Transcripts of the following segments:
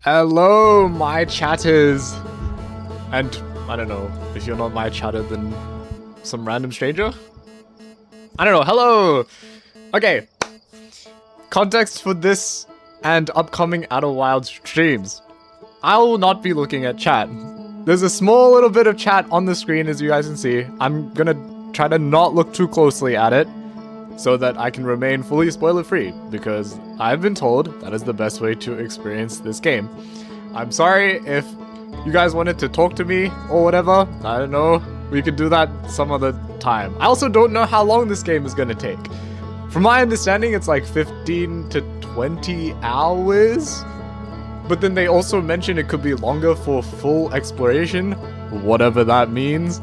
Hello, my chatters. And I don't know, if you're not my chatter, then some random stranger? I don't know, hello! Okay. Context for this and upcoming Outer Wilds streams. I will not be looking at chat. There's a small little bit of chat on the screen, as you guys can see. I'm gonna try to not look too closely at it, so that I can remain fully spoiler-free, because I've been told that is the best way to experience this game. I'm sorry if you guys wanted to talk to me or whatever. I don't know. We could do that some other time. I also don't know how long this game is gonna take. From my understanding, it's like 15 to 20 hours. But then they also mention it could be longer for full exploration, whatever that means.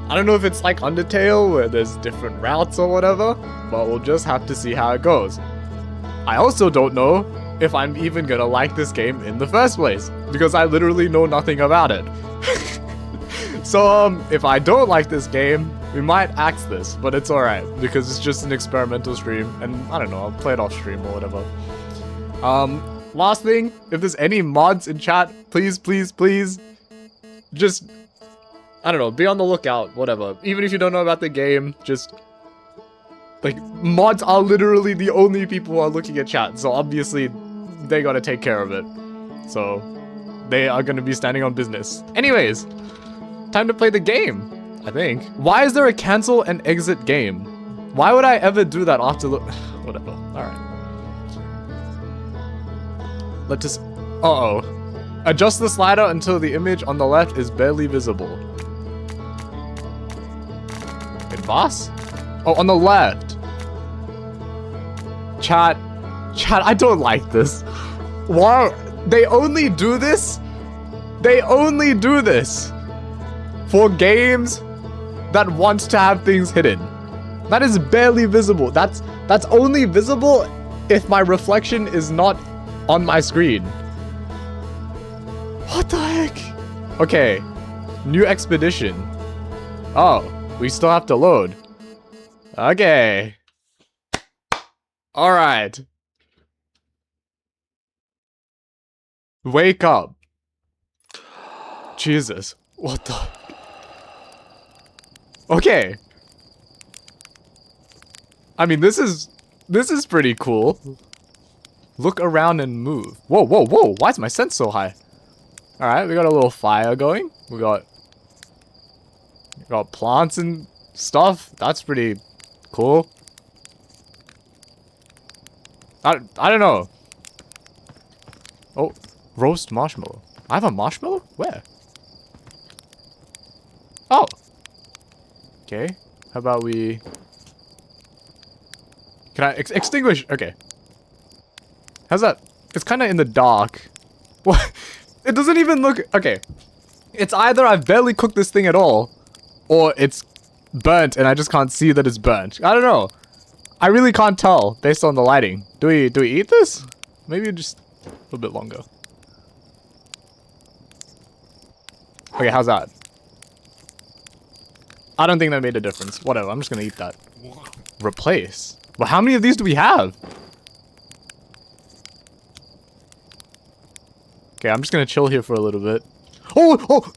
I don't know if it's like Undertale, where there's different routes or whatever, but we'll just have to see how it goes. I also don't know if I'm even gonna like this game in the first place, because I literally know nothing about it. So, if I don't like this game, we might axe this, but it's alright, because it's just an experimental stream, and I don't know, I'll play it off stream or whatever. Last thing, if there's any mods in chat, please, just, I don't know, be on the lookout, whatever. Even if you don't know about the game, just, like, mods are literally the only people who are looking at chat, so obviously, they gotta take care of it. So, they are gonna be standing on business. Anyways, time to play the game, I think. Why is there a cancel and exit game? Why would I ever do that after whatever, alright. Let's just, uh-oh. Adjust the slider until the image on the left is barely visible. Wait, boss? Oh, on the left. Chat, I don't like this. Why? They only do this? They only do this for games that want to have things hidden. That is barely visible. That's only visible if my reflection is not on my screen. What the heck? Okay, new expedition. Oh, we still have to load. Okay. Alright. Wake up. Jesus. What the? Okay. I mean, this is pretty cool. Look around and move. Whoa, whoa, whoa. Why is my sense so high? Alright, we got a little fire going. We got plants and stuff. That's pretty cool. I don't know. Oh, roast marshmallow. I have a marshmallow? Where? Oh. Okay. How about we... Can I extinguish? Okay. How's that? It's kind of in the dark. What? It doesn't even look... Okay. It's either I've barely cooked this thing at all, or it's burnt and I just can't see that it's burnt. I don't know. I really can't tell based on the lighting. Do we eat this? Maybe just a little bit longer. Okay, how's that? I don't think that made a difference. Whatever, I'm just gonna eat that. Replace? Well, how many of these do we have? Okay, I'm just gonna chill here for a little bit. Oh!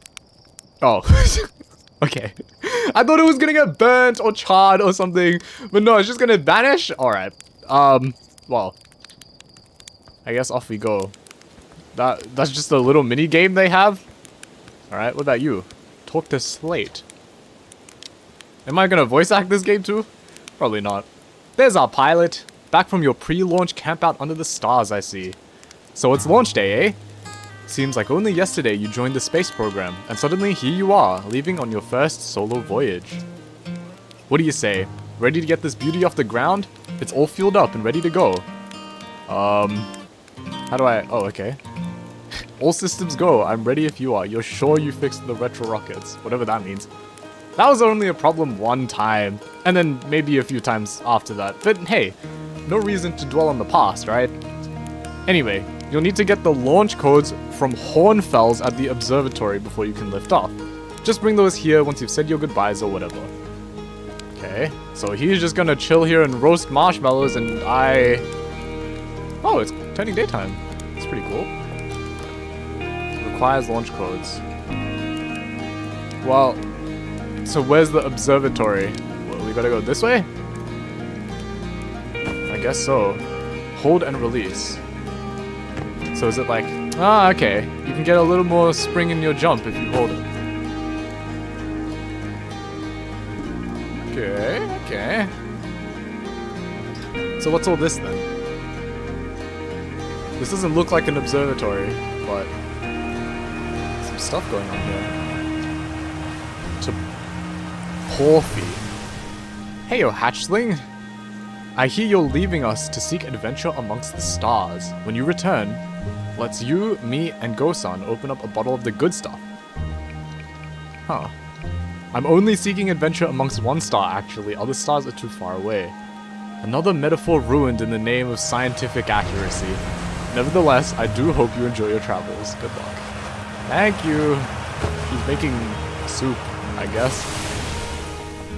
Okay. I thought it was gonna get burnt or charred or something, but no, it's just gonna vanish? Alright. Well. I guess off we go. That's just a little mini game they have? Alright, what about you? Talk to Slate. Am I gonna voice act this game too? Probably not. There's our pilot. Back from your pre-launch campout under the stars, I see. So it's launch day, eh? Seems like only yesterday you joined the space program, and suddenly here you are, leaving on your first solo voyage. What do you say? Ready to get this beauty off the ground? It's all fueled up and ready to go. How do I... Oh, okay. All systems go. I'm ready if you are. You're sure you fixed the retro rockets? Whatever that means. That was only a problem one time, and then maybe a few times after that. But hey, no reason to dwell on the past, right? Anyway, you'll need to get the launch codes from Hornfells at the observatory before you can lift off. Just bring those here once you've said your goodbyes or whatever. Okay, so he's just gonna chill here and roast marshmallows and I... Oh, it's turning daytime. That's pretty cool. Requires launch codes. Well, so where's the observatory? Well, we gotta go this way? I guess so. Hold and release. So is it like... Ah, okay. You can get a little more spring in your jump if you hold it. Okay, okay. So what's all this then? This doesn't look like an observatory, but some stuff going on here. To Porphy. Hey, yo, hatchling. I hear you're leaving us to seek adventure amongst the stars. When you return, let's you, me, and Go-san open up a bottle of the good stuff. Huh. I'm only seeking adventure amongst one star, actually. Other stars are too far away. Another metaphor ruined in the name of scientific accuracy. Nevertheless, I do hope you enjoy your travels. Good luck. Thank you. He's making soup, I guess.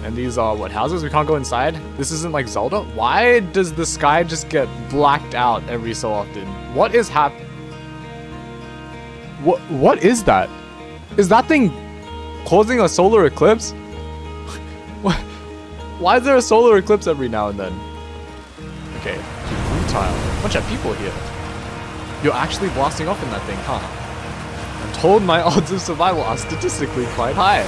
And these are, what, houses? We can't go inside? This isn't like Zelda? Why does the sky just get blacked out every so often? What is What is that? Is that thing causing a solar eclipse? Why is there a solar eclipse every now and then? Okay, futile. Bunch of people here. You're actually blasting off in that thing, huh? I'm told my odds of survival are statistically quite high.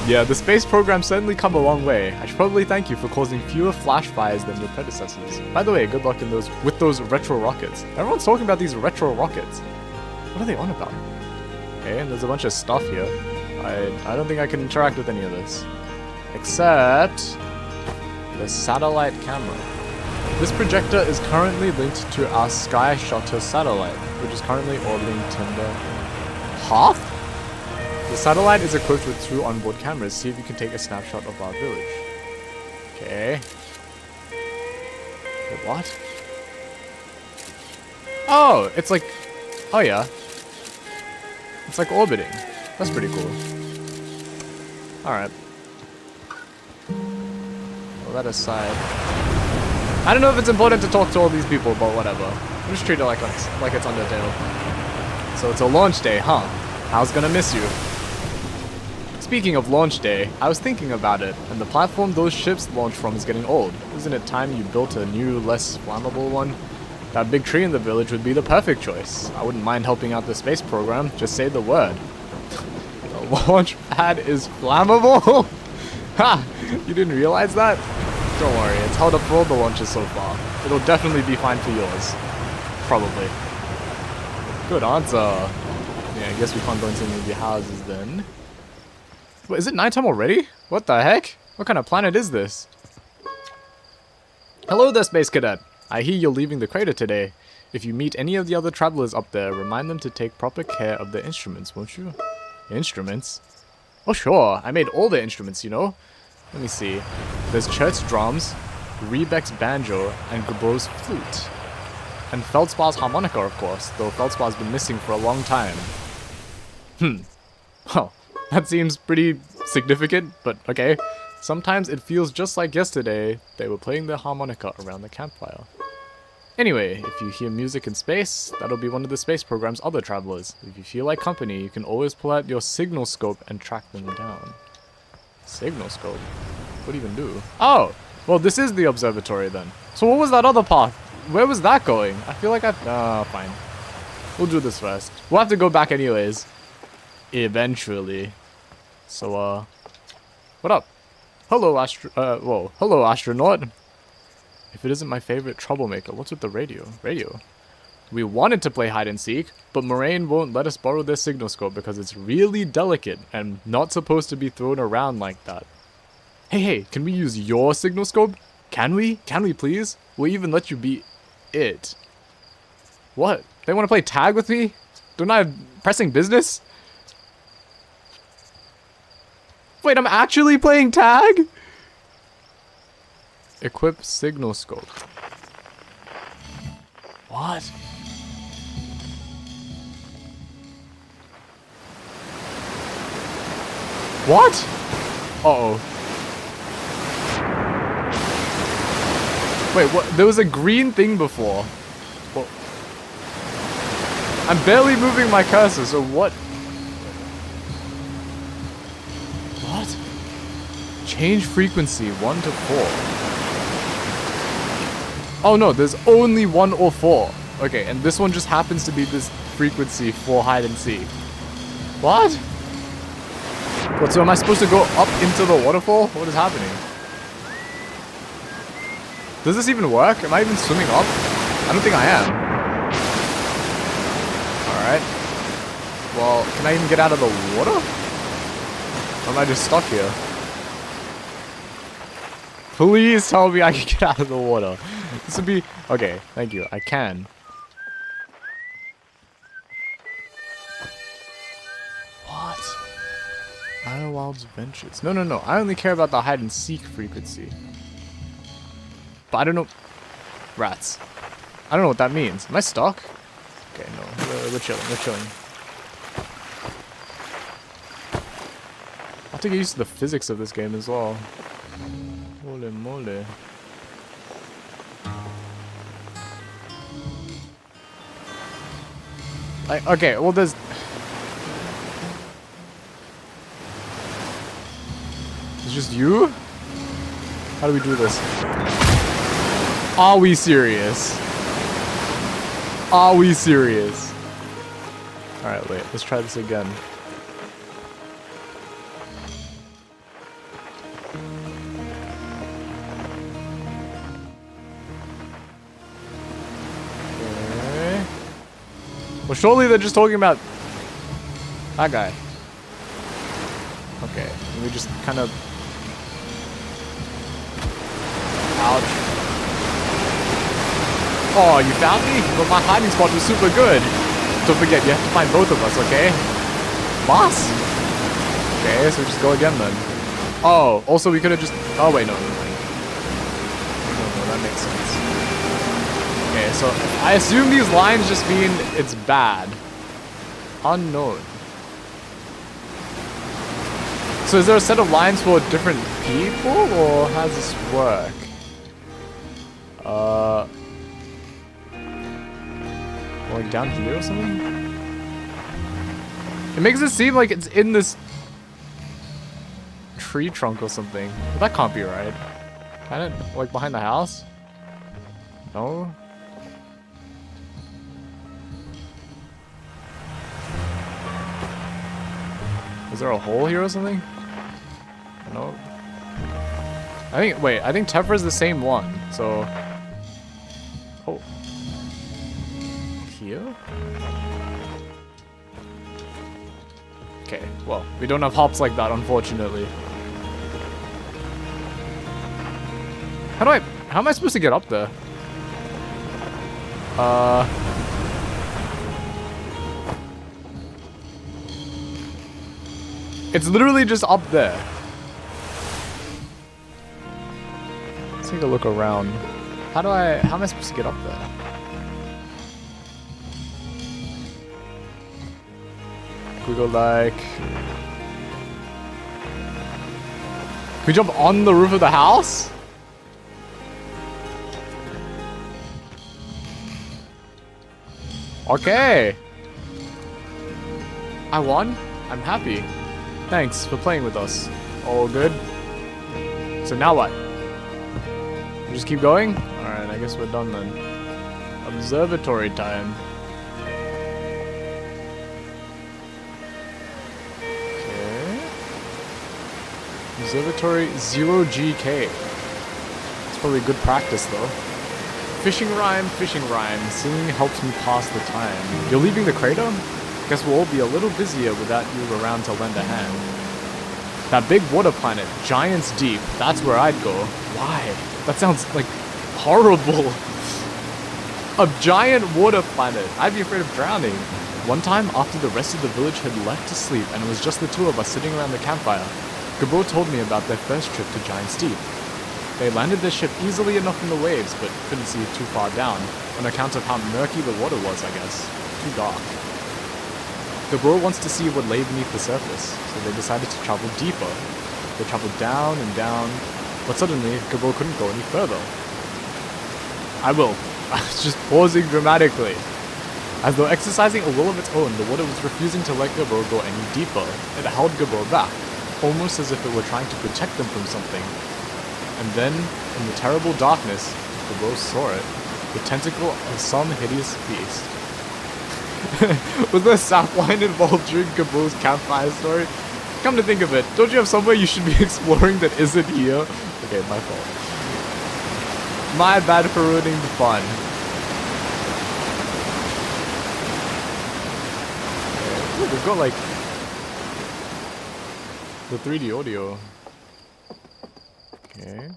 Yeah, the space program's certainly come a long way. I should probably thank you for causing fewer flash fires than your predecessors. By the way, good luck in with those retro rockets. Everyone's talking about these retro rockets. What are they on about? Okay, and there's a bunch of stuff here. I don't think I can interact with any of this. Except the satellite camera. This projector is currently linked to our Sky Shutter satellite, which is currently orbiting Tinder Hearth? The satellite is equipped with 2 onboard cameras. See if you can take a snapshot of our village. Okay. Wait, what? Oh, it's like... Oh yeah. It's like orbiting. That's pretty cool. Alright. Well, that aside... I don't know if it's important to talk to all these people, but whatever. We'll just treat it like it's Undertale. So it's a launch day, huh? Hal's gonna miss you. Speaking of launch day, I was thinking about it, and the platform those ships launch from is getting old. Isn't it time you built a new, less flammable one? That big tree in the village would be the perfect choice. I wouldn't mind helping out the space program, just say the word. The launch pad is flammable? Ha! You didn't realize that? Don't worry, it's held up for all the launches so far. It'll definitely be fine for yours. Probably. Good answer. Yeah, I guess we can't go into any of the houses then. Wait, is it nighttime already? What the heck? What kind of planet is this? Hello there, Space Cadet. I hear you're leaving the crater today. If you meet any of the other travelers up there, remind them to take proper care of their instruments, won't you? Instruments? Oh sure, I made all the instruments, you know. Let me see. There's Chert's drums, Rebek's banjo, and Gabro's flute. And Feldspar's harmonica, of course, though Feldspar's been missing for a long time. Oh, that seems pretty significant, but okay. Sometimes it feels just like yesterday they were playing their harmonica around the campfire. Anyway, if you hear music in space, that'll be one of the space program's other travelers. If you feel like company, you can always pull out your signal scope and track them down. Signal scope? What do you even do? Oh! Well, this is the observatory then. So what was that other path? Where was that going? I feel like fine. We'll do this first. We'll have to go back anyways. Eventually. So, what up? Hello, hello, astronaut. If it isn't my favorite troublemaker, what's with the radio? Radio? We wanted to play hide and seek, but Moraine won't let us borrow their signal scope because it's really delicate and not supposed to be thrown around like that. Hey, can we use your signal scope? Can we? Can we please? We'll even let you be it. What? They want to play tag with me? Don't I have pressing business? Wait, I'm actually playing tag? Equip signal scope. What? What? Uh-oh. Wait, what? There was a green thing before. Well, I'm barely moving my cursor, so what? What? Change frequency 1 to 4. Oh no, there's only 1 or 4. Okay, and this one just happens to be this frequency for hide and seek. What? What, so am I supposed to go up into the waterfall? What is happening? Does this even work? Am I even swimming up? I don't think I am. Alright. Well, can I even get out of the water? Or am I just stuck here? Please tell me I can get out of the water. This would be... Okay, thank you. I can. What? Outer Wilds Ventures. No, no, no. I only care about the hide and seek frequency. But I don't know... Rats. I don't know what that means. Am I stuck? Okay, no. We're chilling. We're chilling. I have to get used to the physics of this game as well. Holy moly. Okay, well there's... It's just you? How do we do this? Are we serious? Are we serious? Alright, wait, let's try this again. Okay. Well, surely they're just talking about that guy. Okay, let me just kind of... Ouch. Oh, you found me? But my hiding spot was super good. Don't forget, you have to find both of us, okay? Boss? Okay, so just go again then. Oh, also we could have just... Oh, wait, no. No, that makes sense. Okay, so I assume these lines just mean it's bad. Unknown. So is there a set of lines for different people, or how does this work? Like down here or something? It makes it seem like it's in this tree trunk or something. But that can't be right. Kind of like behind the house? No? Is there a hole here or something? No. I think Tephra is the same one, so... Oh. Here? Okay, well, we don't have hops like that, unfortunately. How am I supposed to get up there? It's literally just up there. Let's take a look around. How am I supposed to get up there? We go like... Can we jump on the roof of the house? Okay. I won. I'm happy. Thanks for playing with us. All good. So now what? We just keep going? Alright, I guess we're done then. Observatory time. Observatory 0GK. It's probably good practice though. Fishing rhyme. Singing helps me pass the time. You're leaving the crater? Guess we'll all be a little busier without you around to lend a hand. That big water planet, Giants Deep, that's where I'd go. Why? That sounds like horrible. A giant water planet. I'd be afraid of drowning. One time, after the rest of the village had left to sleep and it was just the two of us sitting around the campfire, Gabo told me about their first trip to Giant's Deep. They landed their ship easily enough in the waves, but couldn't see too far down, on account of how murky the water was, I guess. Too dark. Gabor wants to see what lay beneath the surface, so they decided to travel deeper. They traveled down and down, but suddenly Gabor couldn't go any further. I was just pausing dramatically. As though exercising a will of its own, the water was refusing to let Gabor go any deeper. It held Gabor back, almost as if it were trying to protect them from something. And then, in the terrible darkness, Gabor saw it, the tentacle of some hideous beast. Was there sapline involved during Gabor's campfire story? Come to think of it, don't you have somewhere you should be exploring that isn't here? Okay, my fault. My bad for ruining the fun. Okay. Ooh, we've got like the 3D audio. Okay.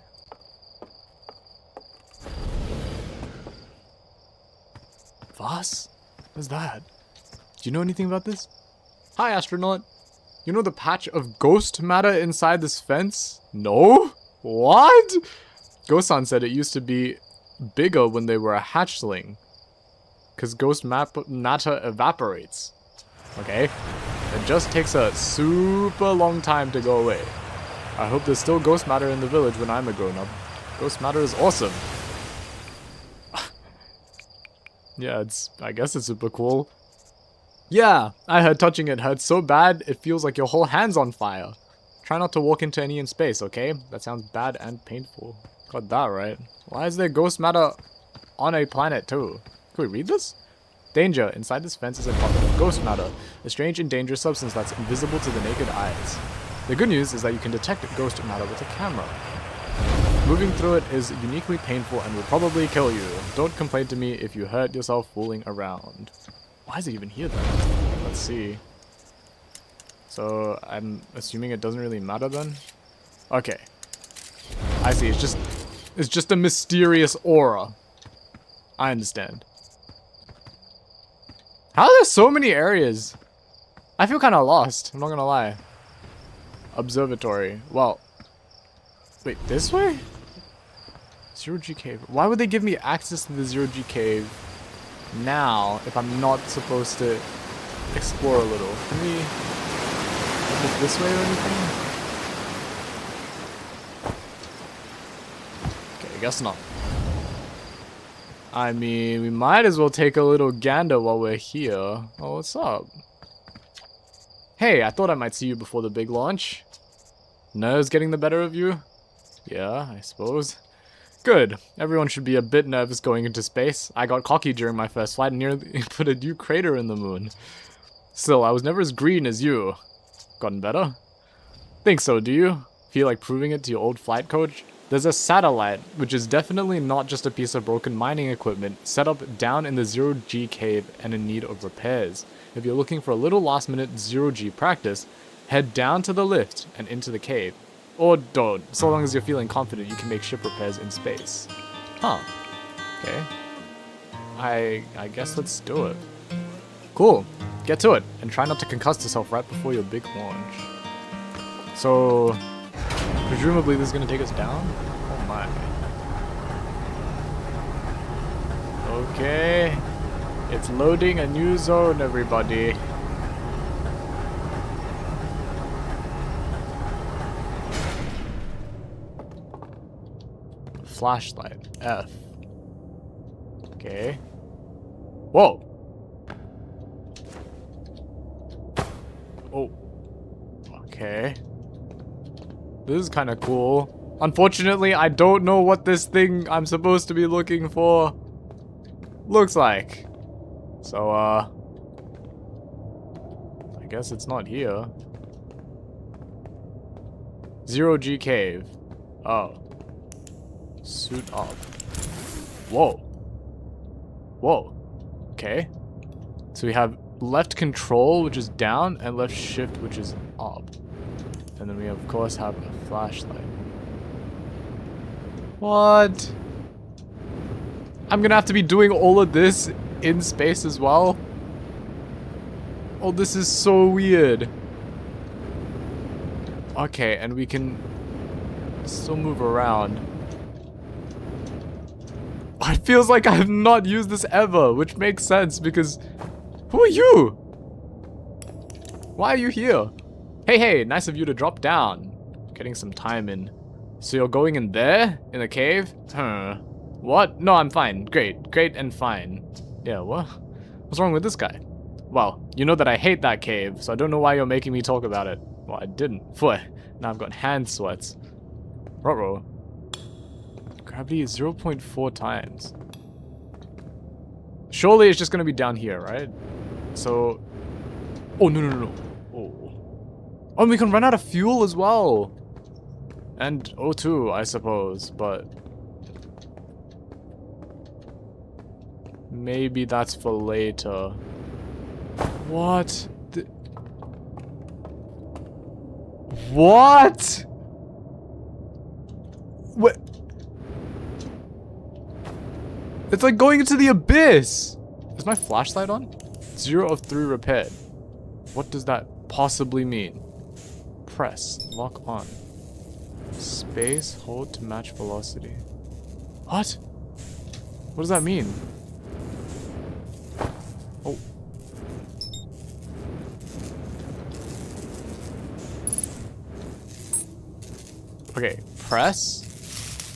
Voss? What's that? Do you know anything about this? Hi, astronaut. You know the patch of ghost matter inside this fence? No? What? Ghost-san said it used to be bigger when they were a hatchling. Because ghost matter evaporates. Okay. It just takes a super long time to go away. I hope there's still ghost matter in the village when I'm a grown-up. Ghost matter is awesome. Yeah, I guess it's super cool. Yeah, I heard touching it hurts so bad, it feels like your whole hand's on fire. Try not to walk into any in space, okay? That sounds bad and painful. Got that right. Why is there ghost matter on a planet too? Can we read this? Danger. Inside this fence is a pocket of ghost matter, a strange and dangerous substance that's invisible to the naked eyes. The good news is that you can detect ghost matter with a camera. Moving through it is uniquely painful and will probably kill you. Don't complain to me if you hurt yourself fooling around. Why is it even here then? Let's see. So, I'm assuming it doesn't really matter then? Okay. I see, it's just a mysterious aura. I understand. How are there so many areas? I feel kind of lost, I'm not gonna lie. Observatory. Well, wait, this way? Zero G cave. Why would they give me access to the Zero G cave now if I'm not supposed to explore a little? Can we look this way or anything? Okay, I guess not. I mean, we might as well take a little gander while we're here. Oh, what's up? Hey, I thought I might see you before the big launch. Nerves getting the better of you? Yeah, I suppose. Good. Everyone should be a bit nervous going into space. I got cocky during my first flight and nearly put a new crater in the moon. Still, I was never as green as you. Gotten better? Think so, do you? Feel like proving it to your old flight coach? There's a satellite, which is definitely not just a piece of broken mining equipment, set up down in the Zero G cave and in need of repairs. If you're looking for a little last-minute Zero G practice, head down to the lift and into the cave. Or don't, so long as you're feeling confident you can make ship repairs in space. Huh. Okay. I guess let's do it. Cool. Get to it, and try not to concuss yourself right before your big launch. So, presumably this is gonna take us down? Oh my. Okay. It's loading a new zone, everybody. Flashlight. F. Okay. Whoa. Oh. Okay. This is kind of cool. Unfortunately, I don't know what this thing I'm supposed to be looking for looks like. So, I guess it's not here. Zero G cave. Oh. Suit up. Whoa. Whoa. Okay. So we have left control, which is down, and left shift, which is up. And then we, of course, have a flashlight. What? I'm gonna have to be doing all of this in space as well? Oh, this is so weird. Okay, and we can still move around. It feels like I have not used this ever, which makes sense because... Who are you? Why are you here? Hey, hey, nice of you to drop down. Getting some time in. So you're going in there? In the cave? Huh. What? No, I'm fine. Great. Great and fine. Yeah, what? What's wrong with this guy? Well, you know that I hate that cave, so I don't know why you're making me talk about it. Well, I didn't. What? Now I've got hand sweats. Ruh-roh. Gravity is 0.4 times. Surely it's just gonna be down here, right? So... Oh, no, no, no, no. Oh. Oh, and we can run out of fuel as well. And O2, I suppose, but... maybe that's for later. What? What? What? It's like going into the abyss. Is my flashlight on? 0 of 3 repaired. What does that possibly mean? Press. Lock on. Space. Hold to match velocity. What? What does that mean? Oh. Okay. Press.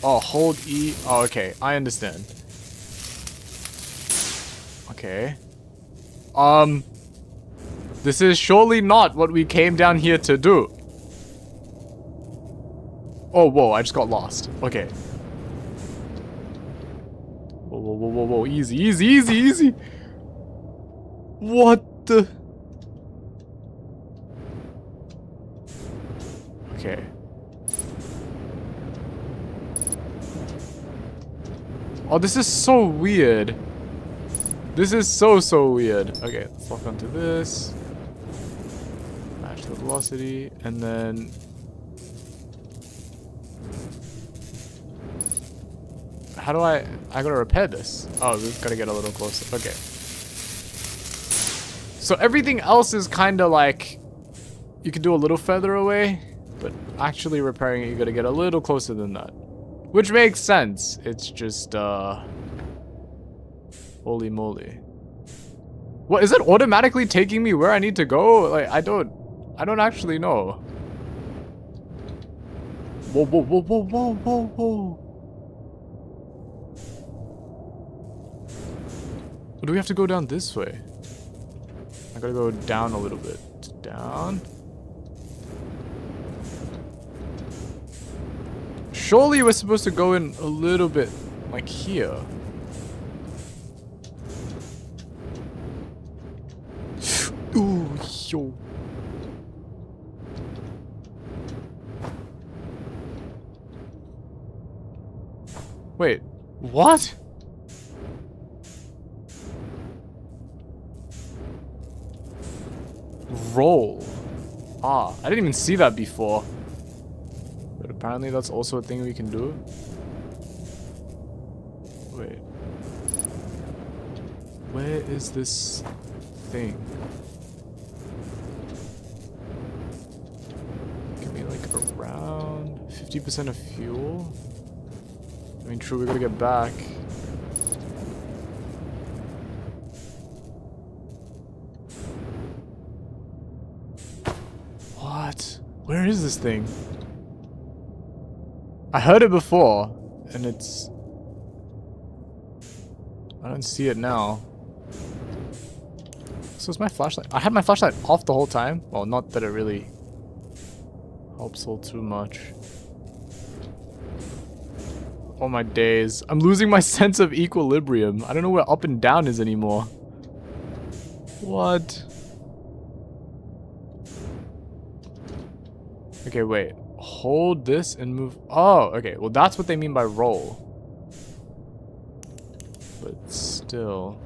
Oh, hold E. Oh, okay. I understand. Okay. This is surely not what we came down here to do. Oh, whoa, I just got lost. Okay. Whoa, whoa, whoa, whoa, whoa. Easy, easy, easy, easy. What the? Okay. Oh, this is so weird. This is so weird. Okay, let's lock onto this. Match the velocity, and then... how do I gotta repair this? Oh, we've gotta get a little closer. Okay. So everything else is kinda like... you can do a little further away, but actually repairing it, you gotta get a little closer than that. Which makes sense. It's just, holy moly. What, is it automatically taking me where I need to go? Like, I don't actually know. Whoa, whoa, whoa, whoa, whoa, whoa, whoa. Or do we have to go down this way? I gotta go down a little bit. Down. Surely we're supposed to go in a little bit, like here. Ooh, yo. Wait, what? Roll. Ah, I didn't even see that before. But apparently that's also a thing we can do. Wait. Where is this thing? Give me like around 50% of fuel? I mean, true, we gotta get back. What? Where is this thing? I heard it before, and it's... I don't see it now. So is my flashlight... I had my flashlight off the whole time? Well, not that it really helps all too much. Oh my days. I'm losing my sense of equilibrium. I don't know where up and down is anymore. What? Okay, wait. Hold this and move... oh, okay. Well, that's what they mean by roll. But still...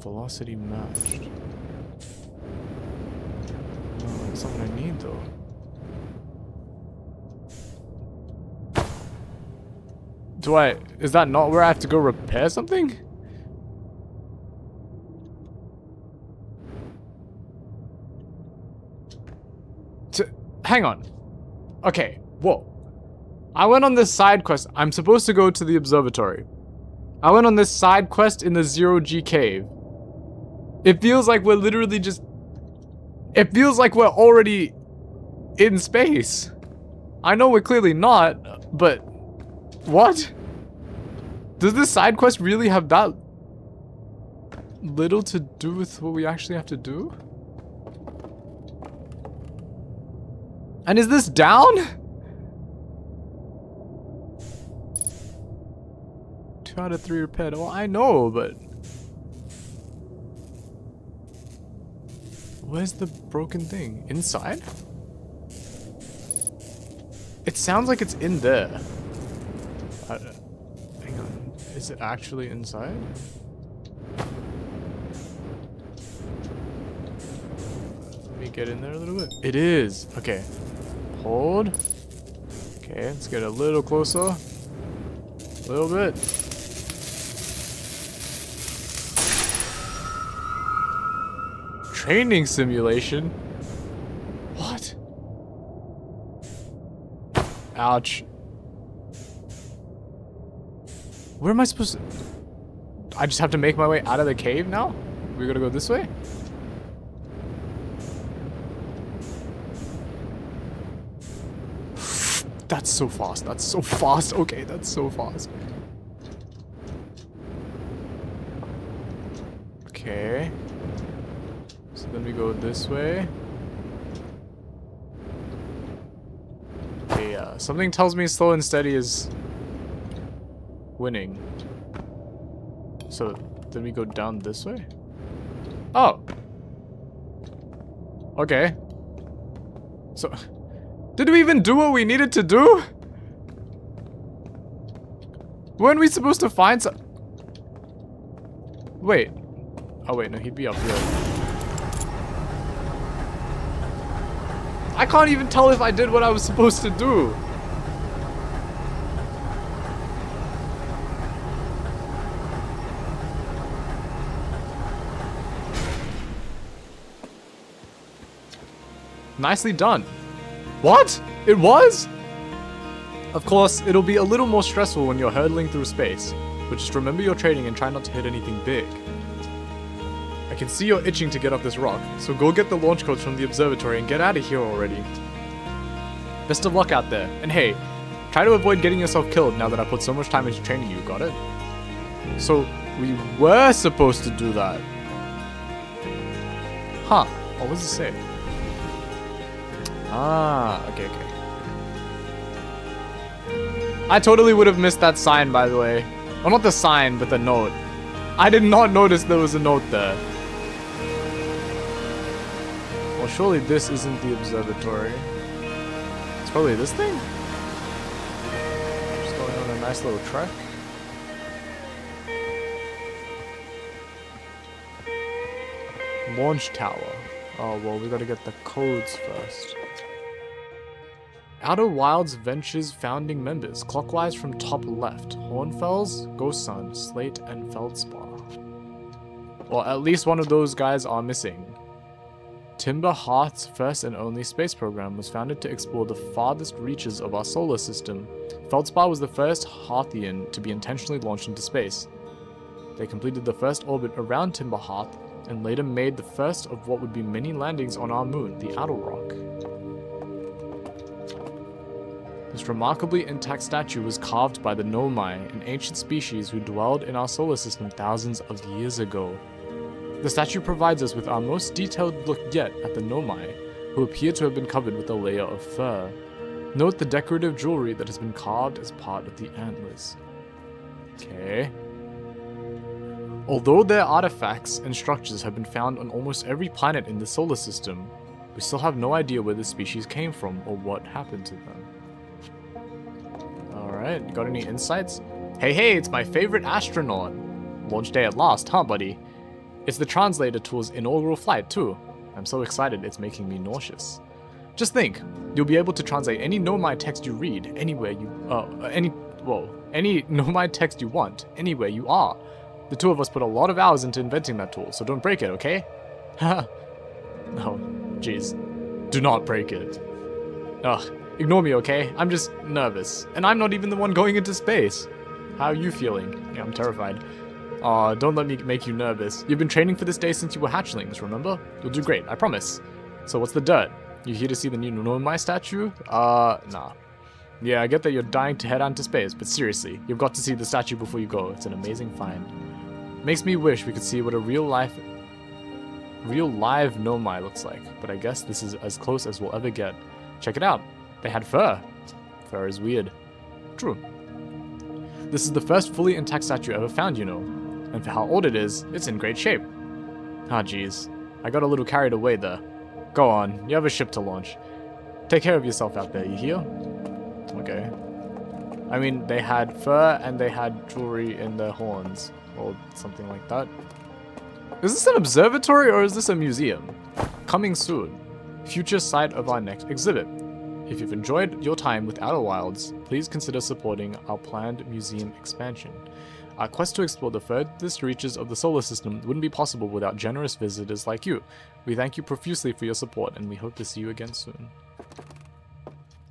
velocity matched. No, that's not what I need, though. Do I... is that not where I have to go repair something? Hang on. Okay, whoa. I went on this side quest. I'm supposed to go to the observatory. I went on this side quest in the 0G cave. It feels like we're literally just It feels like we're already in space. I know we're clearly not, but what? Does this side quest really have that little to do with what we actually have to do? And is this down? 2 out of 3 repaired. Well, I know, but where's the broken thing? Inside? It sounds like it's in there. Hang on. Is it actually inside? Let me get in there a little bit. It is. Okay. Hold. Okay, let's get a little closer. A little bit. Training simulation? What? Ouch. Where am I supposed to... I just have to make my way out of the cave now? We're gonna go this way? That's so fast. That's so fast. Okay, that's so fast. Okay. So then we go this way. Okay, something tells me slow and steady is winning. So then we go down this way? Oh. Okay. So, did we even do what we needed to do? Weren't we supposed to find some... Wait. Oh wait, no, he'd be up here. I can't even tell if I did what I was supposed to do. Nicely done. What? It was? Of course, it'll be a little more stressful when you're hurtling through space, but just remember your training and try not to hit anything big. I can see you're itching to get off this rock, so go get the launch codes from the observatory and get out of here already. Best of luck out there, and hey, try to avoid getting yourself killed now that I put so much time into training you, got it? So, we were supposed to do that. Huh, what does it say? Ah, okay. I totally would have missed that sign, by the way. Well, not the sign, but the note. I did not notice there was a note there. Well, surely this isn't the observatory. It's probably this thing? Just going on a nice little trek. Launch tower. Oh, well, we gotta get the codes first. Outer Wilds Ventures founding members, clockwise from top left. Hornfels, Gosun, Slate, and Feldspar. Well, at least one of those guys are missing. Timber Hearth's first and only space program was founded to explore the farthest reaches of our solar system. Feldspar was the first Hearthian to be intentionally launched into space. They completed the first orbit around Timber Hearth, and later made the first of what would be many landings on our moon, the Attlerock. This remarkably intact statue was carved by the Nomai, an ancient species who dwelled in our solar system thousands of years ago. The statue provides us with our most detailed look yet at the Nomai, who appear to have been covered with a layer of fur. Note the decorative jewelry that has been carved as part of the antlers. Okay. Although their artifacts and structures have been found on almost every planet in the solar system, we still have no idea where this species came from or what happened to them. Alright, got any insights? Hey, it's my favorite astronaut! Launch day at last, huh, buddy? It's the translator tool's inaugural flight, too. I'm so excited it's making me nauseous. Just think, you'll be able to translate any Nomai text you read, anywhere you, any Nomai text you want, anywhere you are. The two of us put a lot of hours into inventing that tool, so don't break it, okay? Haha. Oh, jeez. Do not break it. Ugh, ignore me, okay? I'm just nervous. And I'm not even the one going into space. How are you feeling? Yeah, I'm terrified. Aw, don't let me make you nervous. You've been training for this day since you were hatchlings, remember? You'll do great, I promise. So what's the dirt? You here to see the new Nomai statue? Nah. Yeah, I get that you're dying to head out into space, but seriously, you've got to see the statue before you go. It's an amazing find. Makes me wish we could see what a real live Nomai looks like, but I guess this is as close as we'll ever get. Check it out. They had fur. Fur is weird. True. This is the first fully intact statue ever found, you know. And for how old it is, it's in great shape. Ah, jeez. I got a little carried away there. Go on, you have a ship to launch. Take care of yourself out there, you hear? Okay. I mean, they had fur and they had jewelry in their horns, or something like that. Is this an observatory or is this a museum? Coming soon. Future site of our next exhibit. If you've enjoyed your time with Outer Wilds, please consider supporting our planned museum expansion. Our quest to explore the furthest reaches of the solar system wouldn't be possible without generous visitors like you. We thank you profusely for your support, and we hope to see you again soon.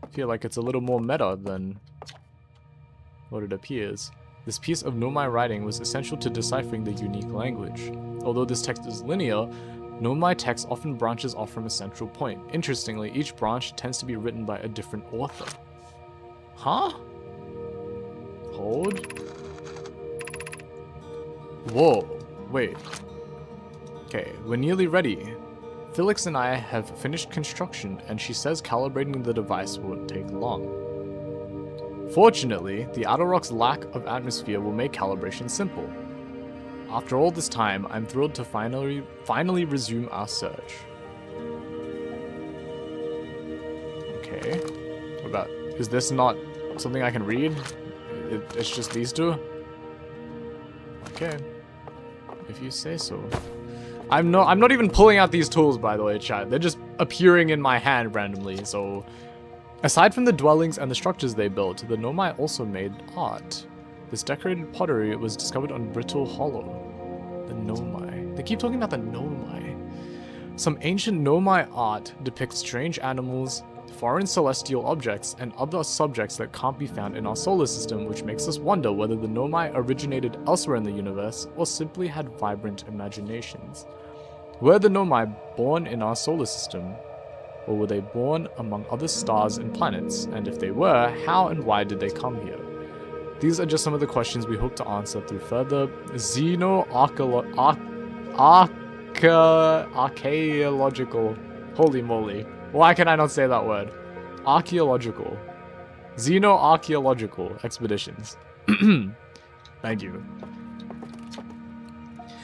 I feel like it's a little more meta than what it appears. This piece of Nomai writing was essential to deciphering the unique language. Although this text is linear, Nomai text often branches off from a central point. Interestingly, each branch tends to be written by a different author. Huh? Hold. Whoa. Wait. Okay, we're nearly ready. Felix and I have finished construction, and she says calibrating the device won't take long. Fortunately, the outer rock's lack of atmosphere will make calibration simple. After all this time, I'm thrilled to finally resume our search. Okay. What about... Is this not something I can read? It's just these two? Okay. If you say so. I'm not even pulling out these tools, by the way, chat. They're just appearing in my hand randomly, so... Aside from the dwellings and the structures they built, the Nomai also made art. This decorated pottery was discovered on Brittle Hollow. The Nomai. They keep talking about the Nomai. Some ancient Nomai art depicts strange animals, foreign celestial objects, and other subjects that can't be found in our solar system, which makes us wonder whether the Nomai originated elsewhere in the universe or simply had vibrant imaginations. Were the Nomai born in our solar system? Or were they born among other stars and planets? And if they were, how and why did they come here? These are just some of the questions we hope to answer through further archaeological. Holy moly. Why can I not say that word? Archaeological. Xenoarchaeological expeditions. Thank you.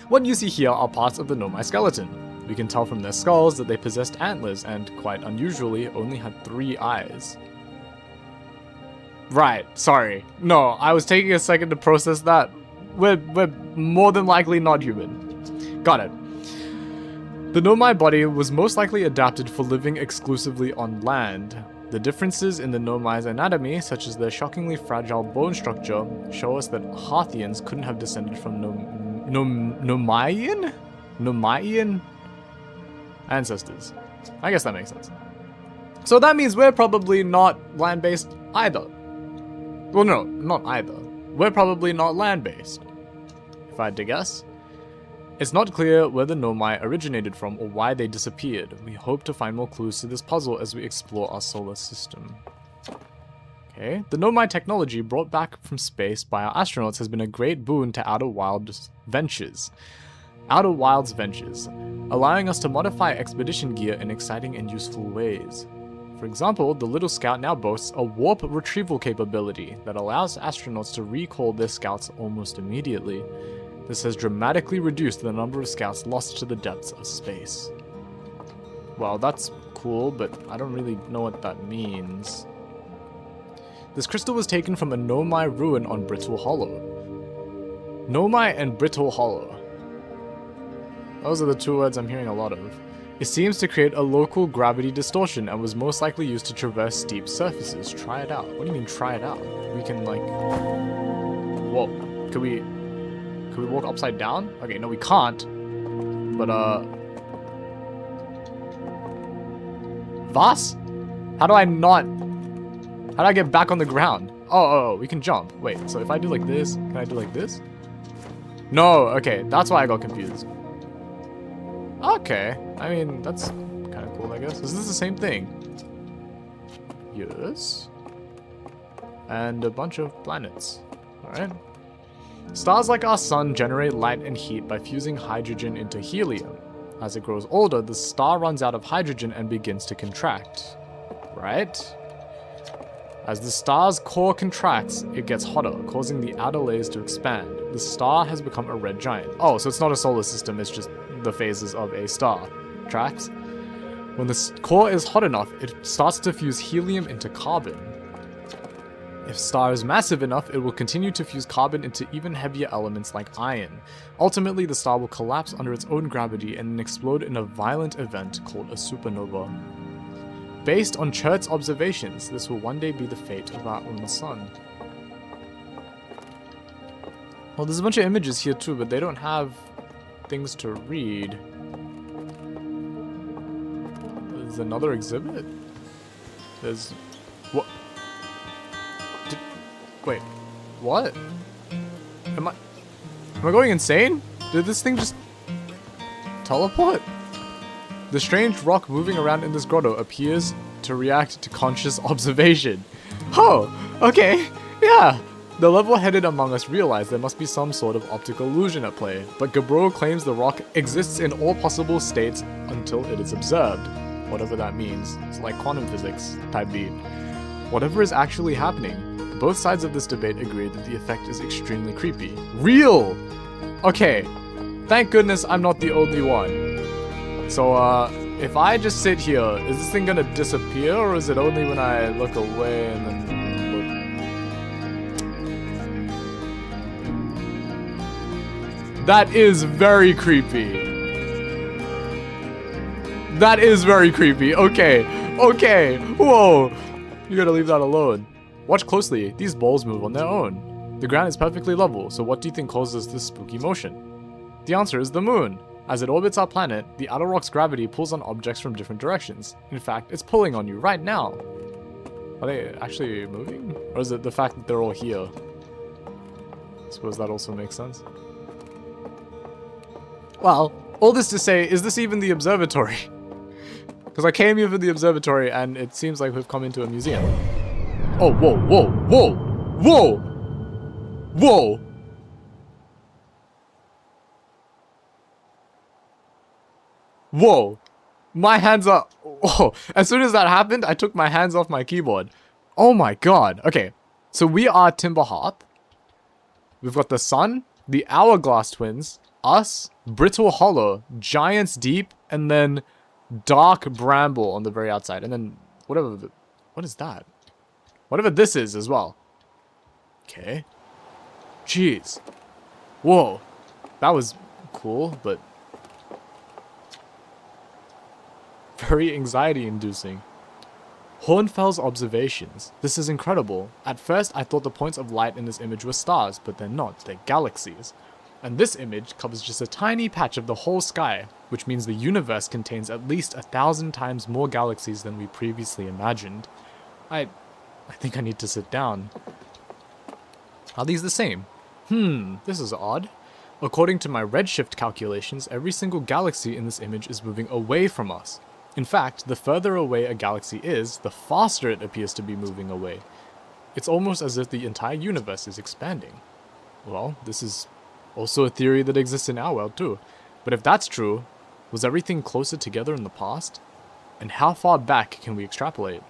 What you see here are parts of the Nomai skeleton. We can tell from their skulls that they possessed antlers and, quite unusually, only had 3 eyes. Right, sorry. No, I was taking a second to process that. We're more than likely not human. Got it. The Nomai body was most likely adapted for living exclusively on land. The differences in the Nomai's anatomy, such as their shockingly fragile bone structure, show us that Harthians couldn't have descended from Nomaian ancestors. I guess that makes sense. So that means we're probably not land-based either. Well, no, not either. We're probably not land-based, if I had to guess. It's not clear where the Nomai originated from or why they disappeared. We hope to find more clues to this puzzle as we explore our solar system. Okay, the Nomai technology brought back from space by our astronauts has been a great boon to Outer Wilds Ventures, allowing us to modify expedition gear in exciting and useful ways. For example, the Little Scout now boasts a warp retrieval capability that allows astronauts to recall their scouts almost immediately. This has dramatically reduced the number of scouts lost to the depths of space. Well, that's cool, but I don't really know what that means. This crystal was taken from a Nomai ruin on Brittle Hollow. Nomai and Brittle Hollow. Those are the 2 words I'm hearing a lot of. It seems to create a local gravity distortion and was most likely used to traverse steep surfaces. Try it out. What do you mean try it out? We can like... Whoa. Could we walk upside down? Okay, no we can't. But Vas? How do I get back on the ground? Oh, we can jump. Wait, so if I do like this, can I do like this? No, okay, that's why I got confused. Okay, I mean, that's kind of cool, I guess. Is this the same thing? Yes. And a bunch of planets. Alright. Stars like our sun generate light and heat by fusing hydrogen into helium. As it grows older, the star runs out of hydrogen and begins to contract. Right? As the star's core contracts, it gets hotter, causing the outer layers to expand. The star has become a red giant. Oh, so it's not a solar system, it's just the phases of a star. Tracks? When the core is hot enough, it starts to fuse helium into carbon. If star is massive enough, it will continue to fuse carbon into even heavier elements like iron. Ultimately, the star will collapse under its own gravity and then explode in a violent event called a supernova. Based on Chert's observations, this will one day be the fate of our own sun. Well, there's a bunch of images here too, but they don't have things to read. There's another exhibit? There's... What? Wait. What? Am I going insane? Did this thing just... teleport? The strange rock moving around in this grotto appears to react to conscious observation. Oh, okay, yeah. The level-headed among us realize there must be some sort of optical illusion at play, but Gabbro claims the rock exists in all possible states until it is observed. Whatever that means. It's like quantum physics type beat. Whatever is actually happening, both sides of this debate agree that the effect is extremely creepy. Real! Okay, thank goodness I'm not the only one. So, if I just sit here, is this thing gonna disappear, or is it only when I look away and then look? That is very creepy. That is very creepy. Okay, okay, whoa. You gotta leave that alone. Watch closely, these balls move on their own. The ground is perfectly level, so what do you think causes this spooky motion? The answer is the moon. As it orbits our planet, the outer rock's gravity pulls on objects from different directions. In fact, it's pulling on you right now. Are they actually moving? Or is it the fact that they're all here? I suppose that also makes sense. Well, all this to say, is this even the observatory? Because I came here for the observatory and it seems like we've come into a museum. Oh, whoa, whoa, whoa, whoa, whoa. Whoa, my hands are... Oh, as soon as that happened, I took my hands off my keyboard. Oh my god. Okay, so we are Timberhearth. We've got the sun, the Hourglass Twins, us, Brittle Hollow, Giants Deep, and then Dark Bramble on the very outside. And then whatever... What is that? Whatever this is as well. Okay. Jeez. Whoa. That was cool, but... very anxiety-inducing. Hornfels observations. This is incredible. At first, I thought the points of light in this image were stars, but they're not. They're galaxies. And this image covers just a tiny patch of the whole sky, which means the universe contains at least 1,000 times more galaxies than we previously imagined. I think I need to sit down. Are these the same? This is odd. According to my redshift calculations, every single galaxy in this image is moving away from us. In fact, the further away a galaxy is, the faster it appears to be moving away. It's almost as if the entire universe is expanding. Well, this is also a theory that exists in our world too. But if that's true, was everything closer together in the past? And how far back can we extrapolate?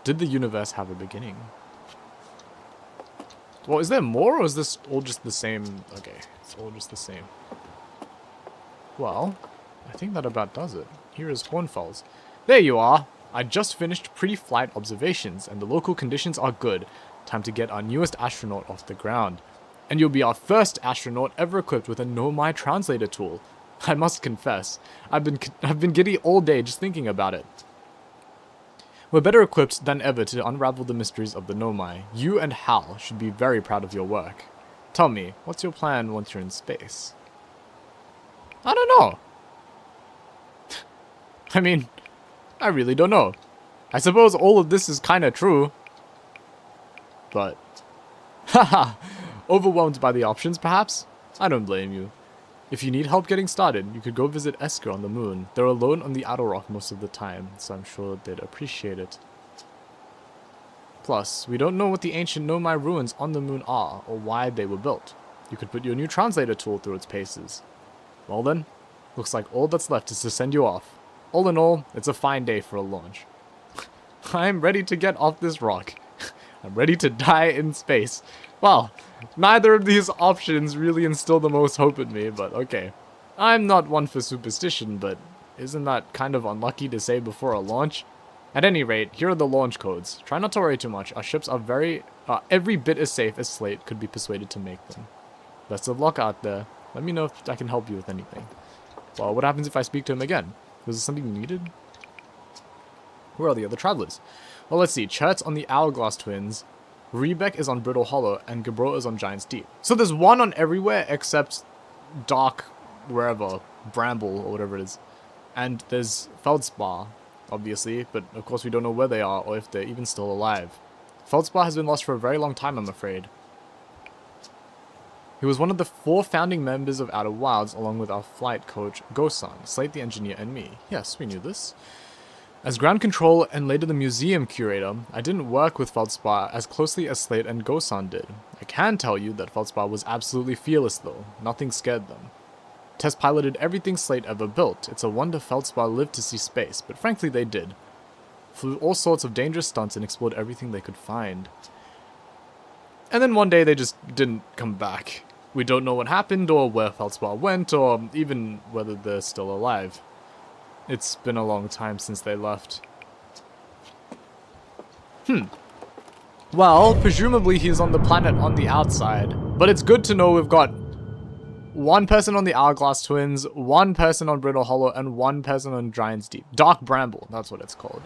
Did the universe have a beginning? Well, is there more, or is this all just the same? Okay, it's all just the same. Well, I think that about does it. Here is Hornfels. There you are! I just finished pre-flight observations, and the local conditions are good. Time to get our newest astronaut off the ground. And you'll be our first astronaut ever equipped with a Nomai translator tool. I must confess, I've been giddy all day just thinking about it. We're better equipped than ever to unravel the mysteries of the Nomai. You and Hal should be very proud of your work. Tell me, what's your plan once you're in space? I don't know. I mean, I really don't know. I suppose all of this is kinda true. But... haha! Overwhelmed by the options, perhaps? I don't blame you. If you need help getting started, you could go visit Esker on the moon. They're alone on the outer rock most of the time, so I'm sure they'd appreciate it. Plus, we don't know what the ancient Nomai ruins on the moon are, or why they were built. You could put your new translator tool through its paces. Well then, looks like all that's left is to send you off. All in all, it's a fine day for a launch. I'm ready to get off this rock. I'm ready to die in space. Well, neither of these options really instill the most hope in me, but okay. I'm not one for superstition, but isn't that kind of unlucky to say before a launch? At any rate, here are the launch codes. Try not to worry too much. Our ships are every bit as safe as Slate could be persuaded to make them. Best of luck out there. Let me know if I can help you with anything. Well, what happens if I speak to him again? Was there something needed? Where are the other travelers? Well, let's see. Chert's on the Hourglass Twins. Rebek is on Brittle Hollow, and Gabro is on Giant's Deep. So there's one on everywhere except Dark, wherever, Bramble, or whatever it is. And there's Feldspar, obviously, but of course we don't know where they are, or if they're even still alive. Feldspar has been lost for a very long time, I'm afraid. He was one of the 4 founding members of Outer Wilds, along with our flight coach, Gosan, Slate the engineer, and me. Yes, we knew this. As ground control and later the museum curator, I didn't work with Feldspar as closely as Slate and Gosan did. I can tell you that Feldspar was absolutely fearless though. Nothing scared them. Test piloted everything Slate ever built. It's a wonder Feldspar lived to see space, but frankly they did. Flew all sorts of dangerous stunts and explored everything they could find. And then one day they just didn't come back. We don't know what happened, or where Feldspar went, or even whether they're still alive. It's been a long time since they left. Well, presumably he's on the planet on the outside. But it's good to know we've got 1 person on the Hourglass Twins, 1 person on Brittle Hollow, and 1 person on Giant's Deep. Dark Bramble, that's what it's called.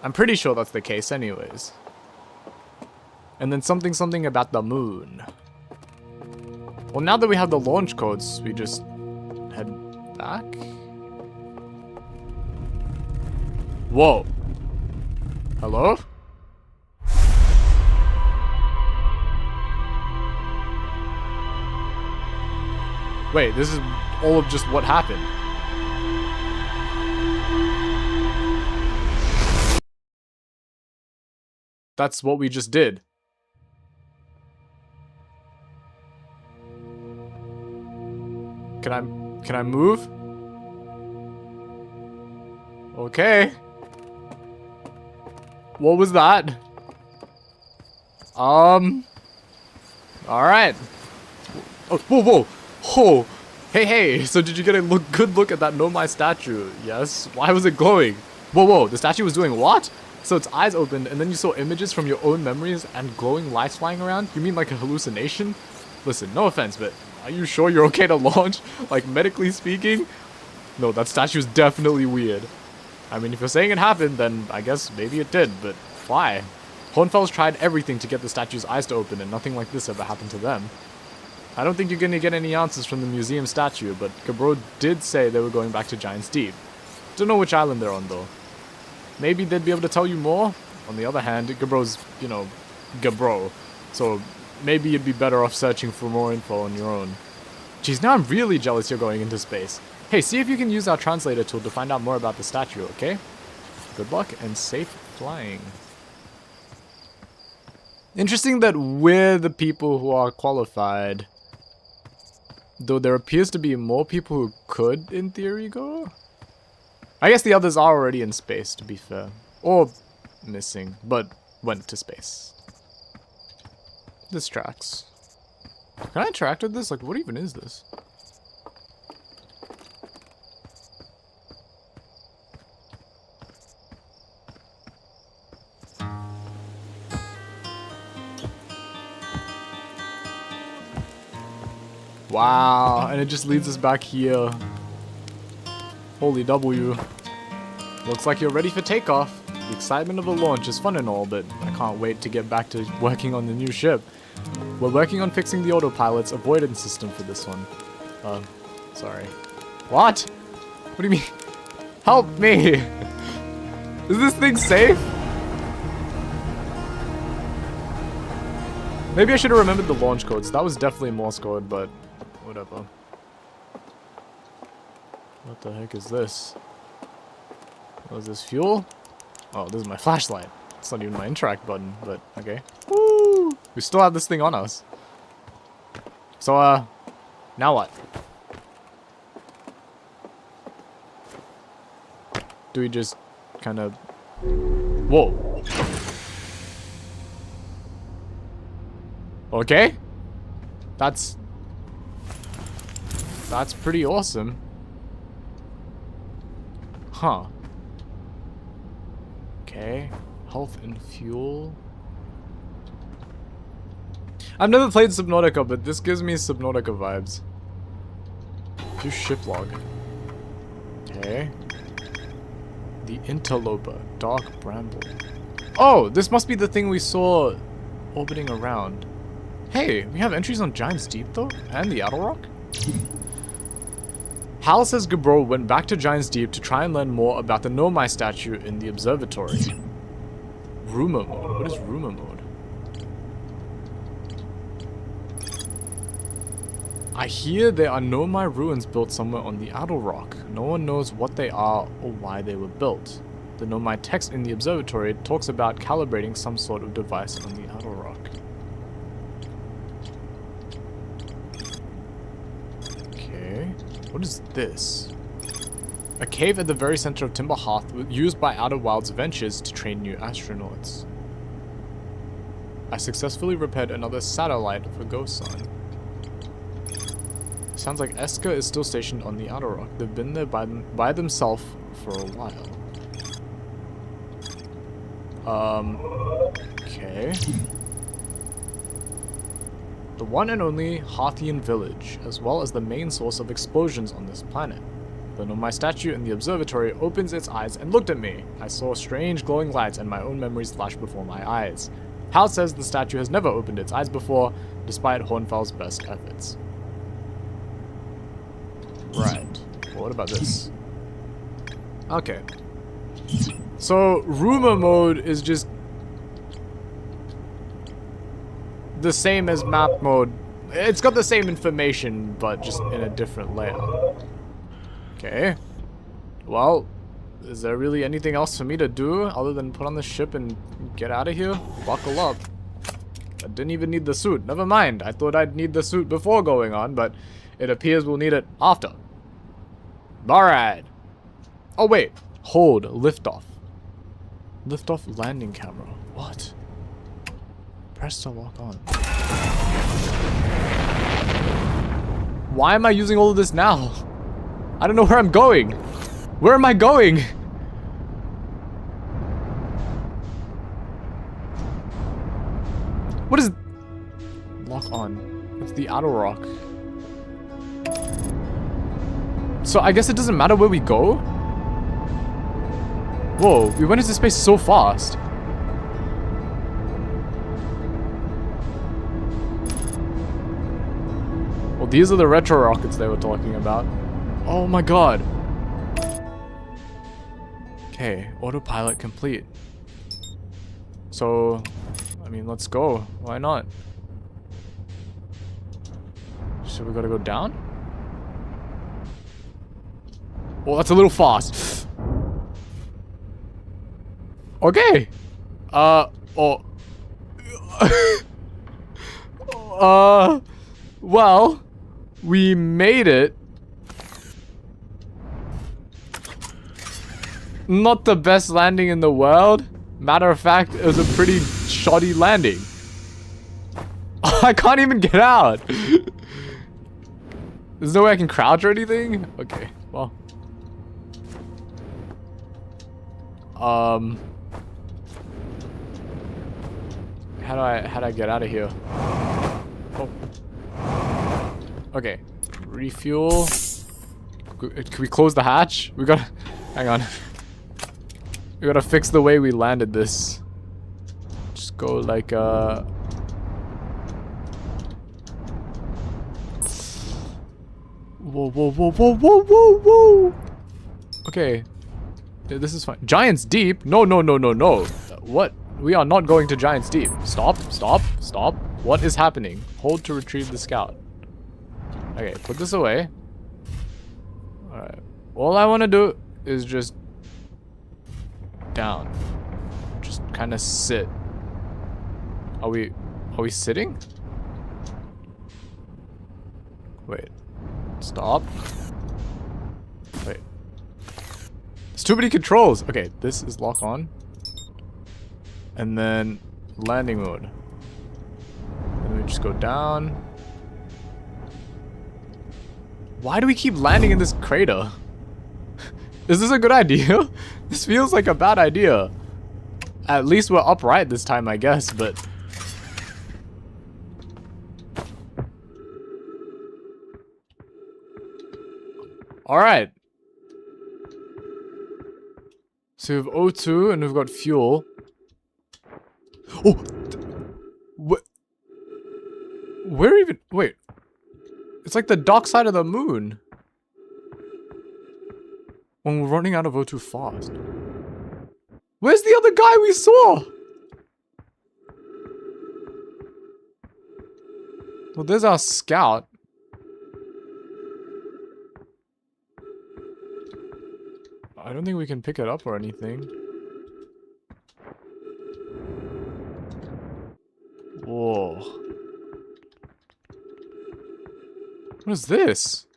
I'm pretty sure that's the case anyways. And then something about the moon. Well, now that we have the launch codes, we just head back? Whoa. Hello? Wait, this is all of just what happened. That's what we just did. Can I move? Okay. What was that? Alright. Oh, whoa. Oh. Hey. So did you get a good look at that Nomai statue? Yes. Why was it glowing? Whoa. The statue was doing what? So its eyes opened and then you saw images from your own memories and glowing lights flying around? You mean like a hallucination? Listen, no offense, but are you sure you're okay to launch? Like, medically speaking? No, that statue's definitely weird. I mean, if you're saying it happened, then I guess maybe it did, but why? Hornfels tried everything to get the statue's eyes to open, and nothing like this ever happened to them. I don't think you're gonna get any answers from the museum statue, but Gabro did say they were going back to Giant's Deep. Don't know which island they're on, though. Maybe they'd be able to tell you more? On the other hand, Gabro's, you know, Gabro. So maybe you'd be better off searching for more info on your own. Geez, now I'm really jealous you're going into space. Hey, see if you can use our translator tool to find out more about the statue, okay? Good luck and safe flying. Interesting that we're the people who are qualified. Though there appears to be more people who could, in theory, go? I guess the others are already in space, to be fair. Or missing, but went to space. This tracks. Can I interact with this? Like, what even is this? Wow, and it just leads us back here. Holy W. Looks like you're ready for takeoff. The excitement of a launch is fun and all, but I can't wait to get back to working on the new ship. We're working on fixing the autopilot's avoidance system for this one. Sorry. What? What do you mean? Help me! Is this thing safe? Maybe I should have remembered the launch codes. That was definitely Morse code, but whatever. What the heck is this? What is this, fuel? Oh, this is my flashlight. It's not even my interact button, but okay. Woo! We still have this thing on us. So, now what? Do we just kind of... Whoa. Okay. That's pretty awesome. Huh. Okay. Health and fuel. I've never played Subnautica, but this gives me Subnautica vibes. Do ship log. Okay. The interloper. Dark bramble. Oh, this must be the thing we saw orbiting around. Hey, we have entries on Giant's Deep though? And the Outer Rock? Hal says Gabro went back to Giant's Deep to try and learn more about the Nomai statue in the observatory. Rumor mode. What is rumor mode? I hear there are Nomai ruins built somewhere on the Outer Rock. No one knows what they are or why they were built. The Nomai text in the observatory talks about calibrating some sort of device on the Outer Rock. Okay. What is this? A cave at the very center of Timber Hearth used by Outer Wilds Ventures to train new astronauts. I successfully repaired another satellite for GoSun. Sounds like Eska is still stationed on the Outer Rock. They've been there by themselves for a while. Okay. The one and only Hearthian village, as well as the main source of explosions on this planet. The Nomai statue in the observatory opens its eyes and looked at me. I saw strange glowing lights and my own memories flash before my eyes. Hal says the statue has never opened its eyes before, despite Hornfell's best efforts. Right. Well, what about this? Okay. So, rumor mode is just the same as map mode. It's got the same information, but just in a different layout. Okay. Well, is there really anything else for me to do other than put on the ship and get out of here? Buckle up. I didn't even need the suit. Never mind. I thought I'd need the suit before going on, but it appears we'll need it after. Alright. Oh, wait. Hold. Liftoff. Liftoff landing camera. What? Press to lock on. Why am I using all of this now? I don't know where I'm going. Where am I going? What is... Lock on. It's the Outer Rock. So I guess it doesn't matter where we go? Whoa, we went into space so fast. Well, these are the retro rockets they were talking about. Oh my god. Okay, autopilot complete. So, I mean, let's go. Why not? So we gotta go down? Oh, that's a little fast. Okay. Oh. Well, we made it. Not the best landing in the world. Matter of fact, it was a pretty shoddy landing. I can't even get out. There's no way I can crouch or anything? Okay, well. How do I get out of here? Oh. Okay. Refuel. Can we close the hatch? We gotta... Hang on. We gotta fix the way we landed this. Just go like, Whoa, whoa, whoa, whoa, whoa, whoa, whoa! Okay. This is fine. Giant's Deep? No, no, no, no, no. What? We are not going to Giant's Deep. Stop, stop, stop. What is happening? Hold to retrieve the scout. Okay, put this away. Alright. All I want to do is just down. Just kind of sit. Are we sitting? Wait. Stop. Wait. There's too many controls. Okay, this is lock on. And then landing mode. And we just go down. Why do we keep landing in this crater? Is this a good idea? This feels like a bad idea. At least we're upright this time, I guess, but... Alright. So we have O2 and we've got fuel. Oh! What? Where even? Wait. It's like the dark side of the moon. When we're running out of O2 fast. Where's the other guy we saw? Well, there's our scout. I don't think we can pick it up or anything. Whoa. What is this?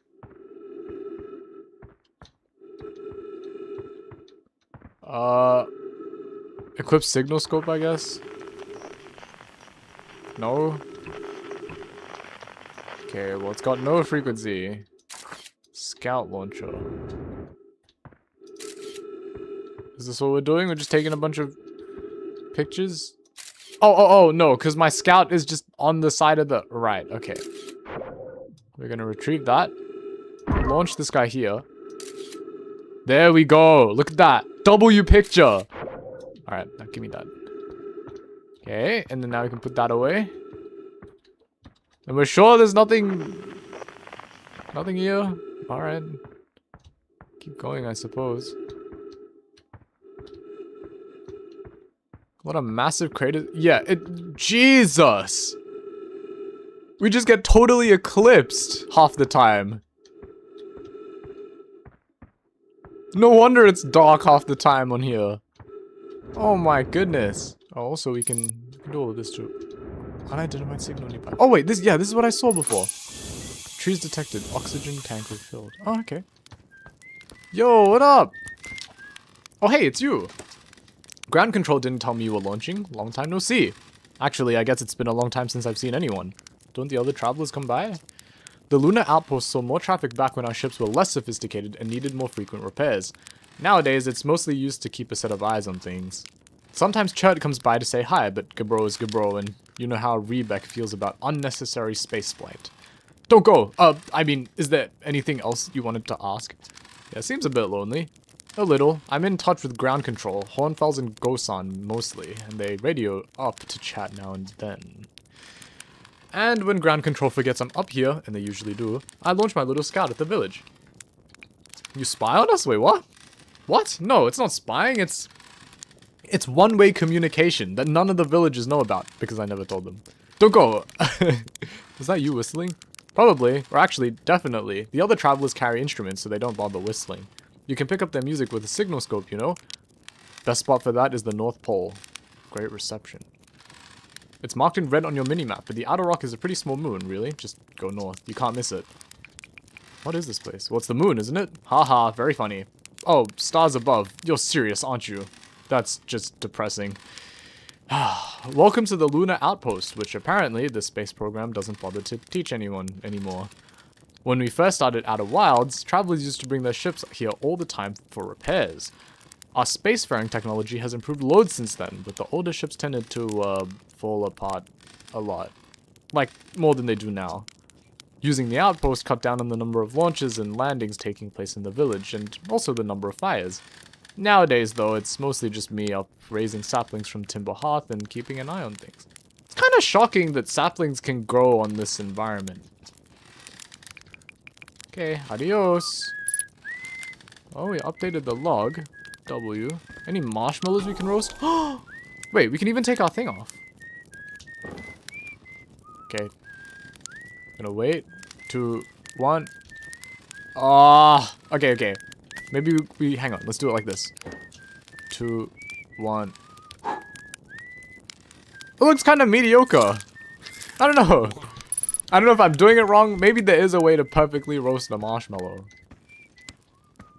Eclipse signal scope, I guess? No? Okay, well, it's got no frequency. Scout launcher. Is this what we're doing? We're just taking a bunch of pictures? Oh, no, because my scout is just on the side of the... Right, okay. We're gonna retrieve that. Launch this guy here. There we go. Look at that. W picture. Alright, now give me that. Okay, and then now we can put that away. And we're sure there's nothing... Nothing here? Alright. Keep going, I suppose. What a massive crater. Yeah, Jesus! We just get totally eclipsed half the time. No wonder it's dark half the time on here. Oh my goodness. Oh, also we can do all of this too. Unidentified signal nearby. Oh wait, this is what I saw before. Trees detected. Oxygen tank refilled. Oh, okay. Yo, what up? Oh hey, it's you. Ground control didn't tell me you were launching. Long time no see. Actually, I guess it's been a long time since I've seen anyone. Don't the other travelers come by? The lunar outpost saw more traffic back when our ships were less sophisticated and needed more frequent repairs. Nowadays, it's mostly used to keep a set of eyes on things. Sometimes Chert comes by to say hi, but Gabro is Gabro, and you know how Rebek feels about unnecessary spaceflight. Don't go! I mean, is there anything else you wanted to ask? Yeah, seems a bit lonely. A little. I'm in touch with ground control, Hornfels and Gosan mostly, and they radio up to chat now and then. And when ground control forgets I'm up here, and they usually do, I launch my little scout at the village. You spy on us? Wait, what? What? No, it's not spying, it's one-way communication that none of the villagers know about, because I never told them. Don't go! Was that you whistling? Probably, or actually, definitely. The other travelers carry instruments, so they don't bother whistling. You can pick up their music with a signal scope, you know? Best spot for that is the North Pole. Great reception. It's marked in red on your minimap, but the outer rock is a pretty small moon, really. Just go north. You can't miss it. What is this place? Well, it's the moon, isn't it? Haha, very funny. Oh, stars above. You're serious, aren't you? That's just depressing. Welcome to the Lunar Outpost, which apparently the space program doesn't bother to teach anyone anymore. When we first started Outer Wilds, travelers used to bring their ships here all the time for repairs. Our spacefaring technology has improved loads since then, but the older ships tended to fall apart a lot. Like, more than they do now. Using the outpost cut down on the number of launches and landings taking place in the village, and also the number of fires. Nowadays, though, it's mostly just me up raising saplings from Timber Hearth and keeping an eye on things. It's kind of shocking that saplings can grow on this environment. Okay, adios. Oh, we updated the log. W. Any marshmallows we can roast? Wait, we can even take our thing off. Okay. Gonna wait to 1. Ah, okay, okay. Maybe we hang on. Let's do it like this. 2, 1. It looks kind of mediocre. I don't know. I don't know if I'm doing it wrong. Maybe there is a way to perfectly roast a marshmallow.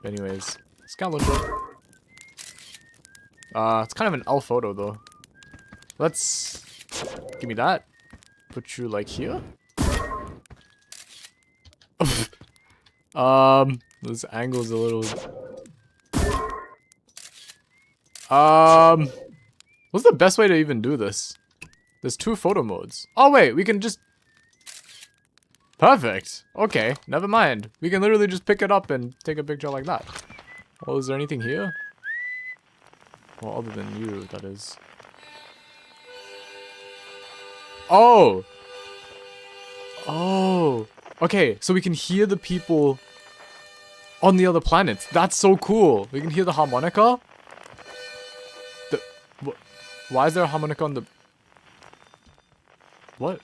Anyways, skeleton. It's kind of an L photo though. Let's give me that. Put you like here. This angle's a little. What's the best way to even do this? There's 2 photo modes. Oh wait, we can just. Perfect. Okay, never mind. We can literally just pick it up and take a picture like that. Well, is there anything here? Well, other than you, that is. Oh! Oh! Okay, so we can hear the people on the other planets. That's so cool. We can hear the harmonica. Why is there a harmonica on the... What?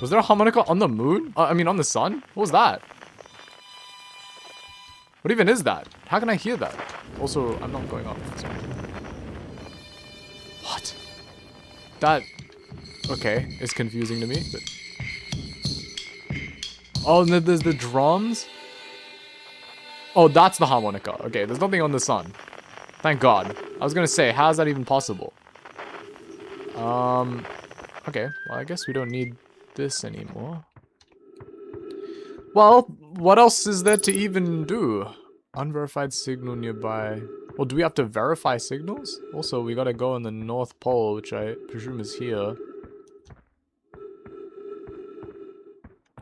Was there a harmonica on the moon? I mean, on the sun? What was that? What even is that? How can I hear that? Also, I'm not going up. So. What? That... Okay, it's confusing to me, but... Oh, and then there's the drums? Oh, that's the harmonica. Okay, there's nothing on the sun. Thank God. I was gonna say, how is that even possible? Okay, well, I guess we don't need this anymore. Well, what else is there to even do? Unverified signal nearby. Well, do we have to verify signals? Also, we gotta go on the North Pole, which I presume is here.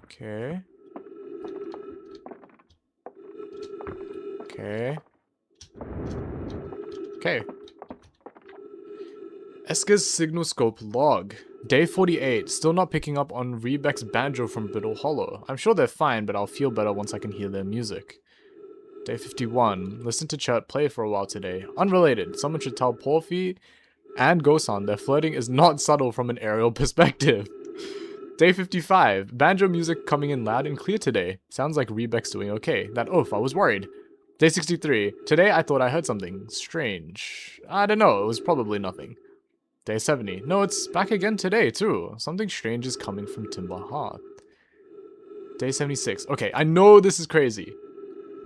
Okay. Okay. Okay. Esker's signal scope log. Day 48. Still not picking up on Rebec's banjo from Biddle Hollow. I'm sure they're fine, but I'll feel better once I can hear their music. Day 51. Listen to Chert play for a while today. Unrelated. Someone should tell Porphy and Gosan their flirting is not subtle from an aerial perspective. Day 55. Banjo music coming in loud and clear today. Sounds like Rebec's doing okay. That oof, I was worried. Day 63. Today I thought I heard something strange. I don't know, it was probably nothing. Day 70. No, it's back again today too. Something strange is coming from Timber Hearth. Day 76. Okay, I know this is crazy.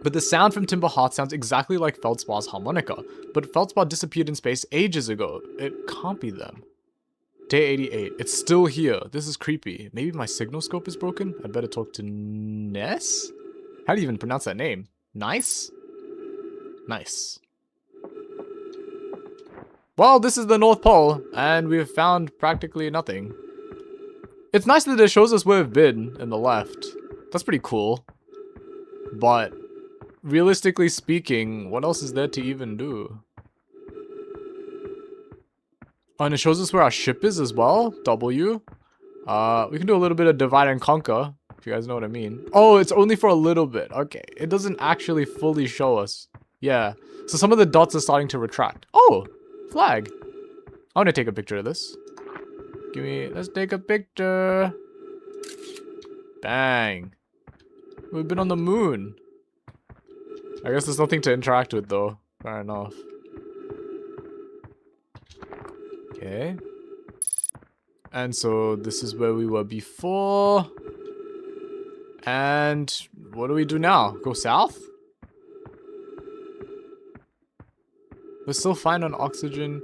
But the sound from Timber Hearth sounds exactly like Feldspar's harmonica. But Feldspar disappeared in space ages ago. It can't be them. Day 88. It's still here. This is creepy. Maybe my signal scope is broken? I'd better talk to Ness? How do you even pronounce that name? Nice? Nice. Well, this is the North Pole, and we've found practically nothing. It's nice that it shows us where we've been in the left. That's pretty cool. But, realistically speaking, what else is there to even do? Oh, and it shows us where our ship is as well. W. We can do a little bit of divide and conquer, if you guys know what I mean. Oh, it's only for a little bit. Okay, it doesn't actually fully show us. Yeah, so some of the dots are starting to retract. Oh, flag. I want to take a picture of this. Let's take a picture. Bang. We've been on the moon. I guess there's nothing to interact with though. Fair enough. Okay. And so this is where we were before. And what do we do now? Go south? We're still fine on oxygen.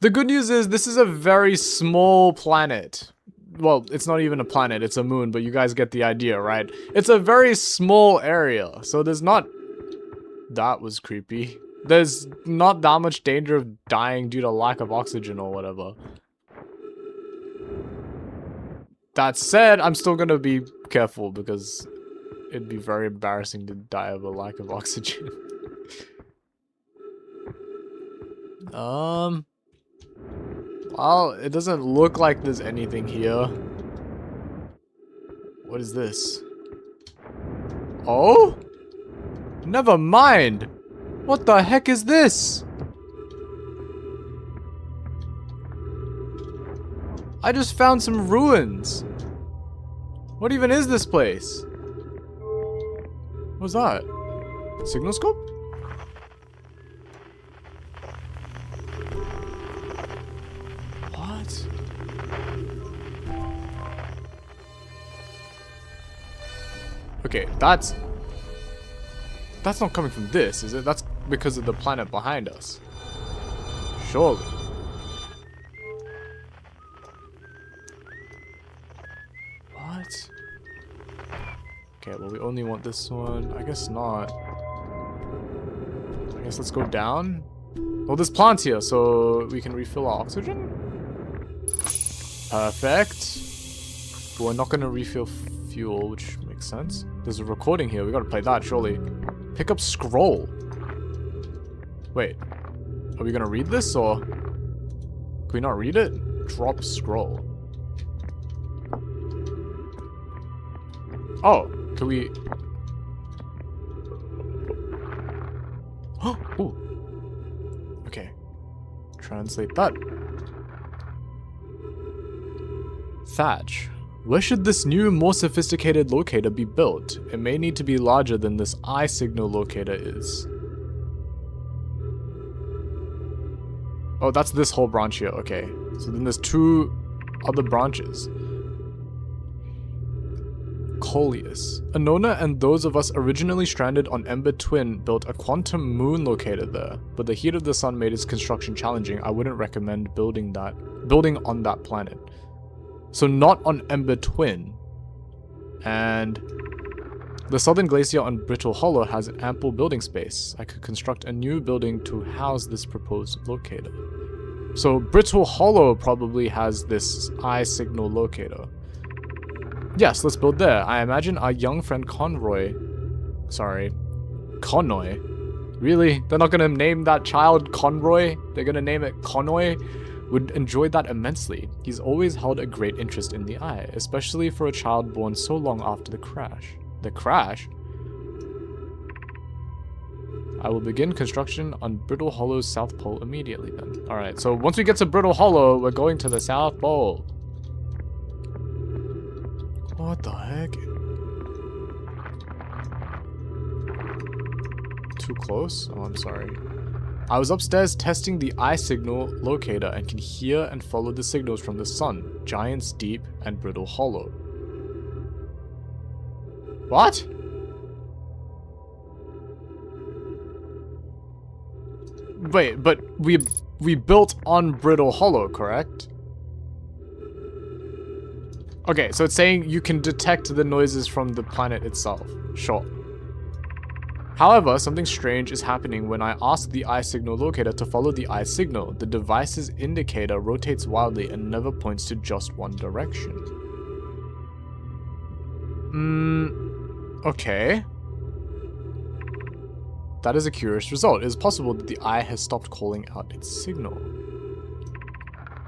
The good news is this is a very small planet. Well, it's not even a planet, it's a moon, but you guys get the idea, right? It's a very small area, so there's not... That was creepy. There's not that much danger of dying due to lack of oxygen or whatever. That said, I'm still gonna be careful because it'd be very embarrassing to die of a lack of oxygen. Well, it doesn't look like there's anything here. What is this? Oh? Never mind. What the heck is this? I just found some ruins. What even is this place? What's that? Signal scope? What? Okay, that's not coming from this, is it? That's because of the planet behind us. Surely. What? Okay, well, we only want this one. I guess not. I guess let's go down. Well, there's plants here, so we can refill our oxygen. Perfect. But we're not going to refill fuel, which makes sense. There's a recording here. We got to play that, surely. Pick up scroll. Wait. Are we going to read this, or... Can we not read it? Drop scroll. Oh, can we... Oh, ooh. Okay. Translate that. Thatch. Where should this new, more sophisticated locator be built? It may need to be larger than this eye signal locator is. Oh, that's this whole branch here. Okay. So then there's two other branches. Coleus. Anona and those of us originally stranded on Ember Twin built a quantum moon locator there, but the heat of the sun made its construction challenging. I wouldn't recommend building on that planet. So not on Ember Twin. And the southern glacier on Brittle Hollow has ample building space. I could construct a new building to house this proposed locator. So Brittle Hollow probably has this eye signal locator. Yes, let's build there. I imagine our young friend Conroy... Sorry. Connoy. Really? They're not gonna name that child Conroy? They're gonna name it Connoy? Would enjoy that immensely. He's always held a great interest in the eye, especially for a child born so long after the crash. The crash? I will begin construction on Brittle Hollow's South Pole immediately then. Alright, so once we get to Brittle Hollow, we're going to the South Pole. What the heck? Too close? Oh, I'm sorry. I was upstairs testing the eye signal locator and can hear and follow the signals from the sun, Giant's Deep, and Brittle Hollow. What? Wait, but we built on Brittle Hollow, correct? Okay, so it's saying you can detect the noises from the planet itself. Sure. However, something strange is happening when I ask the eye signal locator to follow the eye signal. The device's indicator rotates wildly and never points to just one direction. Okay. That is a curious result. It is possible that the eye has stopped calling out its signal.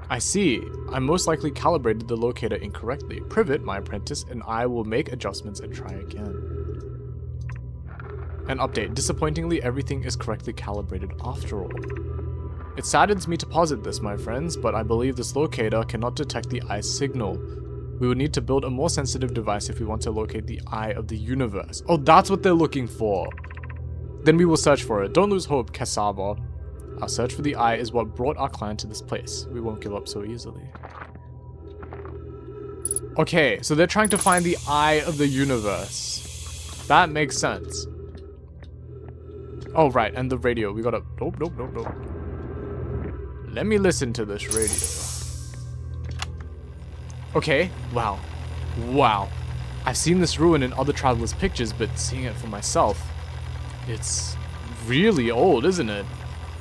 I see. I most likely calibrated the locator incorrectly. Privet, my apprentice, and I will make adjustments and try again. An update. Disappointingly, everything is correctly calibrated after all. It saddens me to posit this, my friends, but I believe this locator cannot detect the eye signal. We would need to build a more sensitive device if we want to locate the eye of the universe. Oh, that's what they're looking for. Then we will search for it. Don't lose hope, Cassava. Our search for the eye is what brought our clan to this place. We won't give up so easily. Okay, so they're trying to find the eye of the universe. That makes sense. Oh, right, and the radio. We gotta... Nope. Let me listen to this radio. Okay, wow. Wow. I've seen this ruin in other travelers' pictures, but seeing it for myself... It's really old, isn't it?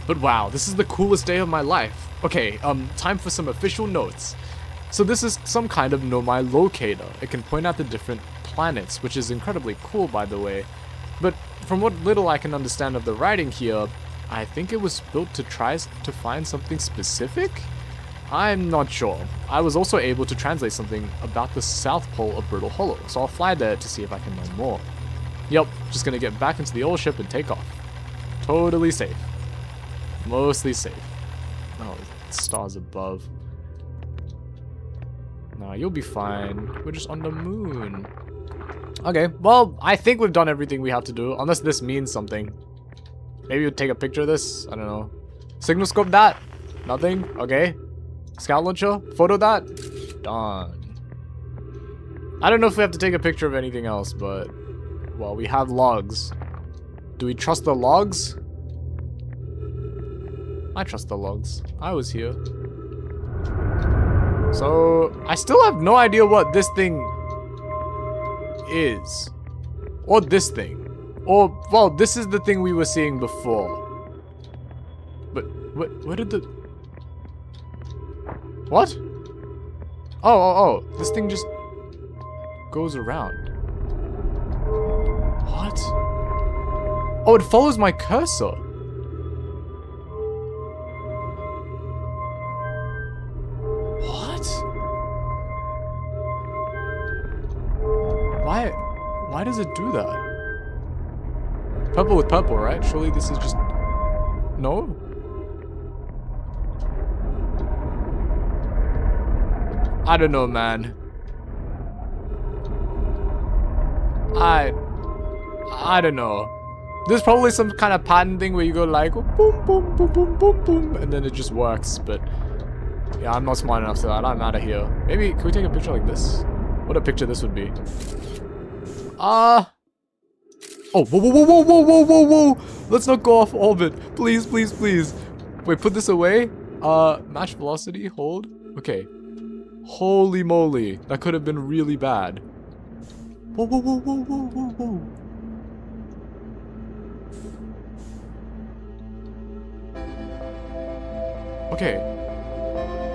But wow, this is the coolest day of my life. Okay, time for some official notes. So this is some kind of Nomai locator. It can point out the different planets, which is incredibly cool, by the way. But from what little I can understand of the writing here, I think it was built to try to find something specific? I'm not sure. I was also able to translate something about the South Pole of Brittle Hollow, so I'll fly there to see if I can learn more. Yep, just gonna get back into the old ship and take off. Totally safe. Mostly safe. Oh, stars above. Nah, you'll be fine. We're just on the moon. Okay, well, I think we've done everything we have to do, unless this means something. Maybe we'll take a picture of this? I don't know. Signal scope that? Nothing? Okay. Scout launcher? Photo that? Done. I don't know if we have to take a picture of anything else, but... Well, we have logs. Do we trust the logs? I trust the logs. I was here. So, I still have no idea what this thing is. Or this thing. Or, well, this is the thing we were seeing before. But, where did the... What? Oh. This thing just goes around. What? Oh, it follows my cursor. What? Why does it do that? Purple with purple, right? Surely this is just... No? I don't know, man. I don't know. There's probably some kind of pattern thing where you go like boom, boom, boom, boom, boom, boom, and then it just works. But yeah, I'm not smart enough for that. I'm out of here. Maybe can we take a picture like this? What a picture this would be. Oh, whoa. Let's not go off orbit. Please. Wait, put this away. Match velocity, hold. Okay. Holy moly. That could have been really bad. Whoa. Okay.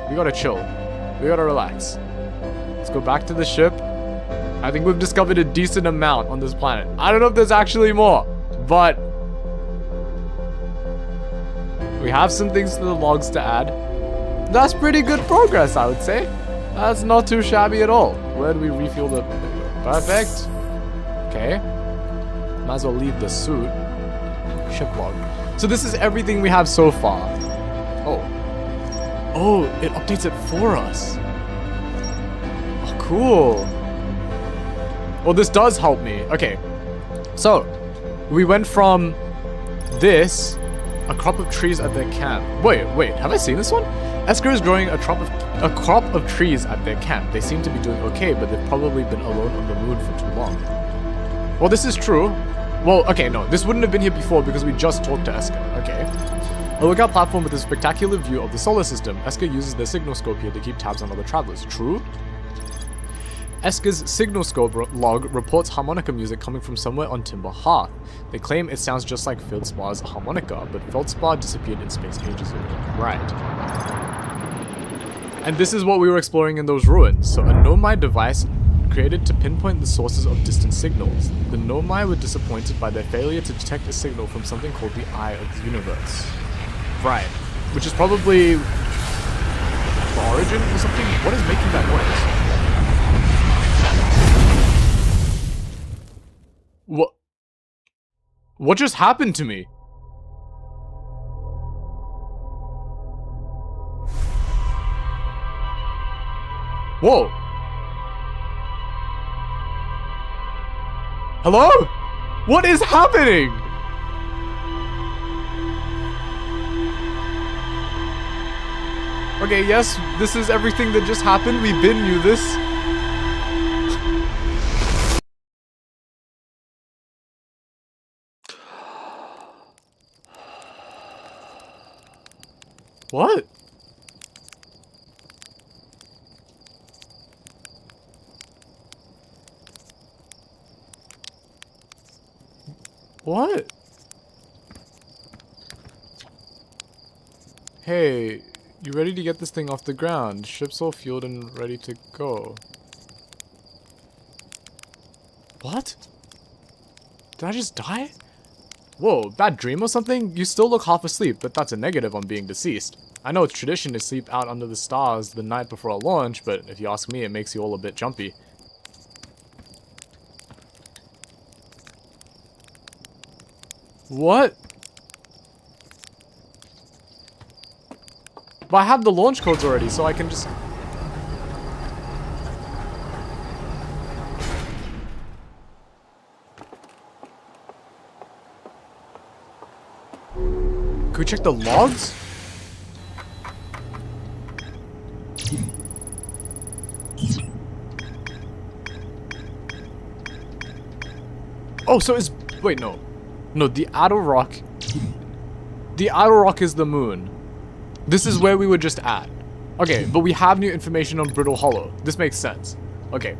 We gotta chill. We gotta relax. Let's go back to the ship. I think we've discovered a decent amount on this planet. I don't know if there's actually more, but we have some things to the logs to add. That's pretty good progress, I would say. That's not too shabby at all. Where do we refuel the... Perfect. Okay. Might as well leave the suit. Ship log. So this is everything we have so far. Oh, it updates it for us. Oh, cool. Well, this does help me. Okay. So, we went from this, a crop of trees at their camp. Wait, have I seen this one? Esker is growing a crop of trees at their camp. They seem to be doing okay, but they've probably been alone on the moon for too long. Well, this is true. Well, okay, no, this wouldn't have been here before because we just talked to Esker. Okay. A lookout platform with a spectacular view of the solar system. Esker uses their signal scope here to keep tabs on other travelers. True? Esker's signal scope log reports harmonica music coming from somewhere on Timber Hearth. They claim it sounds just like Feldspar's harmonica, but Feldspar disappeared in space ages ago. Right. And this is what we were exploring in those ruins. So a Nomai device created to pinpoint the sources of distant signals. The Nomai were disappointed by their failure to detect a signal from something called the Eye of the Universe. Right. Which is probably the origin or something? What is making that noise? What just happened to me? Whoa. Hello? What is happening? Okay, yes, this is everything that just happened. We knew this. What? What? Hey, you ready to get this thing off the ground? Ship's all fueled and ready to go. What? Did I just die? Whoa, bad dream or something? You still look half asleep, but that's a negative on being deceased. I know it's tradition to sleep out under the stars the night before a launch, but if you ask me, it makes you all a bit jumpy. What? But I have the launch codes already, so I can just... Can we check the logs? Oh, so is... Wait, no. No, the Idle Rock... The Idle Rock is the moon. This is where we were just at. Okay, but we have new information on Brittle Hollow. This makes sense. Okay.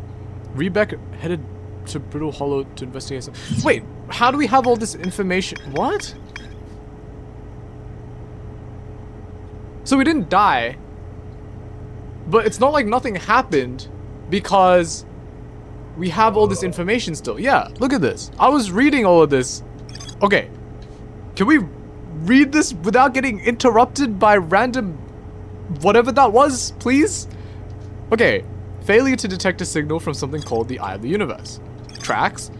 Rebek headed to Brittle Hollow to investigate some... Wait, how do we have all this information? What? So we didn't die. But it's not like nothing happened because we have all this information still. Yeah, look at this. I was reading all of this. Okay. Can we read this without getting interrupted by random whatever that was, please? Okay. Failure to detect a signal from something called the Eye of the Universe. Tracks.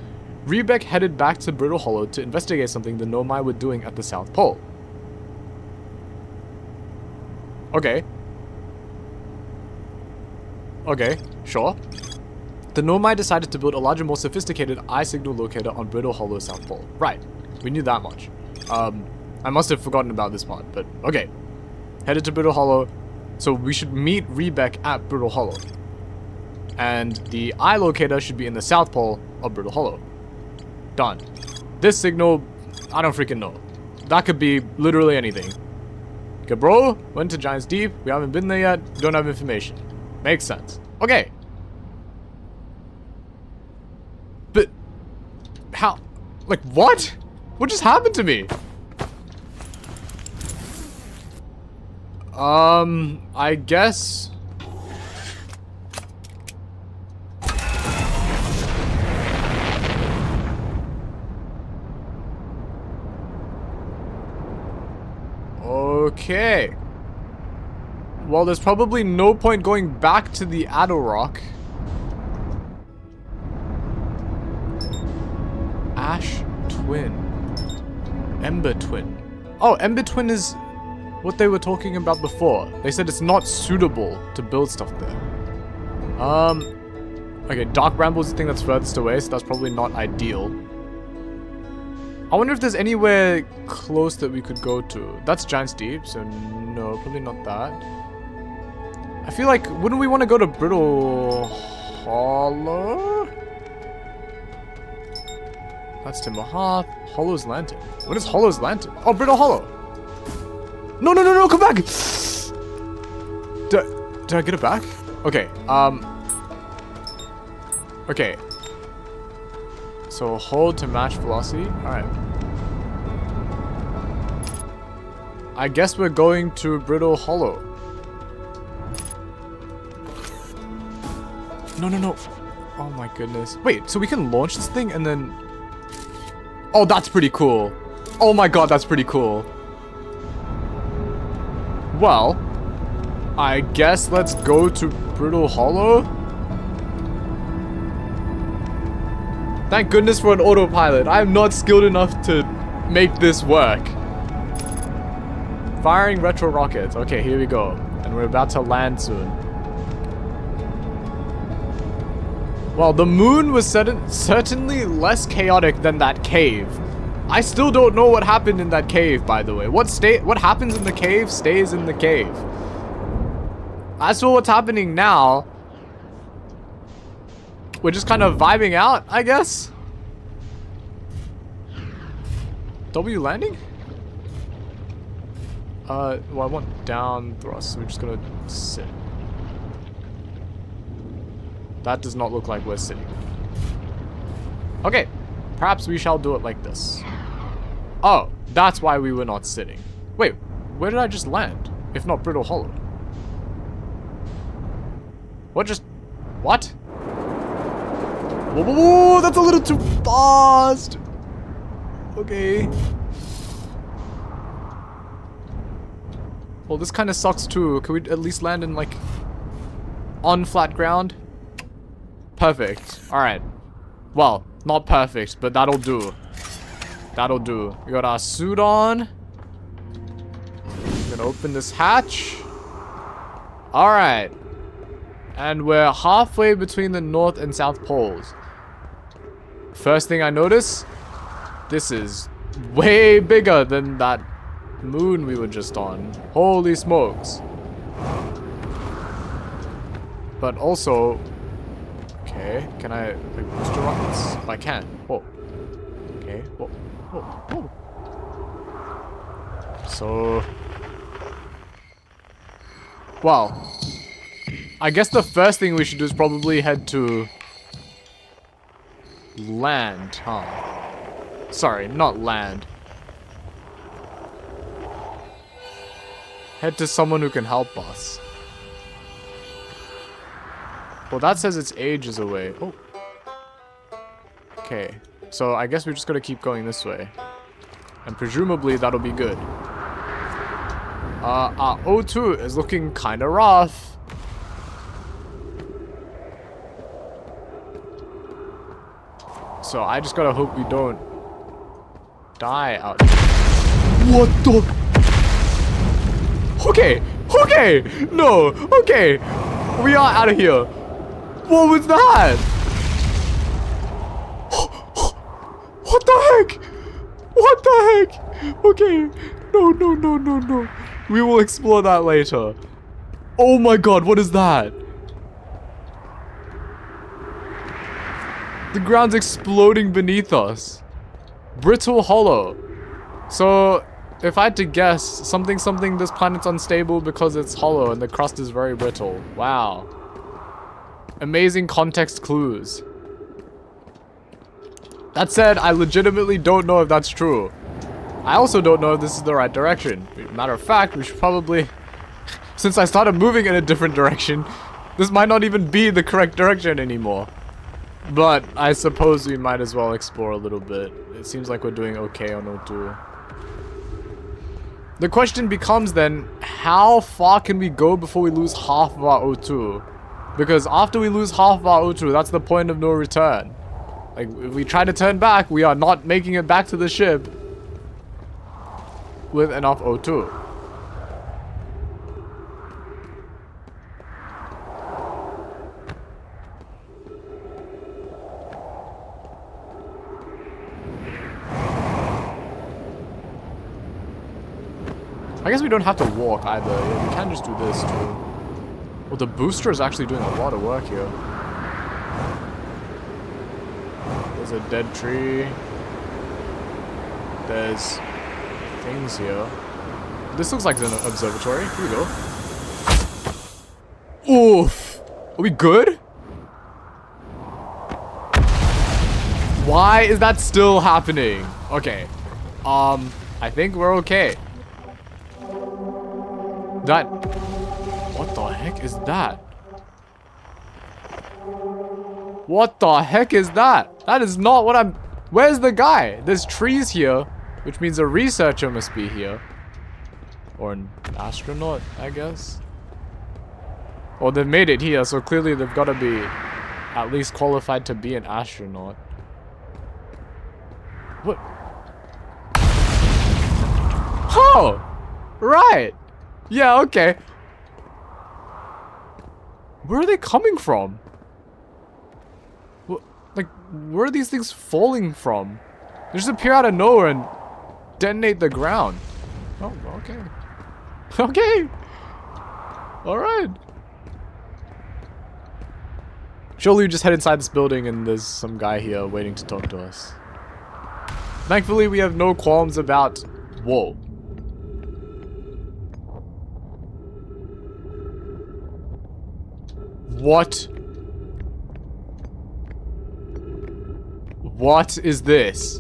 Rebek headed back to Brittle Hollow to investigate something the Nomai were doing at the South Pole. Okay. Okay, sure. The Nomai decided to build a larger, more sophisticated eye signal locator on Brittle Hollow South Pole. Right. We knew that much. I must have forgotten about this part, but okay. Headed to Brittle Hollow. So we should meet Rebek at Brittle Hollow. And the eye locator should be in the South Pole of Brittle Hollow. Done. This signal, I don't freaking know. That could be literally anything. Okay, bro, went to Giant's Deep. We haven't been there yet. Don't have information. Makes sense. Okay. But how? Like, what? What just happened to me? I guess. Okay. Well, there's probably no point going back to the Idle Rock. Ash Twin. Ember Twin. Oh, Ember Twin is what they were talking about before. They said it's not suitable to build stuff there. Okay, Dark Bramble is the thing that's furthest away, so that's probably not ideal. I wonder if there's anywhere close that we could go to. That's Giant's Deep, so no, probably not that. I feel like, wouldn't we want to go to Brittle Hollow? That's Timber Hearth. Hollow's Lantern. What is Hollow's Lantern? Oh, Brittle Hollow. No, no, no, no, come back! Did I get it back? Okay, okay. So hold to match velocity. Alright. I guess we're going to Brittle Hollow. No, no, no. Oh my goodness. Wait, so we can launch this thing and then... Oh, that's pretty cool. Oh my god, that's pretty cool. Well, I guess let's go to Brittle Hollow. Thank goodness for an autopilot. I am not skilled enough to make this work. Firing retro rockets. Okay, here we go. And we're about to land soon. Well, the moon was certainly less chaotic than that cave. I still don't know what happened in that cave, by the way. What happens in the cave stays in the cave. As for what's happening now, we're just kind of vibing out, I guess. W landing? Well, I want down thrust, so we're just gonna sit. That does not look like we're sitting. Okay, perhaps we shall do it like this. Oh, that's why we were not sitting. Wait, where did I just land? If not Brittle Hollow. What? Whoa, whoa, whoa, that's a little too fast. Okay. Well, this kind of sucks too. Can we at least land in like on flat ground? Perfect. All right. Well, not perfect, but that'll do. That'll do. We got our suit on. I'm gonna open this hatch. All right. And we're halfway between the North and South Poles. First thing I notice, this is way bigger than that moon we were just on. Holy smokes. But also... Okay, can I like, booster rockets? Oh, I can. Oh. Okay. Oh. Oh. Oh. So... Wow. I guess the first thing we should do is probably head to... land, huh? Sorry, not land. Head to someone who can help us. Well, that says it's ages away. Oh. Okay. So I guess we're just gonna keep going this way. And presumably that'll be good. Our O2 is looking kinda rough. So I just gotta hope we don't die out here. What the? Okay, okay, no, okay. We are out of here. What was that? What the heck? What the heck? Okay, no, no, no, no, no. We will explore that later. Oh my god, what is that? The ground's exploding beneath us. Brittle hollow. So, if I had to guess, something, this planet's unstable because it's hollow and the crust is very brittle. Wow. Amazing context clues. That said, I legitimately don't know if that's true. I also don't know if this is the right direction. Matter of fact, we should probably... Since I started moving in a different direction, this might not even be the correct direction anymore. But I suppose we might as well explore a little bit. It seems like we're doing okay on O2. The question becomes then, how far can we go before we lose half of our O2? Because after we lose half of our O2, that's the point of no return. Like, if we try to turn back, we are not making it back to the ship with enough O2. I guess we don't have to walk either. Yeah, we can just do this too. Well, the booster is actually doing a lot of work here. There's a dead tree. There's things here. This looks like an observatory. Here we go. Oof. Are we good? Why is that still happening? Okay. I think we're okay. That... What the heck is that? What the heck is that? That is not what I'm... Where's the guy? There's trees here, which means a researcher must be here. Or an astronaut, I guess. Well, they've made it here, so clearly they've got to be at least qualified to be an astronaut. What? Oh! Right! Yeah, okay. Where are they coming from? Like, where are these things falling from? They just appear out of nowhere and detonate the ground. Oh, okay. Okay. Alright. Surely we just head inside this building and there's some guy here waiting to talk to us. Thankfully, we have no qualms about... Whoa. What? What is this?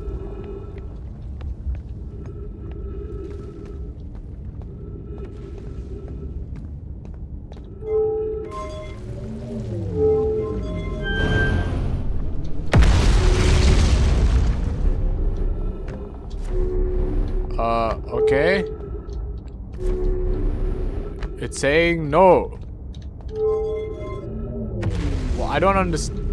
Okay. It's saying no. Well, I don't understand.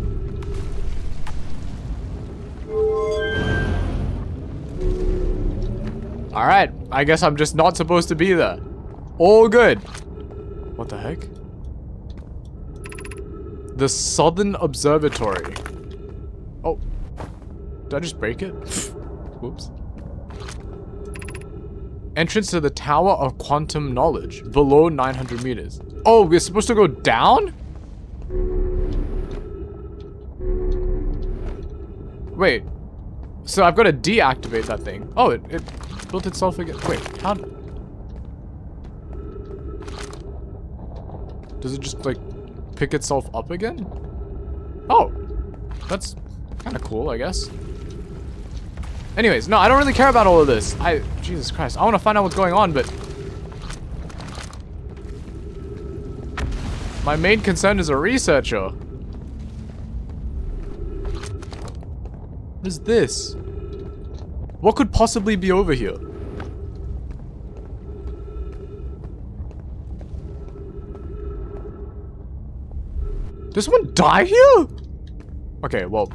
Alright, I guess I'm just not supposed to be there. All good. What the heck? The Southern Observatory. Oh. Did I just break it? Whoops. Entrance to the Tower of Quantum Knowledge, below 900 meters. Oh, we're supposed to go down? Wait. So I've got to deactivate that thing. Oh, it built itself again. Wait, how? Does it just, like, pick itself up again? Oh. That's kind of cool, I guess. Anyways, no, I don't really care about all of this. Jesus Christ, I want to find out what's going on, but my main concern is a researcher. What is this? What could possibly be over here? Does someone die here? Okay, well,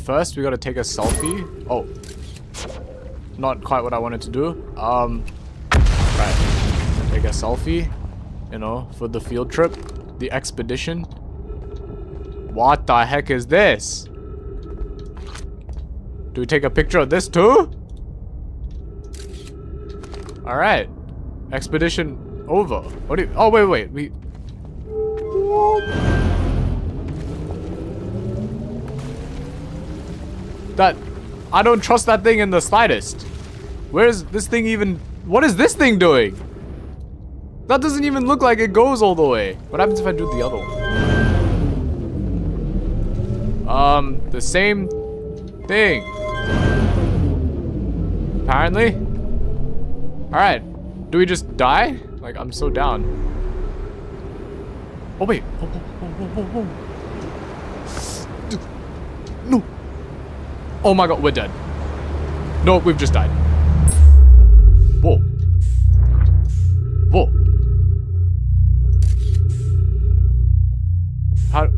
first we gotta take a selfie. Oh, not quite what I wanted to do. Right, take a selfie, you know, for the field trip, the expedition. What the heck is this? Do we take a picture of this too? All right, expedition over. What do you? Oh wait, we. That, I don't trust that thing in the slightest. Where's this thing even? What is this thing doing? That doesn't even look like it goes all the way. What happens if I do the other one? The same thing. Apparently. Alright. Do we just die? Like, I'm so down. Oh, wait. Oh. No. Oh my god, we're dead. No, we've just died. Whoa. Whoa. How?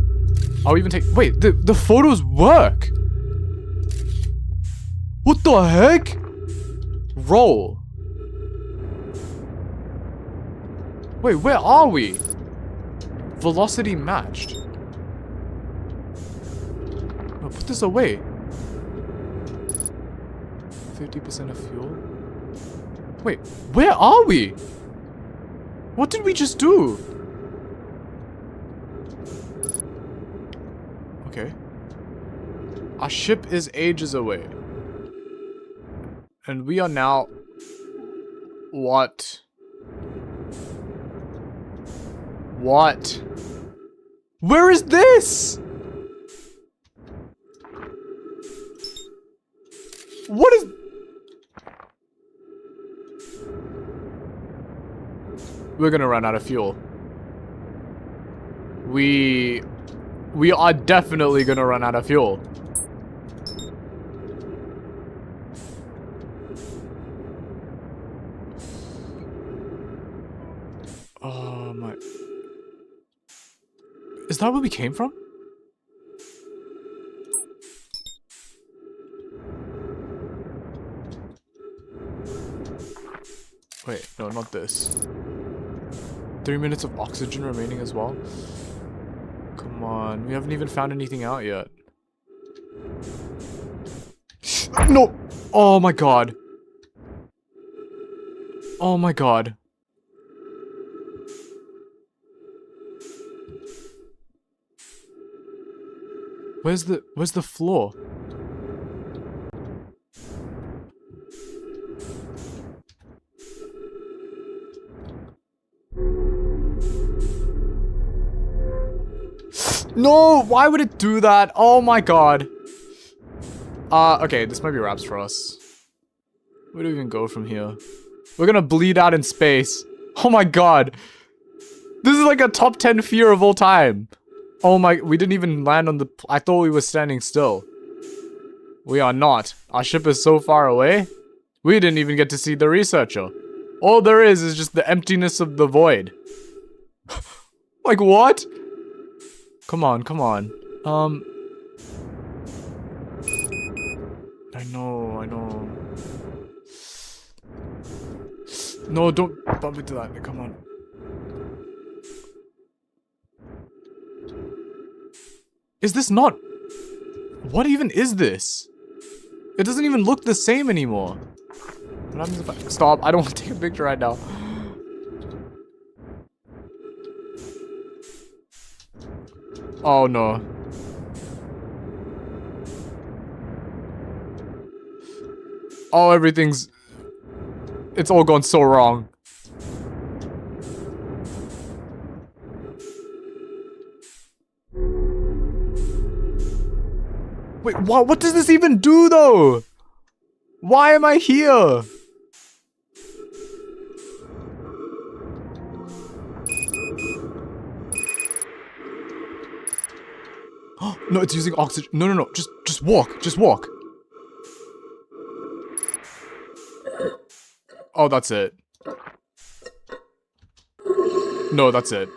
I'll even take. Wait, the photos work. What the heck? Roll. Wait, where are we? Velocity matched. No, put this away. 50% of fuel. Wait, where are we? What did we just do? Okay. Our ship is ages away. And we are now... What? What? Where is this? What is... We're gonna run out of fuel. We are definitely gonna run out of fuel. Oh my... Is that where we came from? Wait, no, not this. 3 minutes of oxygen remaining as well. Come on, we haven't even found anything out yet. No! Oh my god. Oh my god. Where's the floor? No, why would it do that? Oh my god. Okay, this might be wraps for us. Where do we even go from here? We're gonna bleed out in space. Oh my god. This is like a top 10 fear of all time. Oh my, we didn't even land on the... I thought we were standing still. We are not. Our ship is so far away. We didn't even get to see the researcher. All there is just the emptiness of the void. Like what? Come on, come on. I know. No, don't bump into that. Come on. Is this not... What even is this? It doesn't even look the same anymore. What happens if I... Stop. I don't want to take a picture right now. Oh, no. Oh, everything's... It's all gone so wrong. Wait, what does this even do, though? Why am I here? No, it's using oxygen. No. Just walk. Just walk. Oh, that's it. No, that's it.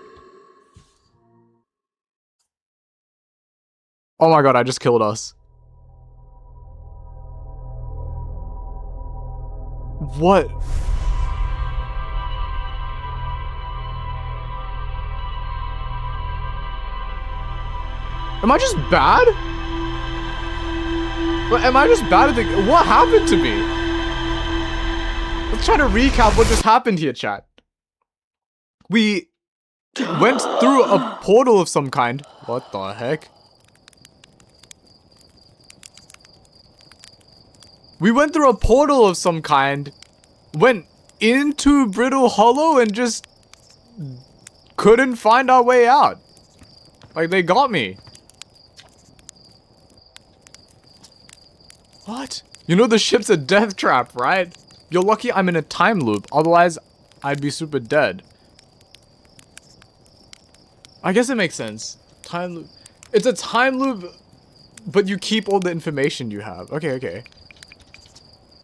Oh my god, I just killed us. What? Am I just bad? Am I just bad at the... What happened to me? Let's try to recap what just happened here, chat. We went through a portal of some kind. What the heck? We went through a portal of some kind, went into Brittle Hollow, and just couldn't find our way out. Like, they got me. What? You know the ship's a death trap, right? You're lucky I'm in a time loop, otherwise I'd be super dead. I guess it makes sense. Time loop. It's a time loop, but you keep all the information you have. Okay.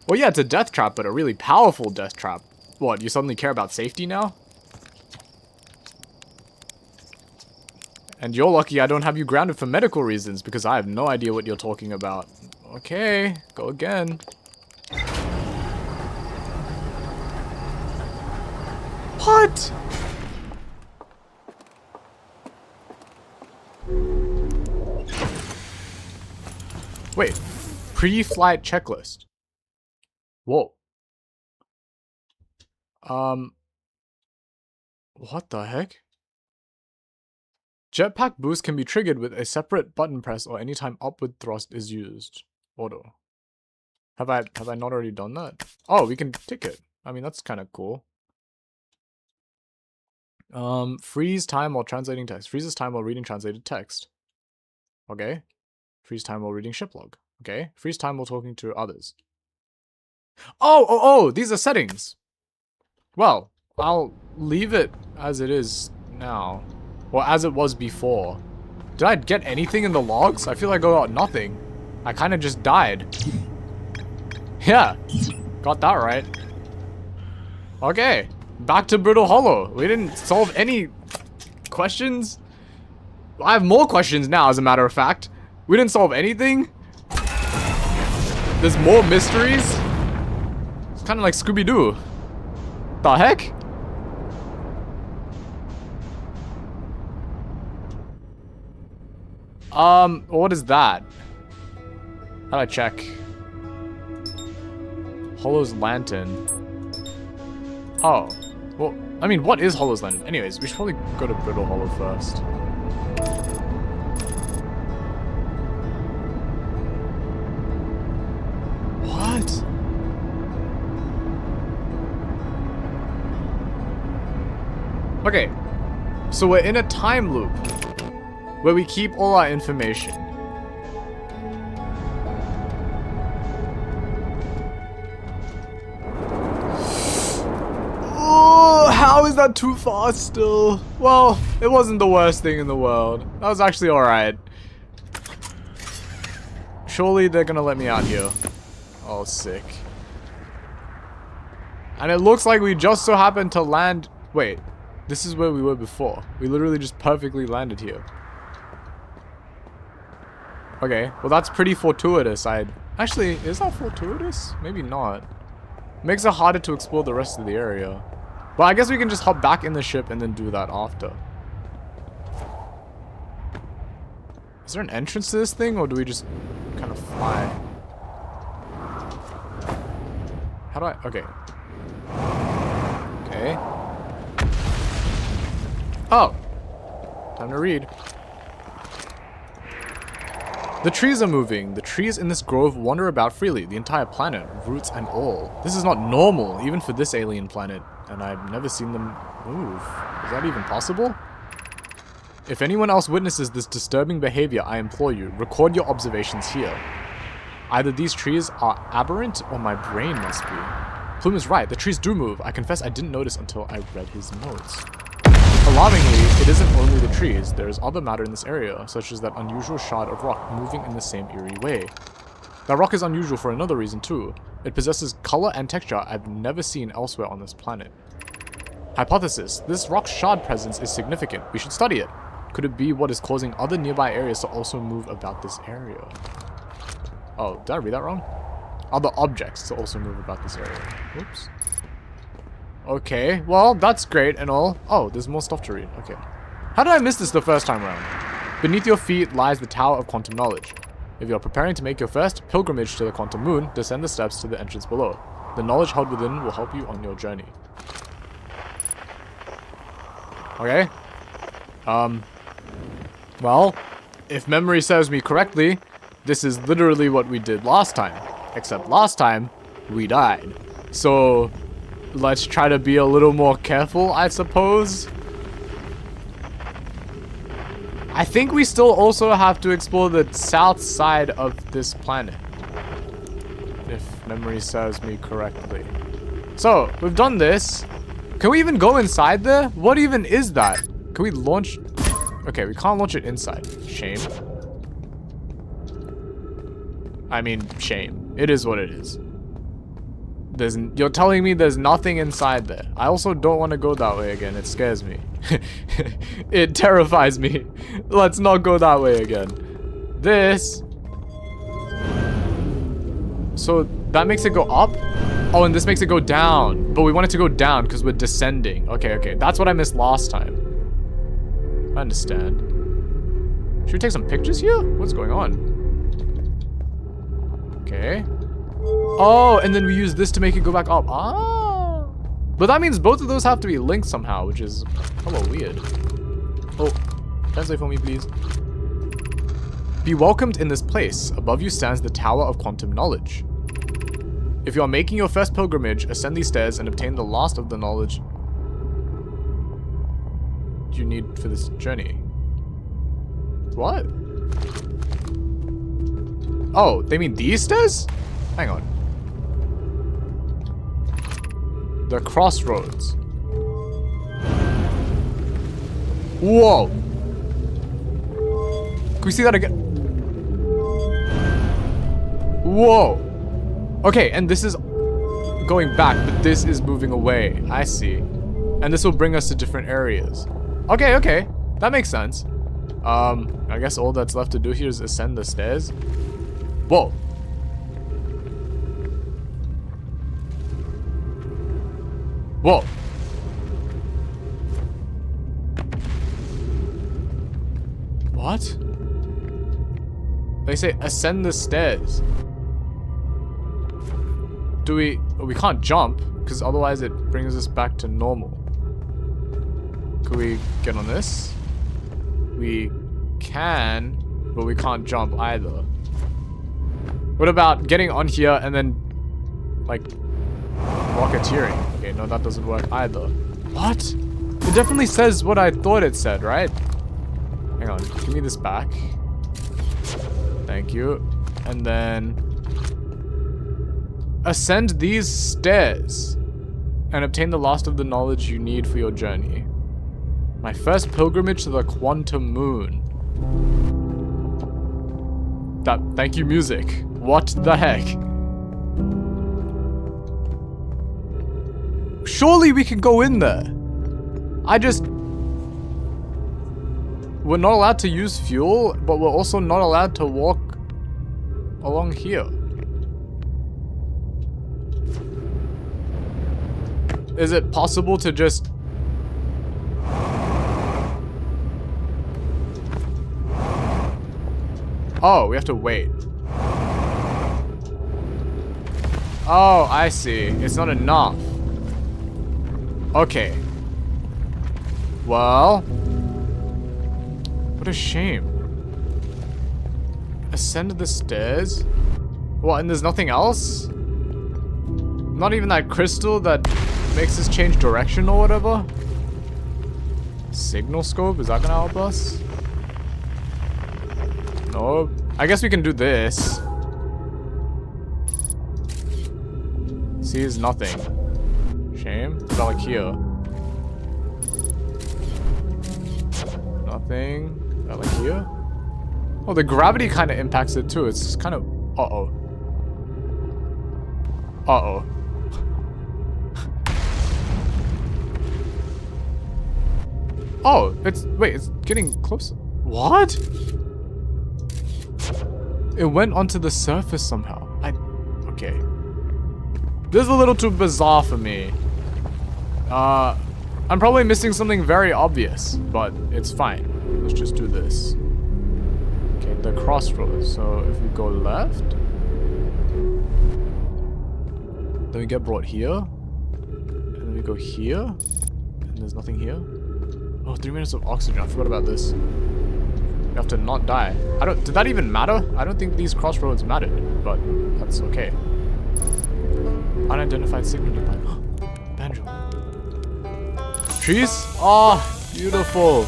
Well, yeah, it's a death trap, but a really powerful death trap. What, you suddenly care about safety now? And you're lucky I don't have you grounded for medical reasons, because I have no idea what you're talking about. Okay, go again. What? Wait, pre-flight checklist. Whoa. What the heck? Jetpack boost can be triggered with a separate button press or anytime upward thrust is used. Auto. Have I not already done that? Oh, we can tick it. I mean, that's kind of cool. Freeze time while translating text. Freezes time while reading translated text. Okay. Freeze time while reading ship log. Okay. Freeze time while talking to others. Oh, these are settings. Well, I'll leave it as it is now. Or as it was before. Did I get anything in the logs? I feel like I got nothing. I kind of just died. Yeah, got that right. Okay, back to Brittle Hollow. We didn't solve any questions. I have more questions now, as a matter of fact. We didn't solve anything. There's more mysteries. It's kind of like Scooby-Doo. The heck? What is that? How do I check? Hollow's Lantern. Oh. Well, I mean, what is Hollow's Lantern? Anyways, we should probably go to Brittle Hollow first. What? Okay. So we're in a time loop where we keep all our information. Oh, how is that too fast still? Well, it wasn't the worst thing in the world. That was actually alright. Surely they're gonna let me out here. Oh, sick. And it looks like we just so happened to land... Wait, this is where we were before. We literally just perfectly landed here. Okay, well that's pretty fortuitous. Actually, is that fortuitous? Maybe not. Makes it harder to explore the rest of the area. But I guess we can just hop back in the ship and then do that after. Is there an entrance to this thing, or do we just kind of fly? How do I... Okay. Okay. Oh! Time to read. The trees are moving. The trees in this grove wander about freely. The entire planet, roots and all. This is not normal, even for this alien planet. And I've never seen them move. Is that even possible? If anyone else witnesses this disturbing behavior, I implore you, record your observations here. Either these trees are aberrant or my brain must be. Plume is right, the trees do move. I confess I didn't notice until I read his notes. Alarmingly, it isn't only the trees. There is other matter in this area, such as that unusual shard of rock moving in the same eerie way. That rock is unusual for another reason too. It possesses color and texture I've never seen elsewhere on this planet. Hypothesis. This rock shard presence is significant. We should study it. Could it be what is causing other nearby areas to also move about this area? Oh, did I read that wrong? Other objects to also move about this area. Oops. Okay, well, that's great and all. Oh, there's more stuff to read. Okay. How did I miss this the first time around? Beneath your feet lies the Tower of Quantum Knowledge. If you are preparing to make your first pilgrimage to the Quantum Moon, descend the steps to the entrance below. The knowledge held within will help you on your journey. Okay. Well, if memory serves me correctly, this is literally what we did last time. Except last time, we died. So, let's try to be a little more careful, I suppose. I think we still also have to explore the south side of this planet. If memory serves me correctly. So, we've done this. Can we even go inside there? What even is that? Can we launch... Okay, we can't launch it inside. Shame. I mean, shame. It is what it is. You're telling me there's nothing inside there. I also don't want to go that way again. It scares me. It terrifies me. Let's not go that way again. This... So, that makes it go up? Oh, and this makes it go down. But we want it to go down because we're descending. Okay, okay. That's what I missed last time. I understand. Should we take some pictures here? What's going on? Okay. Oh, and then we use this to make it go back up. Ah. But that means both of those have to be linked somehow, which is hella weird. Oh, translate for me, please. Be welcomed in this place. Above you stands the Tower of Quantum Knowledge. If you are making your first pilgrimage, ascend these stairs and obtain the last of the knowledge you need for this journey. What? Oh, they mean these stairs? Hang on. The crossroads. Whoa! Can we see that again? Whoa! Okay, and this is going back, but this is moving away. I see. And this will bring us to different areas. Okay, okay. That makes sense. I guess all that's left to do here is ascend the stairs. Whoa. Whoa. What? They say ascend the stairs. Do we... We can't jump, because otherwise it brings us back to normal. Could we get on this? We can, but we can't jump either. What about getting on here and then, like, rocketeering? Okay, no, that doesn't work either. What? It definitely says what I thought it said, right? Hang on, give me this back. Thank you. And then... ascend these stairs and obtain the last of the knowledge you need for your journey. My first pilgrimage to the Quantum Moon. Thank you, music. What the heck? Surely we can go in there. We're not allowed to use fuel, but we're also not allowed to walk along here. Is it possible to just... Oh, we have to wait. Oh, I see. It's not enough. Okay. Well. What a shame. Ascended the stairs? What, and there's nothing else? Not even that crystal that makes us change direction or whatever? Signal scope? Is that gonna help us? No. I guess we can do this. See, is nothing. Shame. What about like here? Nothing. What about like here? Oh, the gravity kind of impacts it too. It's just kind of... Uh-oh. Uh-oh. Oh, it's... Wait, it's getting closer. What? It went onto the surface somehow. Okay. This is a little too bizarre for me. I'm probably missing something very obvious, but it's fine. Let's just do this. Okay, the crossroads. So if we go left, then we get brought here, and then we go here, and there's nothing here. Oh, 3 minutes of oxygen. I forgot about this. You have to not die. Did that even matter? I don't think these crossroads mattered, but that's okay. Unidentified signal nearby. Banjo. Trees? Oh, beautiful.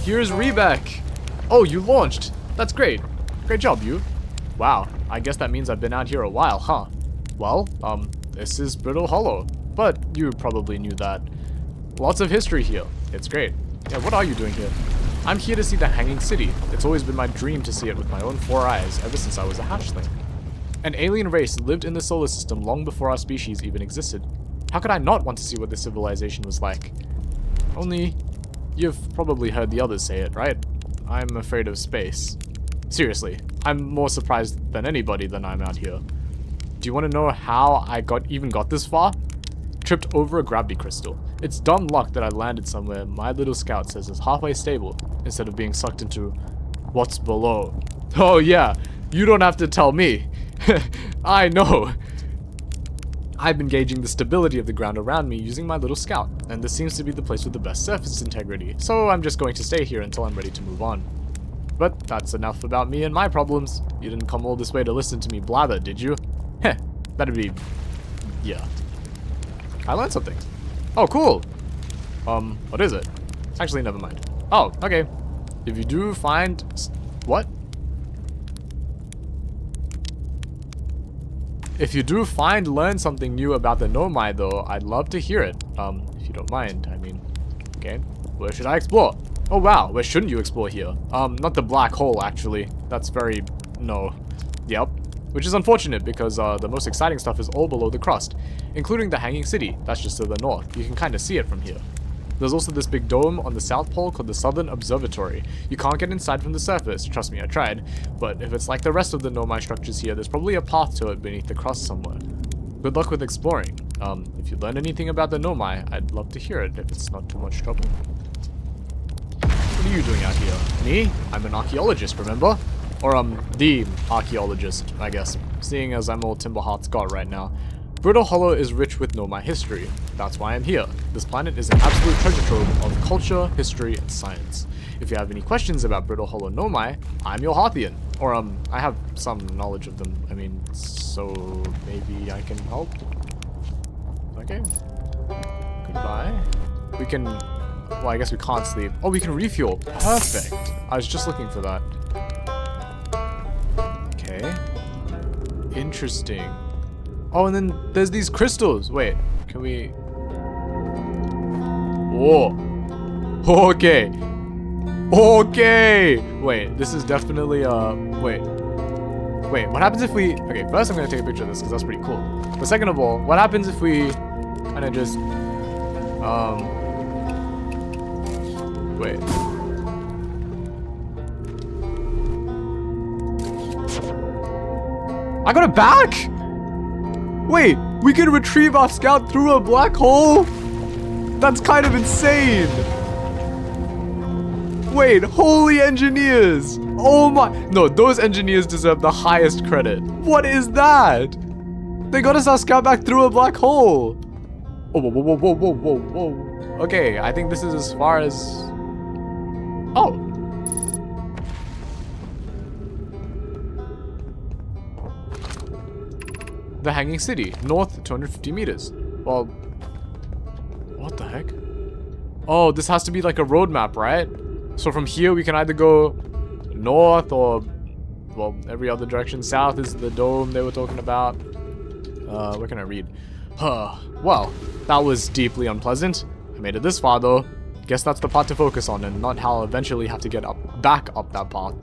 Here's Rebek. Oh, you launched. That's great. Great job, you. Wow, I guess that means I've been out here a while, huh? Well, this is Brittle Hollow, but you probably knew that. Lots of history here. It's great. Yeah, what are you doing here? I'm here to see the Hanging City. It's always been my dream to see it with my own 4 eyes ever since I was a hatchling. An alien race lived in the solar system long before our species even existed. How could I not want to see what this civilization was like? Only, you've probably heard the others say it, right? I'm afraid of space. Seriously, I'm more surprised than anybody that I'm out here. Do you want to know how I even got this far? Tripped over a gravity crystal. It's dumb luck that I landed somewhere my little scout says is halfway stable, instead of being sucked into what's below. Oh yeah, you don't have to tell me. I know. I've been gauging the stability of the ground around me using my little scout, and this seems to be the place with the best surface integrity, so I'm just going to stay here until I'm ready to move on. But that's enough about me and my problems. You didn't come all this way to listen to me blather, did you? Heh, that'd be... yeah. I learned something. Oh, cool. What is it? Actually, never mind. Oh, okay. If you do find... what? If you do learn something new about the Nomai, though, I'd love to hear it. If you don't mind, I mean. Okay, where should I explore? Oh wow, where shouldn't you explore here? Not the black hole, actually. That's very... no. Yep. Which is unfortunate, because the most exciting stuff is all below the crust, including the Hanging City. That's just to the north. You can kind of see it from here. There's also this big dome on the South Pole called the Southern Observatory. You can't get inside from the surface, trust me, I tried. But if it's like the rest of the Nomai structures here, there's probably a path to it beneath the crust somewhere. Good luck with exploring. If you learn anything about the Nomai, I'd love to hear it if it's not too much trouble. What are you doing out here? Me? I'm an archaeologist, remember? Or, the archaeologist, I guess, seeing as I'm all Timberheart's god right now. Brittle Hollow is rich with Nomai history. That's why I'm here. This planet is an absolute treasure trove of culture, history, and science. If you have any questions about Brittle Hollow Nomai, I'm your Hearthian. Or, I have some knowledge of them. I mean, so maybe I can help? Okay. Goodbye. We can... well, I guess we can't sleep. Oh, we can refuel. Perfect. I was just looking for that. Okay. Interesting. Oh, and then there's these crystals. Wait, can we... whoa. Okay. Okay. Wait, this is definitely, wait. Wait, what happens if we... okay, first I'm going to take a picture of this because that's pretty cool. But second of all, what happens if we kind of just... wait. I got it back! Wait, we can retrieve our scout through a black hole? That's kind of insane! Wait, holy engineers! Oh my... no, those engineers deserve the highest credit. What is that? They got us our scout back through a black hole. Oh, whoa, whoa, whoa, whoa, whoa, whoa. Okay, I think this is as far as... Oh. The Hanging City, north 250 meters. Well, what the heck? Oh, this has to be like a roadmap, right? So from here we can either go north or, well, every other direction. South is the dome they were talking about. What can I read? Well, that was deeply unpleasant. I made it this far though. Guess that's the part to focus on and not how I'll eventually have to get back up that path.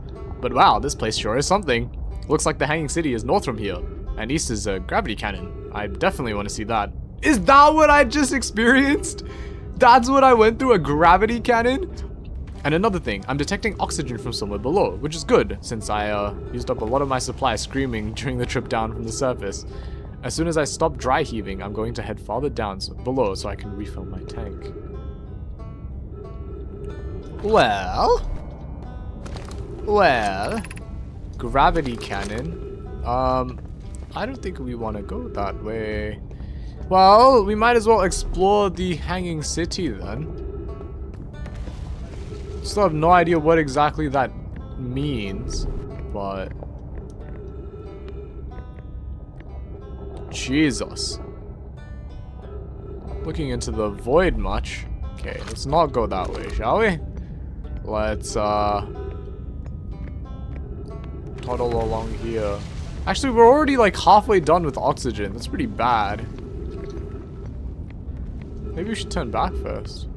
But wow, this place sure is something. Looks like the Hanging City is north from here. And east is a gravity cannon. I definitely want to see that. Is that what I just experienced? That's what I went through, a gravity cannon? And another thing, I'm detecting oxygen from somewhere below, which is good, since I used up a lot of my supply screaming during the trip down from the surface. As soon as I stop dry heaving, I'm going to head farther down below so I can refill my tank. Well, gravity cannon. I don't think we want to go that way. Well, we might as well explore the Hanging City then. Still have no idea what exactly that means, but... Jesus. Looking into the void much. Okay, let's not go that way, shall we? Let's, toddle along here. Actually, we're already like halfway done with oxygen. That's pretty bad. Maybe we should turn back first.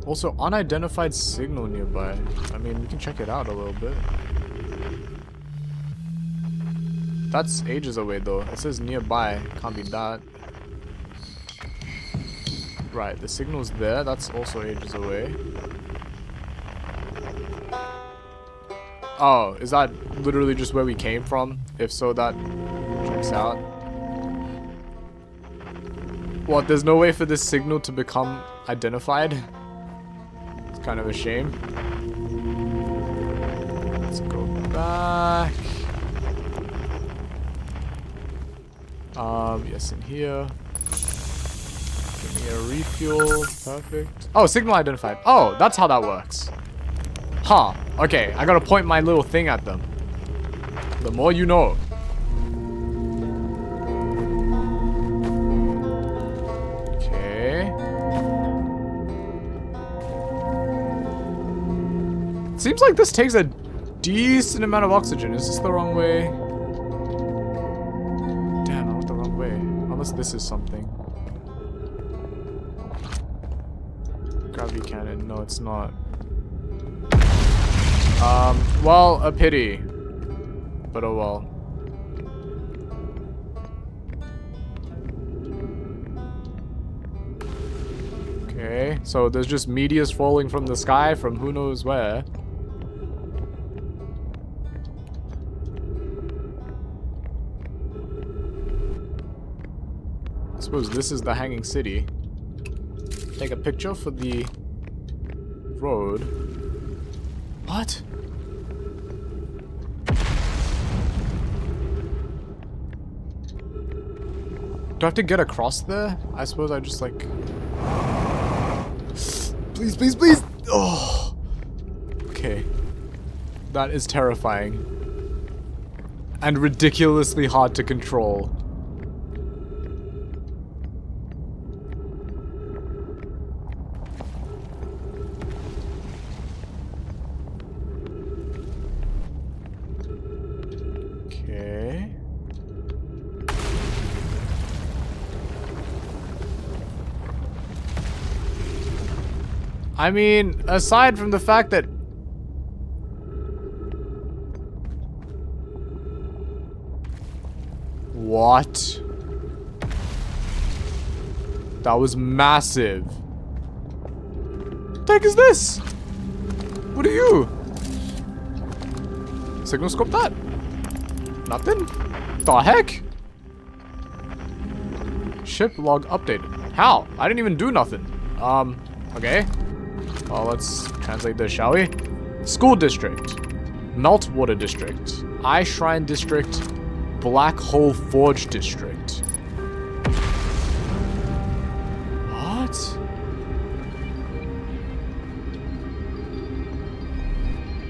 Also, unidentified signal nearby. I mean, we can check it out a little bit. That's ages away though. It says nearby. Can't be that. Right, the signal's there. That's also ages away. Oh, is that literally just where we came from? If so, that checks out. What, there's no way for this signal to become identified? It's kind of a shame. Let's go back. Yes, in here. Give me a refuel. Perfect. Oh, signal identified. Oh, that's how that works. Huh. Okay, I gotta point my little thing at them. The more you know. Okay. Seems like this takes a decent amount of oxygen. Is this the wrong way? Damn, I went the wrong way. Unless this is something. Gravity cannon. No, it's not. Well, a pity. But oh well. Okay, so there's just meteors falling from the sky from who knows where. I suppose this is the Hanging City. Take a picture for the road. What? Do I have to get across there? I suppose I just like... Please, please, please! Oh! Okay. That is terrifying. And ridiculously hard to control. I mean, aside from the fact that... What? That was massive. What the heck is this? What are you? Signal scope that? Nothing? The heck? Ship log updated. How? I didn't even do nothing. Okay. Well, let's translate this, shall we? School District, Meltwater District, Eye Shrine District, Black Hole Forge District. What?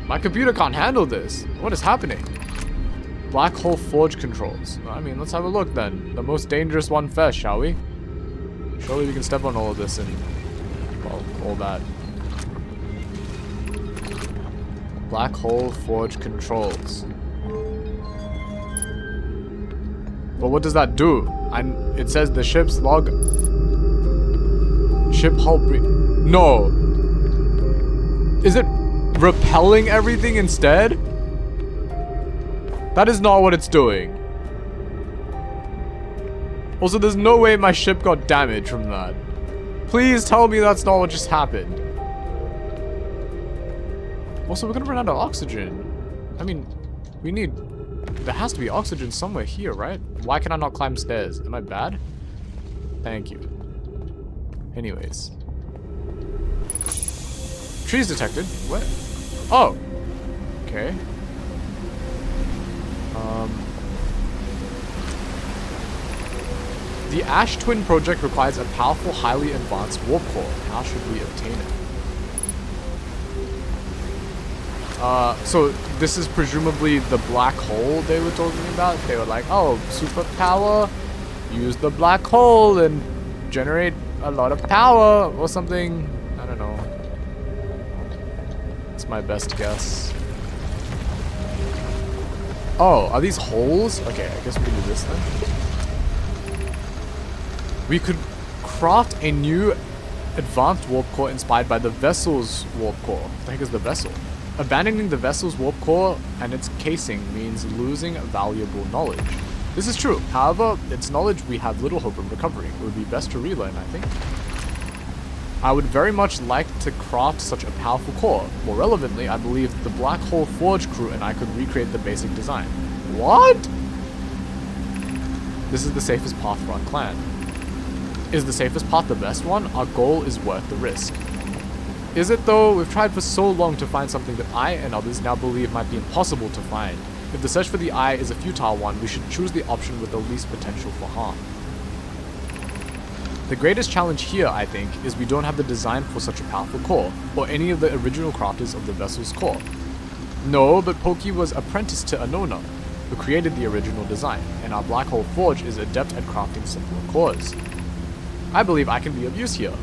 My computer can't handle this. What is happening? Black Hole Forge controls. I mean, let's have a look then. The most dangerous one first, shall we? Surely we can step on all of this and, well, all that. Black Hole Forge controls. But what does that do? It says the ship's log. Ship hull No. Is it repelling everything instead? That is not what it's doing. Also, there's no way my ship got damaged from that. Please tell me that's not what just happened. Also, we're gonna run out of oxygen. I mean, we need... There has to be oxygen somewhere here, right? Why can I not climb stairs? Am I bad? Thank you. Anyways. Trees detected. What? Oh. Okay. The Ash Twin project requires a powerful, highly advanced warp core. How should we obtain it? So this is presumably the black hole they were talking about. They were like, oh, superpower, use the black hole and generate a lot of power or something. I don't know. It's my best guess. Oh, are these holes? Okay, I guess we can do this then. We could craft a new advanced warp core inspired by the vessel's warp core. What the heck is the vessel? Abandoning the vessel's warp core and its casing means losing valuable knowledge. This is true. However, its knowledge we have little hope of recovering. It would be best to relearn, I think. I would very much like to craft such a powerful core. More relevantly, I believe the Black Hole Forge crew and I could recreate the basic design. What? This is the safest path for our clan. Is the safest path the best one? Our goal is worth the risk. Is it though? We've tried for so long to find something that I and others now believe might be impossible to find. If the search for the eye is a futile one, we should choose the option with the least potential for harm. The greatest challenge here, I think, is we don't have the design for such a powerful core, or any of the original crafters of the vessel's core. No, but Pokey was apprenticed to Anona, who created the original design, and our Black Hole Forge is adept at crafting simpler cores. I believe I can be of use here.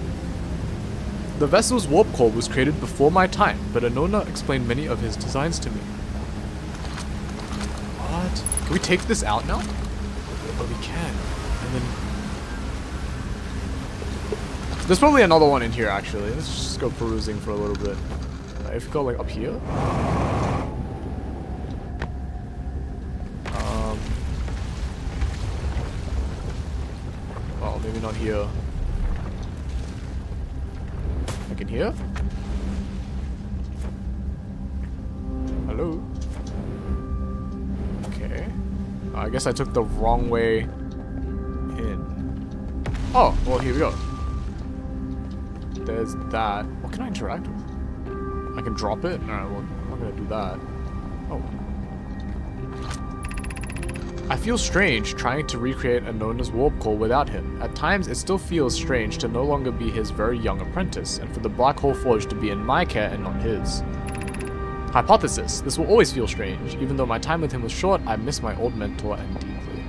The vessel's warp core was created before my time, but Anona explained many of his designs to me. What? Can we take this out now? Oh, we can. And then... There's probably another one in here, actually. Let's just go perusing for a little bit. If we go, like, up here? Well, maybe not here. Like in here? Hello? Okay. I guess I took the wrong way in. Oh, well, here we go. There's that. What can I interact with? I can drop it? Alright, well, I'm not gonna do that. Oh. I feel strange trying to recreate Anona's warp core without him. At times, it still feels strange to no longer be his very young apprentice, and for the Black Hole Forge to be in my care and not his. Hypothesis. This will always feel strange. Even though my time with him was short, I miss my old mentor and deeply.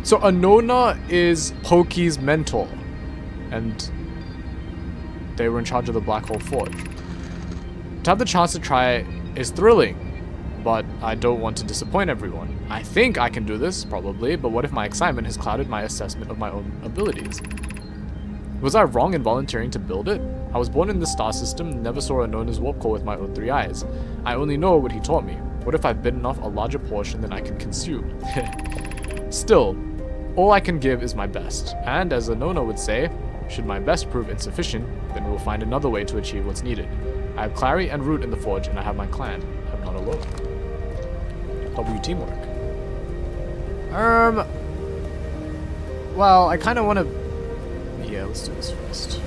So Anona is Pokey's mentor, and they were in charge of the Black Hole Forge. To have the chance to try is thrilling, but I don't want to disappoint everyone. I think I can do this, probably, but what if my excitement has clouded my assessment of my own abilities? Was I wrong in volunteering to build it? I was born in this star system, never saw Anona's warp core with my own 3 eyes. I only know what he taught me. What if I've bitten off a larger portion than I can consume? Still, all I can give is my best, and as Anona would say, should my best prove insufficient, then we will find another way to achieve what's needed. I have Clary and Root in the Forge, and I have my clan. I'm not alone. W teamwork. Well, I kind of want to... Yeah, let's do this first.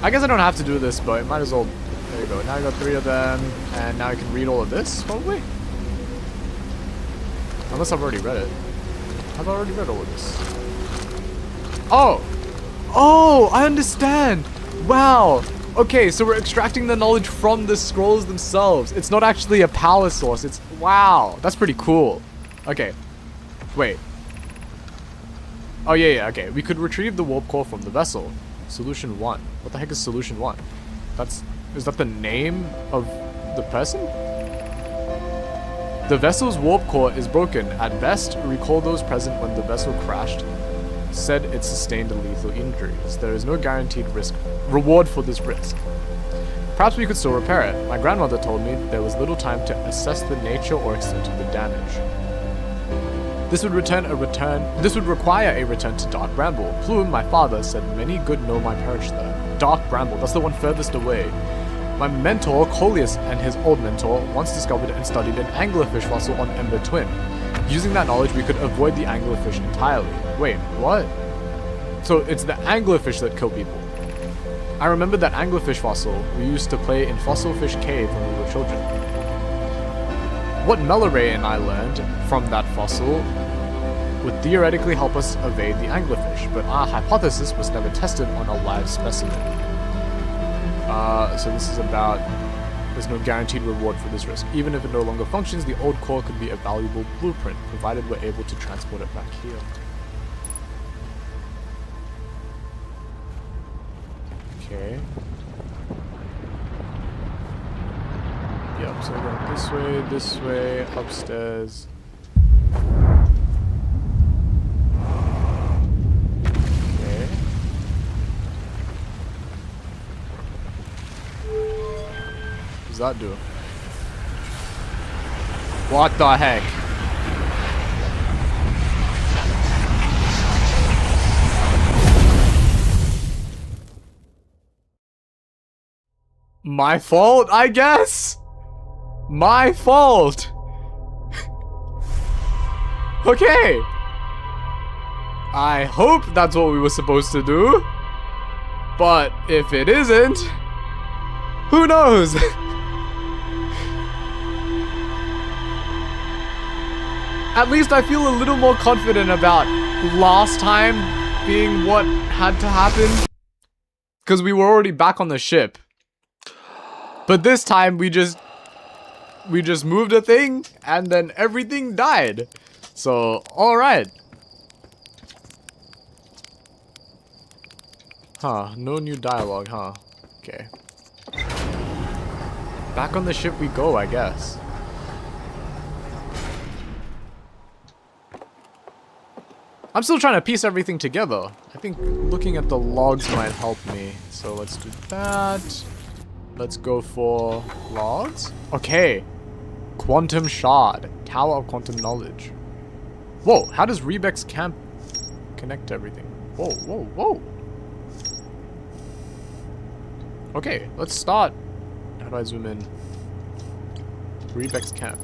I guess I don't have to do this, but I might as well There we go. Now I got 3 of them, and now I can read all of this, probably? Unless I've already read it. Have I already read all of this? Oh! Oh, I understand! Wow! Okay, so we're extracting the knowledge from the scrolls themselves. It's not actually a power source. It's... Wow! That's pretty cool. Okay. Wait. Oh, yeah, okay. We could retrieve the warp core from the vessel. Solution 1. What the heck is Solution 1? Is that the name of the person? The vessel's warp core is broken. At best, recall those present when the vessel crashed said it sustained lethal injuries. There is no guaranteed reward for this risk. Perhaps we could still repair it. My grandmother told me there was little time to assess the nature or extent of the damage. This would require a return to Dark Bramble. Plume, my father, said many good Nomai perished there. Dark Bramble, that's the one furthest away. My mentor, Coleus, and his old mentor once discovered and studied an anglerfish fossil on Ember Twin. Using that knowledge, we could avoid the anglerfish entirely. Wait, what? So it's the anglerfish that kill people. I remember that anglerfish fossil we used to play in Fossilfish Cave when we were children. What Melaray and I learned from that fossil would theoretically help us evade the anglerfish, but our hypothesis was never tested on a live specimen. So this is about, there's no guaranteed reward for this risk. Even if it no longer functions, the old core could be a valuable blueprint, provided we're able to transport it back here. Okay. Yep, so we're going this way, upstairs. Okay. What does that do? What the heck? My fault, I guess? My fault! Okay! I hope that's what we were supposed to do. But if it isn't, who knows? At least I feel a little more confident about last time being what had to happen. Because we were already back on the ship. But this time we just moved a thing and then everything died. So, alright. Huh, no new dialogue, huh? Okay. Back on the ship we go, I guess. I'm still trying to piece everything together. I think looking at the logs might help me. So let's do that. Let's go for logs. Okay. Quantum Shard. Tower of Quantum Knowledge. Whoa, how does Rebek's camp connect to everything? Whoa, whoa, whoa. Okay, let's start. How do I zoom in? Rebek's camp.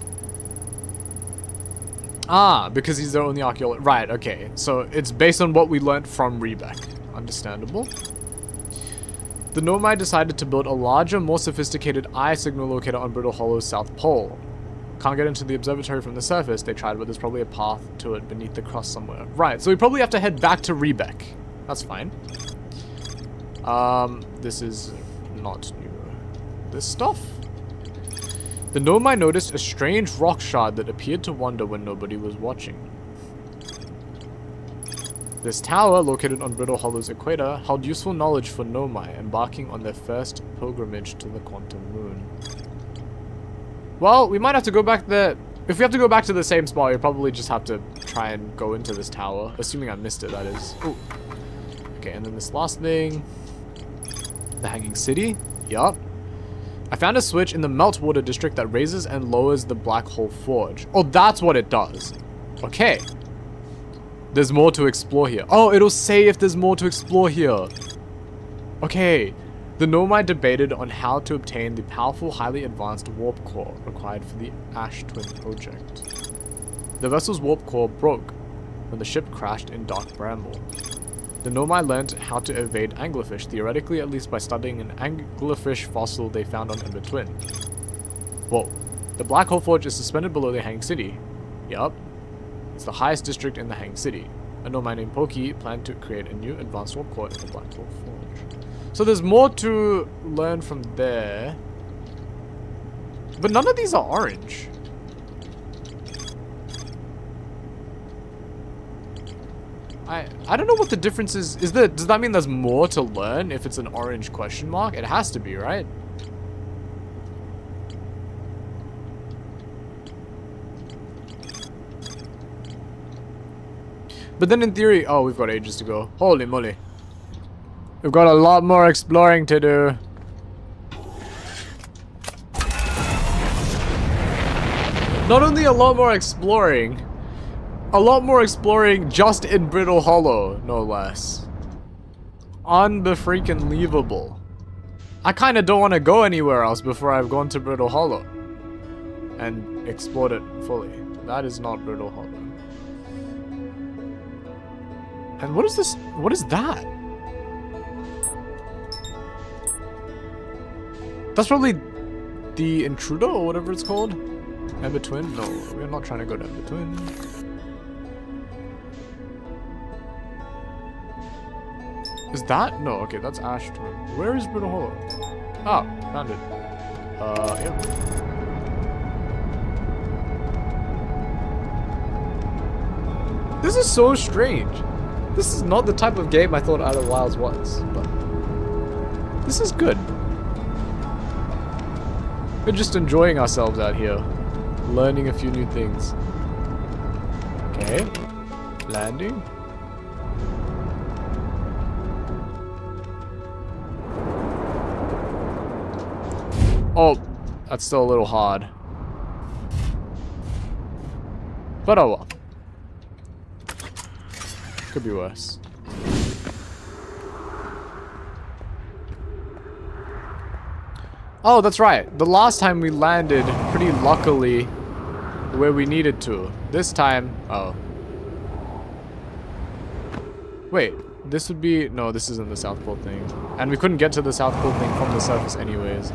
Ah, because he's the only archaeologist. Right, okay. So it's based on what we learned from Rebek. Understandable. The Nomai decided to build a larger, more sophisticated eye signal locator on Brittle Hollow's south pole. Can't get into the observatory from the surface, they tried, but there's probably a path to it beneath the crust somewhere. Right, so we probably have to head back to Rebek. That's fine. This is not new. This stuff? The Nomai noticed a strange rock shard that appeared to wander when nobody was watching. This tower, located on Brittle Hollow's equator, held useful knowledge for Nomai embarking on their first pilgrimage to the Quantum Moon. Well, we might have to go back there. If we have to go back to the same spot, we probably just have to try and go into this tower. Assuming I missed it, that is. Ooh. Okay, and then this last thing. The Hanging City. Yup. I found a switch in the Meltwater district that raises and lowers the Black Hole Forge. Oh, that's what it does. Okay. There's more to explore here. Oh, it'll say if there's more to explore here. Okay. The Nomai debated on how to obtain the powerful, highly advanced warp core required for the Ash Twin project. The vessel's warp core broke when the ship crashed in Dark Bramble. The Nomai learned how to evade anglerfish, theoretically at least by studying an anglerfish fossil they found on Ember Twin. Whoa. The Black Hole Forge is suspended below the Hang City. Yup. It's the highest district in the Hang City. A Nomai named Poki planned to create a new advanced warp core in the Black Hole Forge. So there's more to learn from there. But none of these are orange. I don't know what the difference is. Does that mean there's more to learn if it's an orange question mark? It has to be, right? But then in theory, oh, we've got ages to go. Holy moly. We've got a lot more exploring to do. Not only a lot more exploring just in Brittle Hollow, no less. Unbefreaking-leavable. I kind of don't want to go anywhere else before I've gone to Brittle Hollow and explored it fully. That is not Brittle Hollow. And what is this? What is that? That's probably the intruder or whatever it's called. Ember Twin? No, we're not trying to go to Ember Twin. Is that? No, okay, that's Ash Twin. Where is Brittle Hollow? Ah, found it. Yeah. This is so strange. This is not the type of game I thought Outer Wilds was, but this is good. We're just enjoying ourselves out here, learning a few new things. Okay, landing. Oh, that's still a little hard. But oh well. Could be worse. Oh, that's right. The last time we landed pretty luckily where we needed to. This time, oh. Wait, this would be, no, this isn't the South Pole thing. And we couldn't get to the South Pole thing from the surface anyways.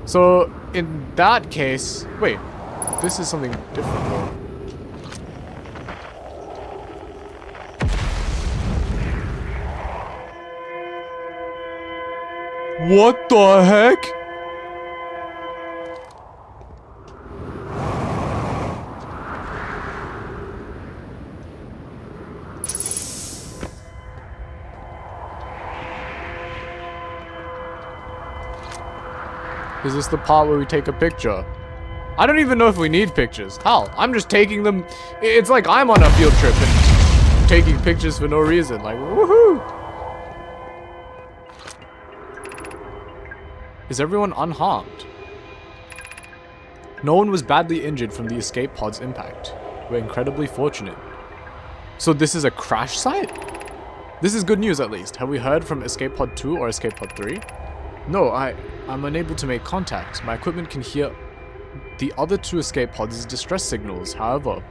So, in that case, wait, this is something different though. What the heck? Is this the part where we take a picture? I don't even know if we need pictures. Hell, I'm just taking them. It's like I'm on a field trip and taking pictures for no reason. Like, woohoo! Is everyone unharmed? No one was badly injured from the escape pod's impact. We're incredibly fortunate. So this is a crash site? This is good news at least. Have we heard from Escape Pod 2 or Escape Pod 3? No, I'm unable to make contact. My equipment can hear the other two escape pods' distress signals. However,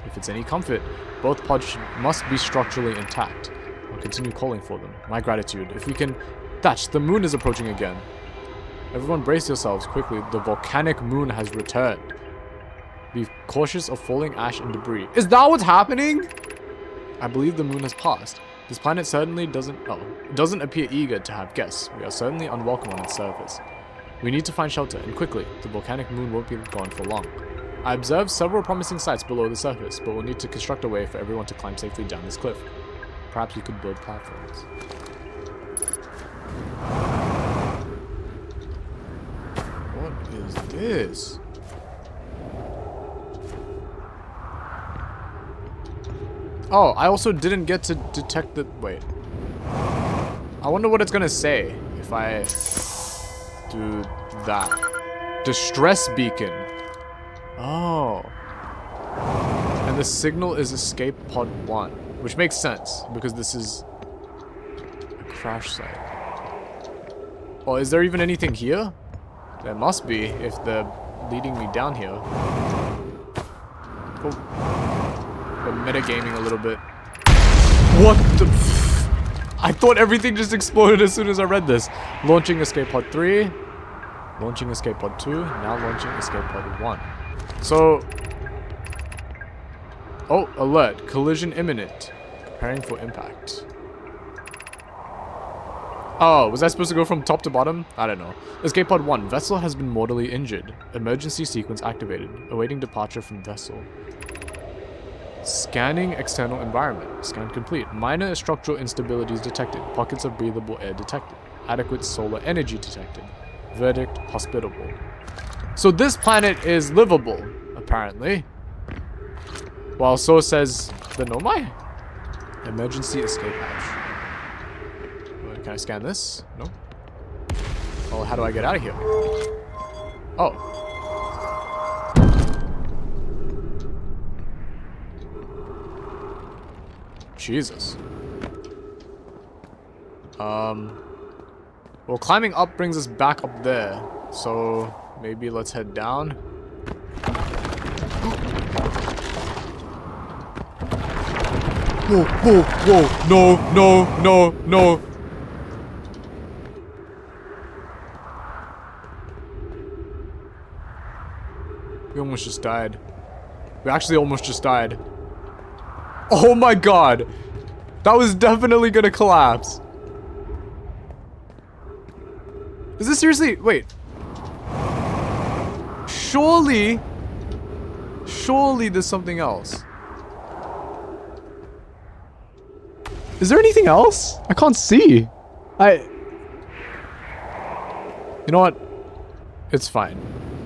if it's any comfort, both pods must be structurally intact. I'll continue calling for them. My gratitude. If we can... Thatch, the moon is approaching again. Everyone brace yourselves quickly. The volcanic moon has returned. Be cautious of falling ash and debris. Is that what's happening? I believe the moon has passed. This planet certainly doesn't appear eager to have guests. We are certainly unwelcome on its surface. We need to find shelter, and quickly. The volcanic moon won't be gone for long. I observed several promising sites below the surface, but we'll need to construct a way for everyone to climb safely down this cliff. Perhaps we could build platforms. What is this? Oh, I also didn't get to detect the... Wait. I wonder what it's gonna say if I do that. Distress beacon. Oh. And the signal is escape pod 1. Which makes sense, because this is a crash site. Oh, is there even anything here? There must be, if they're leading me down here. Oh. We're metagaming a little bit. What the f... I thought everything just exploded as soon as I read this. Launching escape pod 3. Launching escape pod 2. Now launching escape pod 1. So... Oh, alert. Collision imminent. Preparing for impact. Oh, was I supposed to go from top to bottom? I don't know. Escape pod 1. Vessel has been mortally injured. Emergency sequence activated. Awaiting departure from vessel. Scanning external environment. Scan complete. Minor structural instabilities detected. Pockets of breathable air detected. Adequate solar energy detected. Verdict, hospitable. So this planet is livable, apparently. Well, so says the Nomai. Emergency escape hatch. Can I scan this? No. Well, how do I get out of here? Oh. Jesus. Well, climbing up brings us back up there. So, maybe let's head down. Whoa, whoa, whoa. No, no, no, no. We almost just died. We actually almost just died. Oh my god! That was definitely gonna collapse. Is this seriously? Wait. Surely there's something else. Is there anything else? I can't see. You know what? It's fine.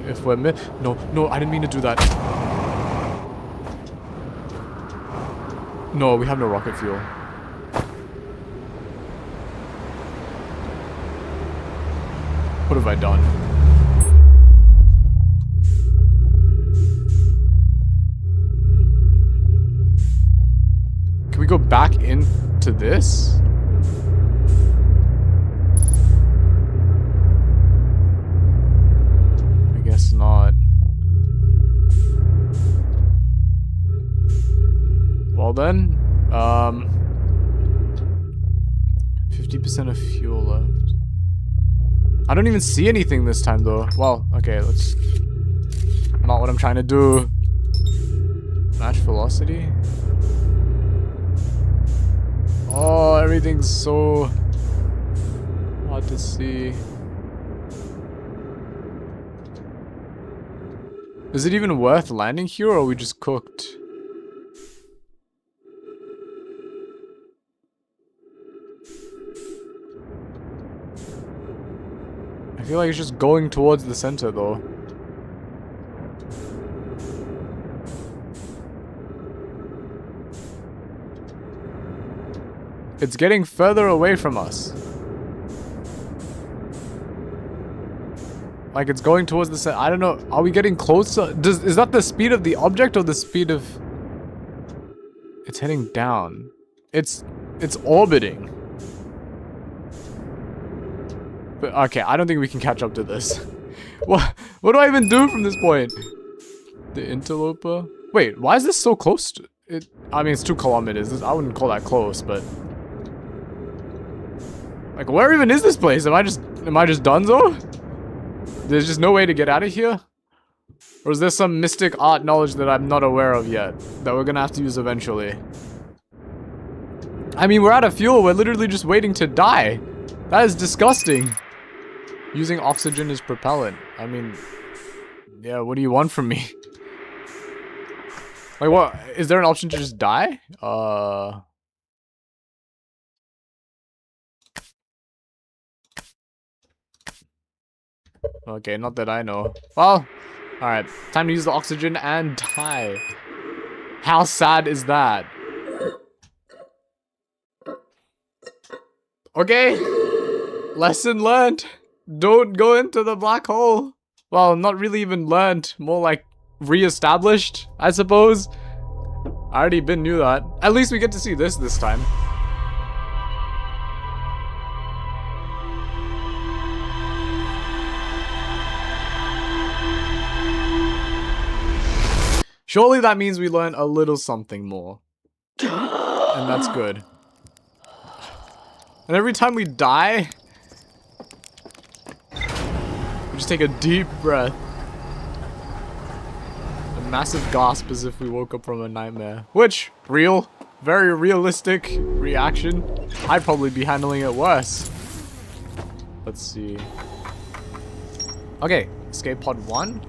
If we're no, I didn't mean to do that. No, we have no rocket fuel. What have I done? Can we go back into this? I guess not. Well then, 50% of fuel left. I don't even see anything this time though. Well, okay, let's... Not what I'm trying to do. Match velocity? Oh, everything's so hard to see. Is it even worth landing here, or are we just cooked? I feel like it's just going towards the center though. It's getting further away from us. Like it's going towards the center. I don't know. Are we getting closer? Is that the speed of the object or the speed of... It's heading down. It's orbiting. But okay, I don't think we can catch up to this. What do I even do from this point? The interloper? Wait, why is this so close to it? I mean, it's 2 kilometers. I wouldn't call that close, but... Like, where even is this place? Am I just donezo? There's just no way to get out of here? Or is there some mystic art knowledge that I'm not aware of yet? That we're gonna have to use eventually? I mean, we're out of fuel. We're literally just waiting to die. That is disgusting. Using oxygen as propellant. I mean, yeah, what do you want from me? Like, what? Is there an option to just die? Okay, not that I know. Well, alright. Time to use the oxygen and die. How sad is that? Okay. Lesson learned. Don't go into the black hole. Well, not really even learned. More like re-established, I suppose. I already knew that. At least we get to see this time. Surely that means we learn a little something more. And that's good. And every time we die, we just take a deep breath. A massive gasp as if we woke up from a nightmare. Which, real, very realistic reaction. I'd probably be handling it worse. Let's see. Okay, escape pod 1,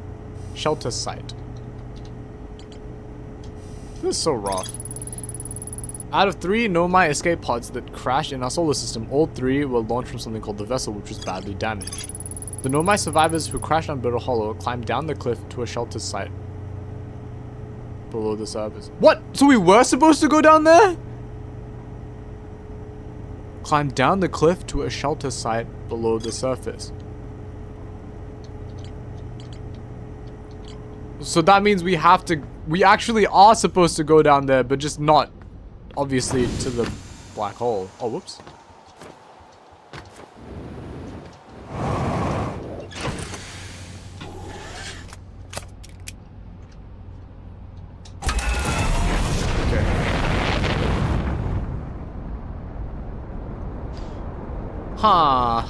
shelter site. This is so rough. Out of 3 Nomai escape pods that crashed in our solar system, all 3 were launched from something called the vessel, which was badly damaged. The Nomai survivors who crashed on Brittle Hollow climbed down the cliff to a shelter site below the surface. What? So we were supposed to go down there? Climb down the cliff to a shelter site below the surface. So that means we have to... We actually are supposed to go down there, but just not, obviously, to the black hole. Oh, whoops. Okay. Huh.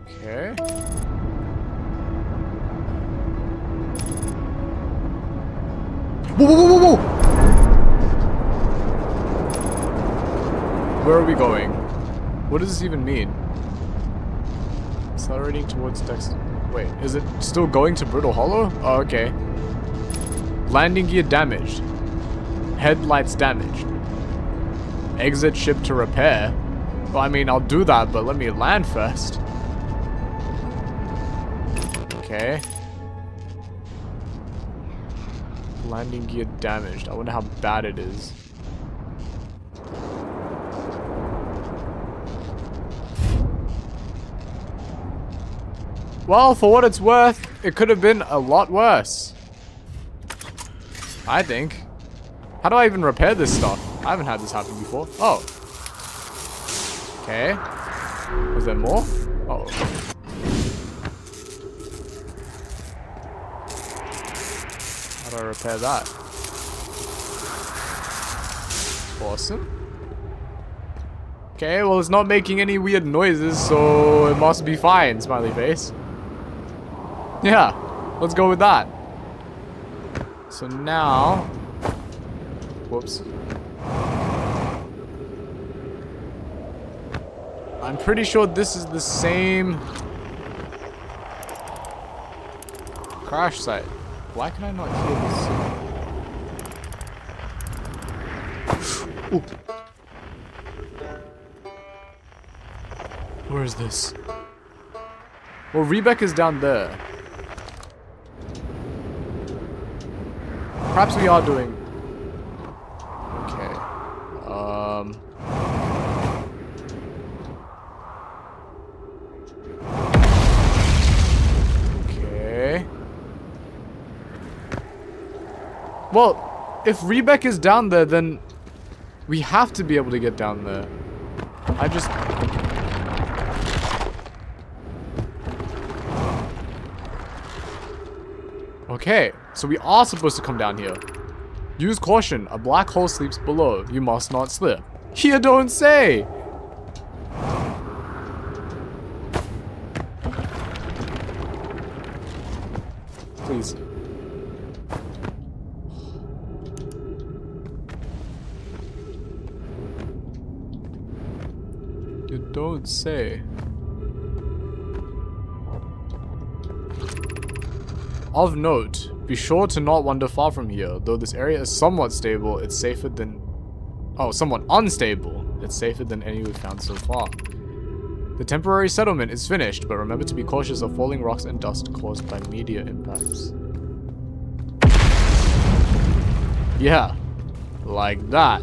Okay. Whoa, whoa, whoa, whoa, whoa! Where are we going? What does this even mean? Accelerating towards Dex. Wait, is it still going to Brittle Hollow? Oh, okay. Landing gear damaged. Headlights damaged. Exit ship to repair. Well, I mean, I'll do that, but let me land first. Okay. Landing gear damaged. I wonder how bad it is. Well, for what it's worth, it could have been a lot worse. I think. How do I even repair this stuff? I haven't had this happen before. Oh. Okay. Was there more? Uh-oh. How do I repair that? Awesome. Okay, well, it's not making any weird noises, so it must be fine, smiley face. Yeah, let's go with that. So now... Whoops. I'm pretty sure this is the same... crash site. Why can I not hear this? Ooh. Where is this? Well, Rebecca's down there. Perhaps we are doing... Okay. Okay. Well, if Rebecca's down there, then we have to be able to get down there. I just... Okay, so we are supposed to come down here. Use caution. A black hole sleeps below. You must not slip. You don't say! Please. You don't say. Of note, be sure to not wander far from here. Though this area is somewhat stable, it's safer than... Oh, somewhat unstable. It's safer than any we've found so far. The temporary settlement is finished, but remember to be cautious of falling rocks and dust caused by meteor impacts. Yeah, like that.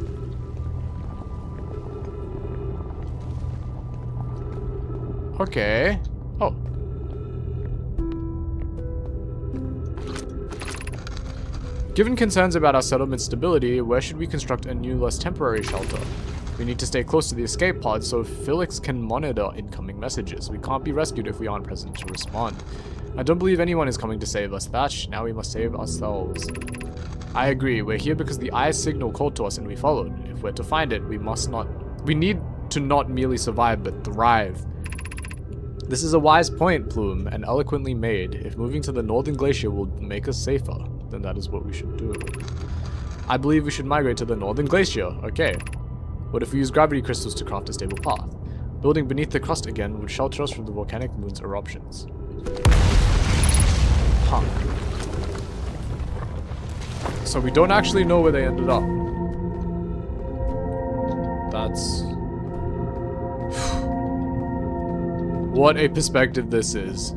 Okay. Oh. Given concerns about our settlement's stability, where should we construct a new, less temporary shelter? We need to stay close to the escape pod so Felix can monitor incoming messages. We can't be rescued if we aren't present to respond. I don't believe anyone is coming to save us, Thatch. Now we must save ourselves. I agree. We're here because the Eye's signal called to us and we followed. If we're to find it, we need to not merely survive, but thrive. This is a wise point, Plume, and eloquently made. If moving to the northern glacier will make us safer, then that is what we should do. I believe we should migrate to the northern glacier. Okay. What if we use gravity crystals to craft a stable path? Building beneath the crust again would shelter us from the volcanic moon's eruptions. Huh. So we don't actually know where they ended up. That's... What a perspective this is.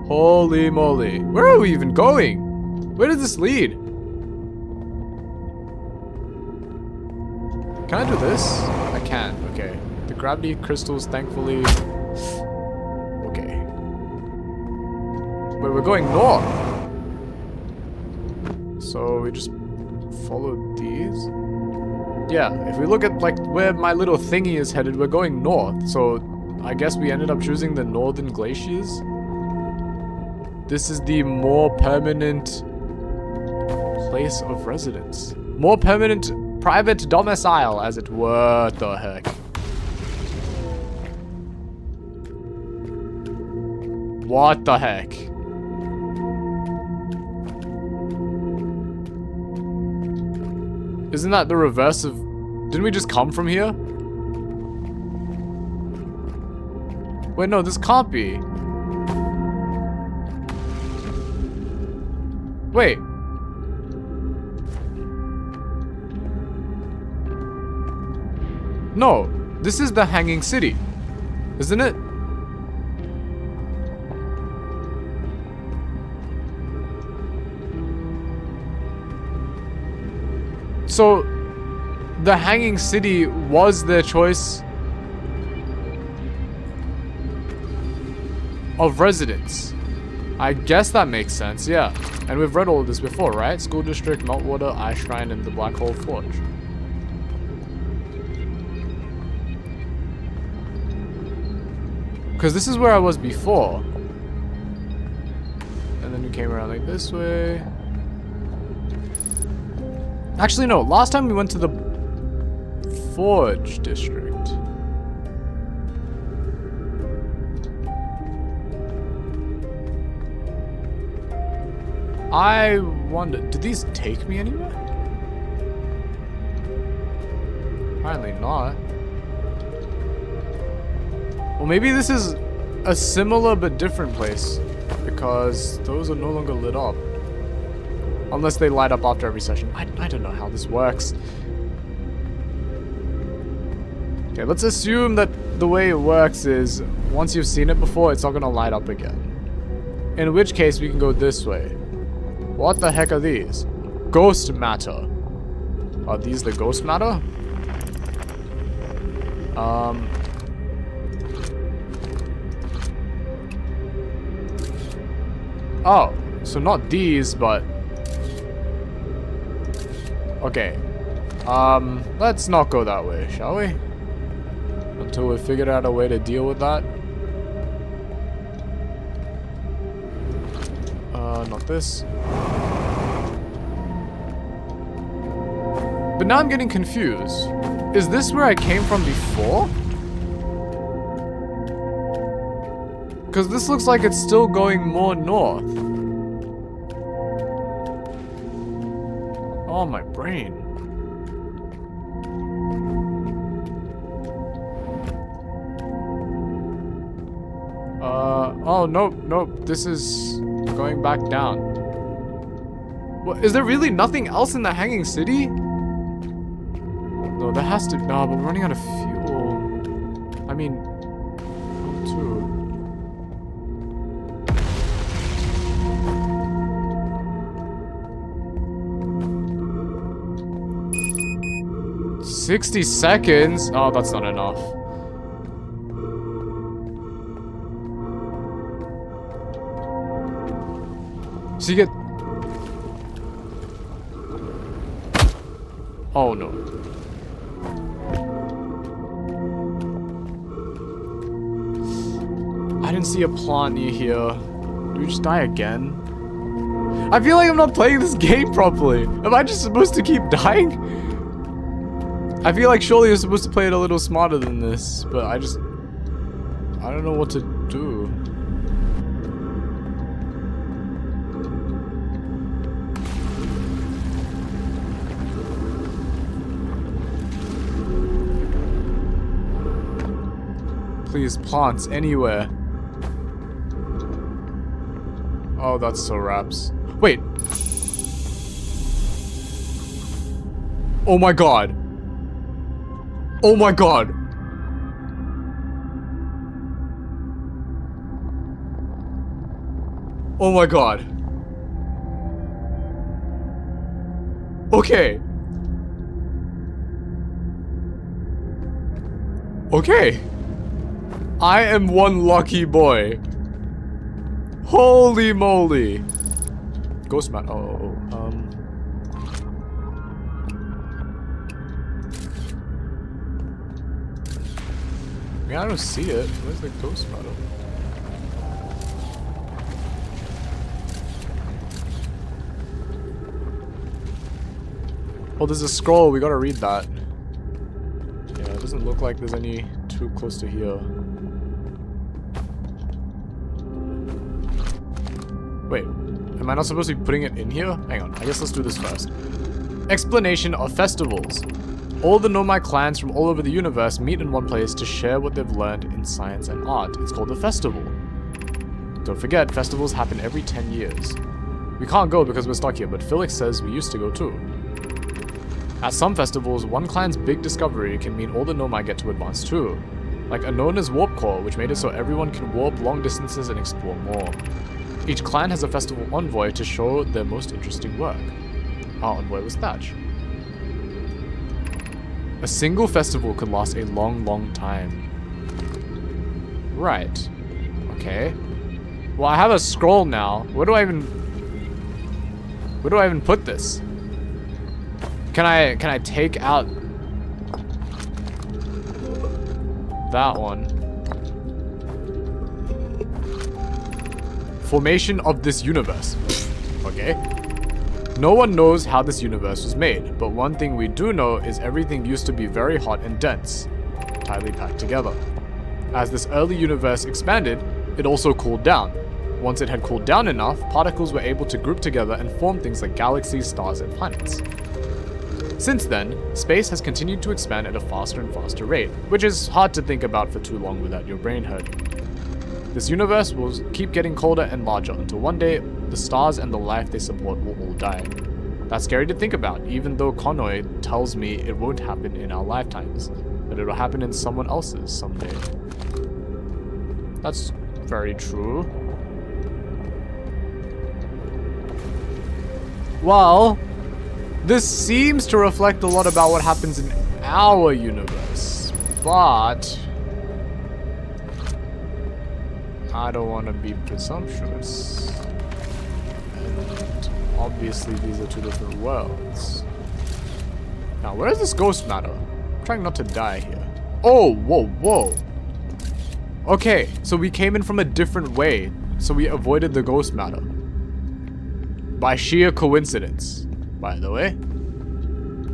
Holy moly. Where are we even going? Where does this lead? Can I do this? I can, okay. The gravity crystals, thankfully... Okay. Wait, we're going north. So we just follow these? Yeah, if we look at like where my little thingy is headed, we're going north. So I guess we ended up choosing the northern glaciers. This is the more permanent place of residence. More permanent private domicile, as it were. What the heck? What the heck? Isn't that the reverse of... Didn't we just come from here? Wait, no, this can't be. Wait. No, this is the Hanging City, isn't it? So, the Hanging City was their choice of residence. I guess that makes sense, yeah. And we've read all of this before, right? School District, Meltwater, Ice Shrine, and the Black Hole Forge. Because this is where I was before. And then we came around like this way. Actually, no. Last time we went to the Forge District. I wonder, did these take me anywhere? Apparently not. Well, maybe this is a similar but different place, because those are no longer lit up. Unless they light up after every session. I don't know how this works. Okay, let's assume that the way it works is, once you've seen it before, it's not going to light up again. In which case, we can go this way. What the heck are these? Ghost matter. Are these the ghost matter? Oh, so not these, but... Okay. Let's not go that way, shall we? Until we figured out a way to deal with that. Not this. But now I'm getting confused. Is this where I came from before? Because this looks like it's still going more north. Oh, my brain. Oh, nope, nope. This is going back down. What, is there really nothing else in the Hanging City? No, there has to... No, but we're running out of fuel. I mean... too. 60 seconds? Oh, that's not enough. So you get... Oh no. I didn't see a plant near here. we just die again? I feel like I'm not playing this game properly. Am I just supposed to keep dying? I feel like surely you're supposed to play it a little smarter than this, but I don't know what to do. Please, plants anywhere. Oh, that's so raps. Wait. Oh my god. Oh my god. Oh my god. Okay. Okay. I am one lucky boy. Holy moly. Ghost man. I don't see it. Where's the ghost model? Oh, there's a scroll. We gotta read that. Yeah, it doesn't look like there's any too close to here. Wait, am I not supposed to be putting it in here? Hang on, I guess let's do this first. Explanation of festivals. All the Nomai clans from all over the universe meet in one place to share what they've learned in science and art. It's called a festival. Don't forget, festivals happen every 10 years. We can't go because we're stuck here, but Felix says we used to go too. At some festivals, one clan's big discovery can mean all the Nomai get to advance too. Like Anona's warp core, which made it so everyone can warp long distances and explore more. Each clan has a festival envoy to show their most interesting work. Our envoy was Thatch. A single festival could last a long, long time. Right. Okay. Well, I have a scroll now. Where do I even put this? Can I take out that one? Formation of this universe. Okay. No one knows how this universe was made, but one thing we do know is everything used to be very hot and dense, tightly packed together. As this early universe expanded, it also cooled down. Once it had cooled down enough, particles were able to group together and form things like galaxies, stars, and planets. Since then, space has continued to expand at a faster and faster rate, which is hard to think about for too long without your brain hurting. This universe will keep getting colder and larger until one day, the stars and the life they support will all die. That's scary to think about, even though Konoe tells me it won't happen in our lifetimes, but it'll happen in someone else's someday. That's very true. Well, this seems to reflect a lot about what happens in our universe, but I don't want to be presumptuous. And obviously these are two different worlds. Now, where is this ghost matter? I'm trying not to die here. Oh, whoa, whoa. Okay, so we came in from a different way, so we avoided the ghost matter. By sheer coincidence, by the way.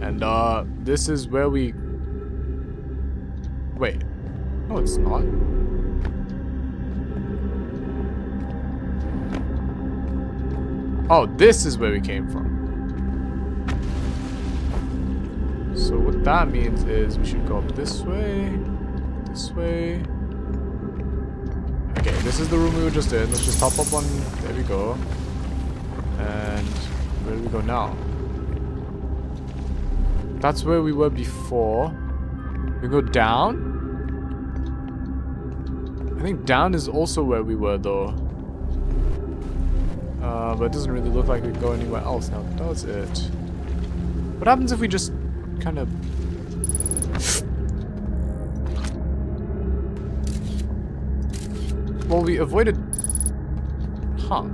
And, this is where we... Wait. No, it's not. Oh, this is where we came from. So what that means is we should go up this way. This way. Okay, this is the room we were just in. Let's just hop up on... There we go. And where do we go now? That's where we were before. We go down? I think down is also where we were though. But it doesn't really look like we can go anywhere else now, does it? What happens if we just kind of... Well, we avoided... Huh.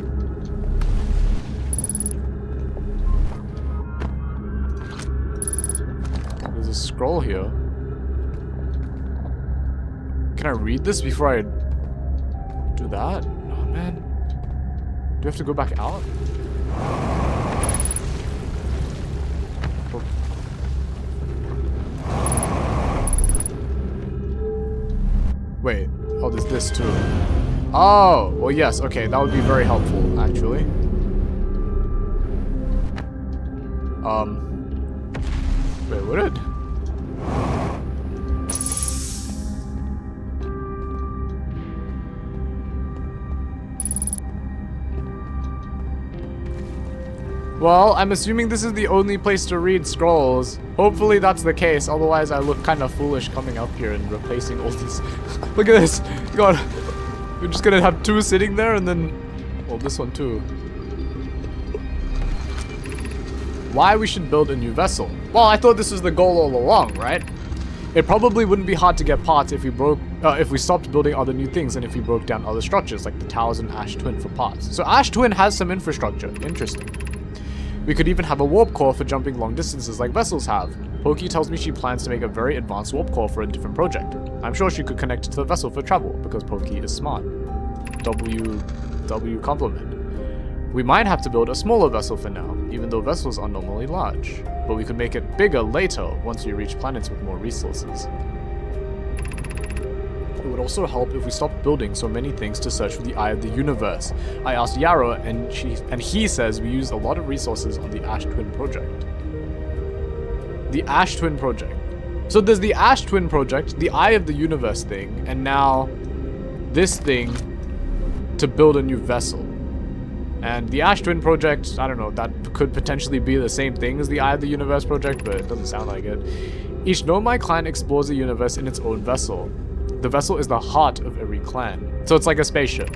There's a scroll here. Can I read this before I do that? Oh, man. we have to go back out? Wait. Oh, there's this too. Oh, well, yes. Okay, that would be very helpful, actually. Wait, would it? Well, I'm assuming this is the only place to read scrolls. Hopefully that's the case, otherwise I look kind of foolish coming up here and replacing all these. Look at this. God. We're just gonna have two sitting there and then... well, this one too. Why we should build a new vessel? Well, I thought this was the goal all along, right? It probably wouldn't be hard to get parts if we stopped building other new things and if we broke down other structures like the towers and Ash Twin for parts. So Ash Twin has some infrastructure. Interesting. We could even have a warp core for jumping long distances like vessels have. Pokey tells me she plans to make a very advanced warp core for a different project. I'm sure she could connect it to the vessel for travel, because Pokey is smart. W compliment. We might have to build a smaller vessel for now, even though vessels are normally large. But we could make it bigger later, once we reach planets with more resources. It would also help if we stopped building so many things to search for the Eye of the Universe. I asked Yarrow, and he says we use a lot of resources on the Ash Twin project. The Ash Twin project. So there's the Ash Twin project, the Eye of the Universe thing, and now this thing to build a new vessel. And the Ash Twin project, I don't know, that could potentially be the same thing as the Eye of the Universe project, but it doesn't sound like it. Each Nomai clan explores the universe in its own vessel. The vessel is the heart of every clan, so it's like a spaceship.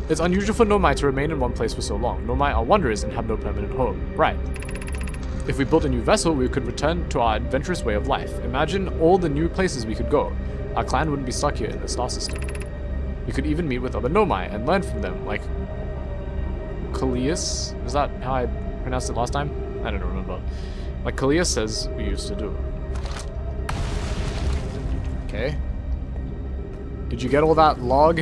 It's unusual for Nomai to remain in one place for so long. Nomai are wanderers and have no permanent home. Right. If we built a new vessel, we could return to our adventurous way of life. Imagine all the new places we could go. Our clan wouldn't be stuck here in the star system. We could even meet with other Nomai and learn from them, like Kalias? Is that how I pronounced it last time? I don't remember. Like Kalias says we used to do. Okay. Did you get all that log?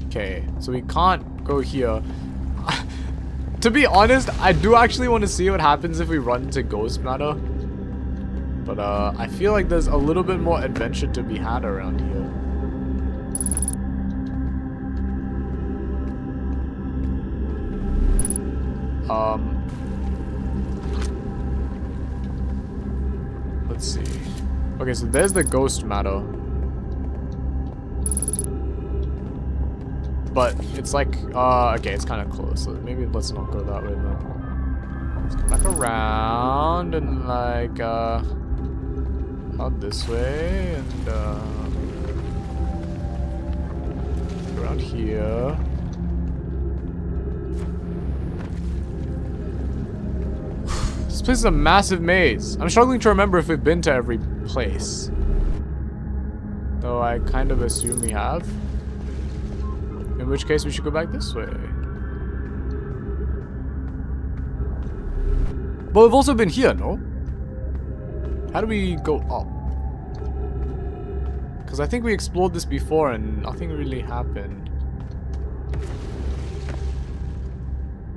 Okay, so we can't go here. To be honest, I do actually want to see what happens if we run into Ghost Matter. But I feel like there's a little bit more adventure to be had around here. Let's see. Okay, so there's the Ghost Matter. But it's like, okay, it's kind of close. So maybe let's not go that way then. Let's come back around and like, out this way and, around here. This place is a massive maze. I'm struggling to remember if we've been to every place. Though I kind of assume we have. In which case we should go back this way. But we've also been here, no? How do we go up? Because I think we explored this before and nothing really happened.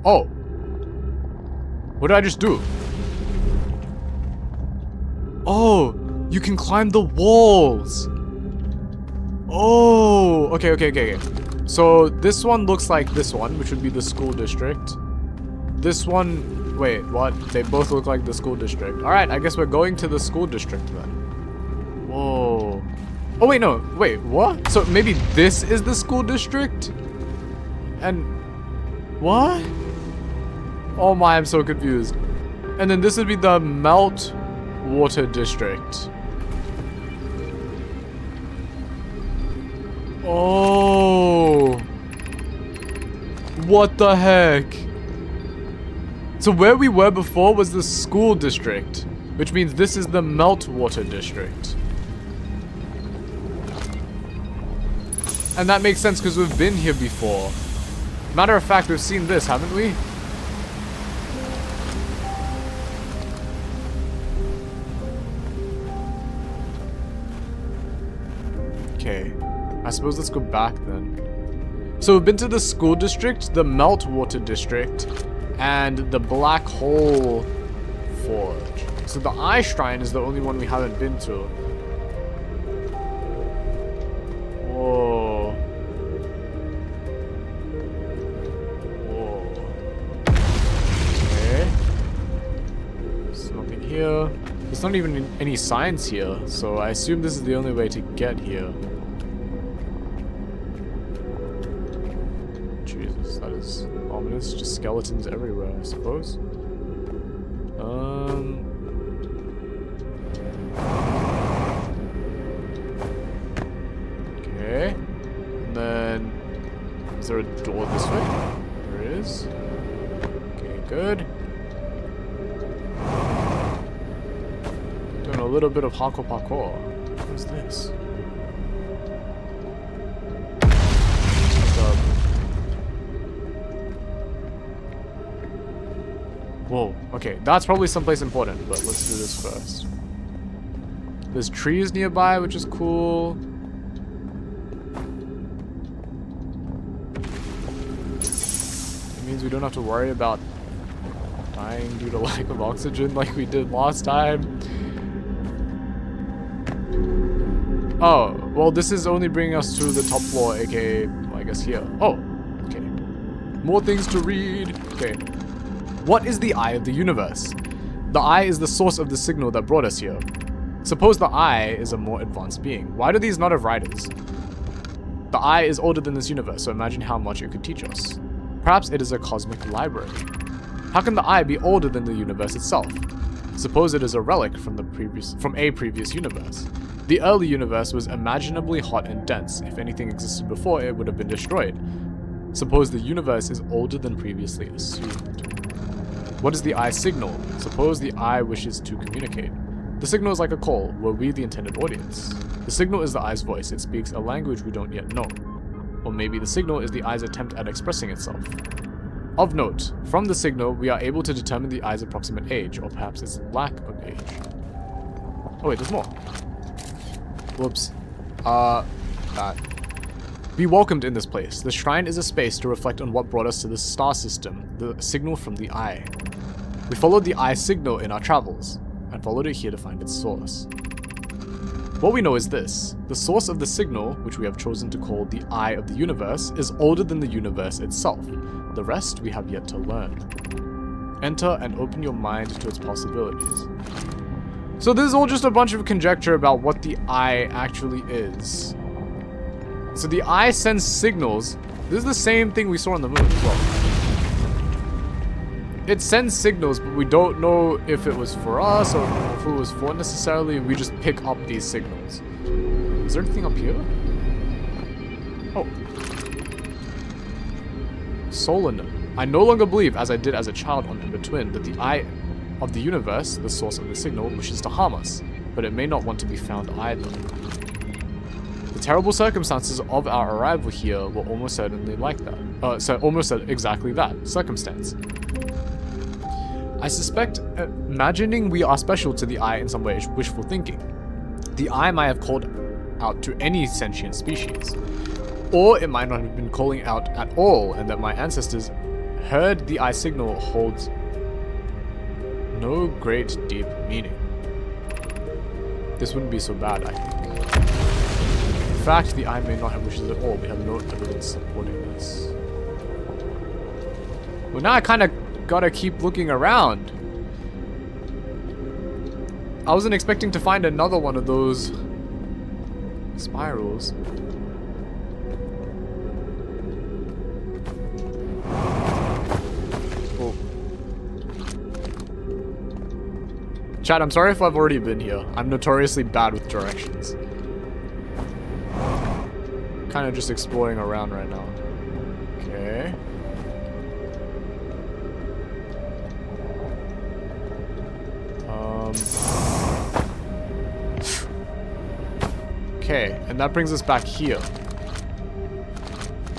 Oh. What did I just do? Oh, you can climb the walls. Oh, okay. So this one looks like this one, which would be the school district. This one, wait, what? They both look like the school district. All right, I guess we're going to the school district then. Whoa. Oh, wait, no, wait, what? So maybe this is the school district? And what? Oh my, I'm so confused. And then this would be the Melt Water District. Oh. What the heck? So where we were before was the school district, which means this is the Meltwater District. And that makes sense because we've been here before. Matter of fact, we've seen this, haven't we? Okay. I suppose let's go back then. So we've been to the school district, the Meltwater district, and the Black Hole Forge. So the Eye Shrine is the only one we haven't been to. Whoa. Whoa. Okay. There's nothing here. There's not even any signs here, so I assume this is the only way to get here. Jesus, that is ominous. Just skeletons everywhere, I suppose. Okay. And then, is there a door this way? There is. Okay, good. Doing a little bit of hardcore parkour. What's this? What's up? Whoa, okay, that's probably someplace important, but let's do this first. There's trees nearby, which is cool. It means we don't have to worry about dying due to lack of oxygen like we did last time. Oh, well, this is only bringing us to the top floor, aka, well, I guess here. Oh, okay. More things to read. Okay. What is the eye of the universe? The eye is the source of the signal that brought us here. Suppose the eye is a more advanced being. Why do these not have riders? The eye is older than this universe, so imagine how much it could teach us. Perhaps it is a cosmic library. How can the eye be older than the universe itself? Suppose it is a relic from a previous universe. The early universe was imaginably hot and dense. If anything existed before, it would have been destroyed. Suppose the universe is older than previously assumed. What is the eye signal? Suppose the eye wishes to communicate. The signal is like a call. Were we the intended audience? The signal is the eye's voice. It speaks a language we don't yet know. Or maybe the signal is the eye's attempt at expressing itself. Of note, from the signal, we are able to determine the eye's approximate age, or perhaps its lack of age. Oh wait, there's more. Whoops. That. Be welcomed in this place. The shrine is a space to reflect on what brought us to this star system, the signal from the eye. We followed the eye signal in our travels, and followed it here to find its source. What we know is this. The source of the signal, which we have chosen to call the eye of the universe, is older than the universe itself. The rest we have yet to learn. Enter and open your mind to its possibilities. So this is all just a bunch of conjecture about what the eye actually is. So the eye sends signals. This is the same thing we saw on the moon as well. It sends signals, but we don't know if it was for us or who it was for necessarily. We just pick up these signals. Is there anything up here? Oh. Solon. I no longer believe, as I did as a child on Ember Twin, that the eye of the universe, the source of the signal, wishes to harm us, but it may not want to be found either. The terrible circumstances of our arrival here were almost certainly like that. So almost exactly that circumstance. I suspect, imagining we are special to the eye in some way is wishful thinking. The eye might have called out to any sentient species, or it might not have been calling out at all, and that my ancestors heard the eye signal holds no great deep meaning. This wouldn't be so bad, I think. In fact, the eye may not have wishes at all. We have no evidence supporting this. Well, now I kind of gotta keep looking around. I wasn't expecting to find another one of those spirals. Oh. Chat, I'm sorry if I've already been here. I'm notoriously bad with directions. Kind of just exploring around right now. Okay. Okay, and that brings us back here.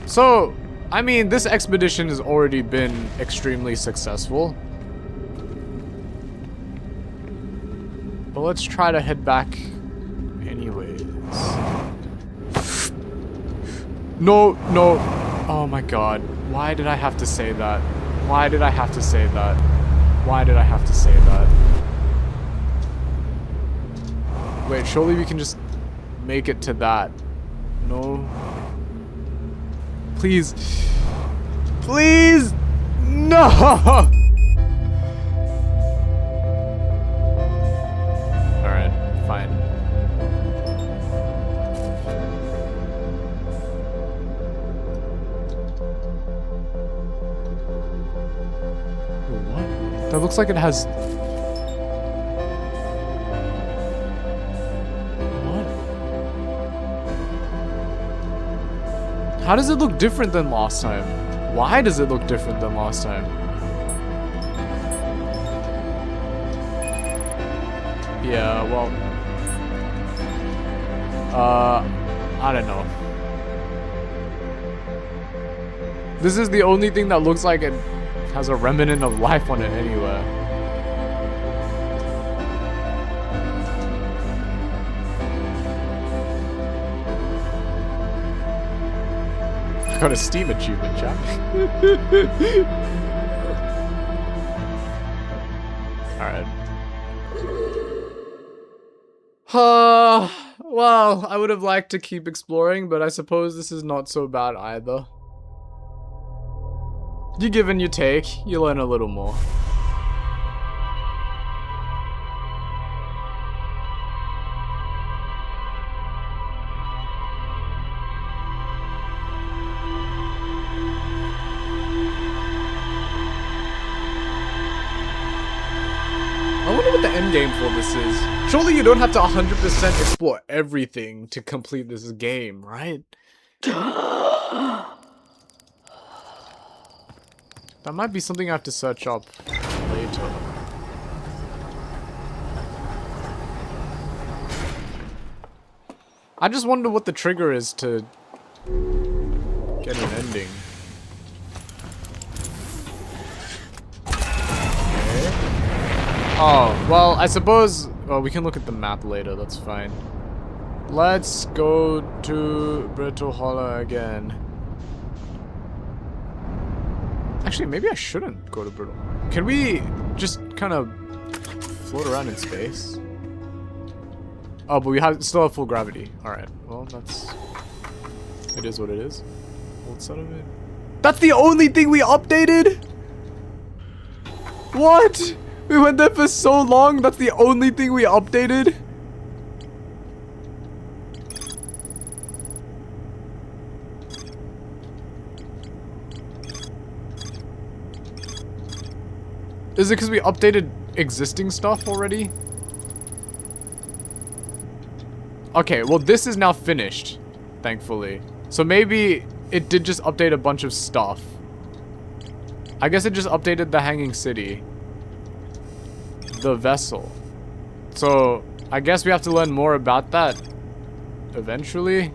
So, I mean, this expedition has already been extremely successful. But let's try to head back anyways. No, no. Oh my god. Why did I have to say that? Why did I have to say that? Why did I have to say that? Wait, surely we can just make it to that. No. Please. Please! No! Alright, fine. What? That looks like it has... What? How does it look different than last time? Why does it look different than last time? Yeah, well... I don't know. This is the only thing that looks like it has a remnant of life on it anywhere. I got a Steam achievement, chat. Alright. Well, I would have liked to keep exploring, but I suppose this is not so bad either. You give and you take, you learn a little more. I wonder what the end game for this is. Surely you don't have to 100% explore everything to complete this game, right? That might be something I have to search up later. I just wonder what the trigger is to get an ending. Okay. Oh, well, I suppose... Oh, we can look at the map later, that's fine. Let's go to Brittlehalla again. Actually, maybe I shouldn't go to Brittle. Can we just kind of float around in space? Oh, but we still have full gravity. Alright, well, that's... It is what it is. Old settlement. That's the only thing we updated?! What?! We went there for so long, that's the only thing we updated?! Is it because we updated existing stuff already? Okay, well this is now finished, thankfully. So maybe it did just update a bunch of stuff. I guess it just updated the Hanging City. The vessel. So I guess we have to learn more about that eventually.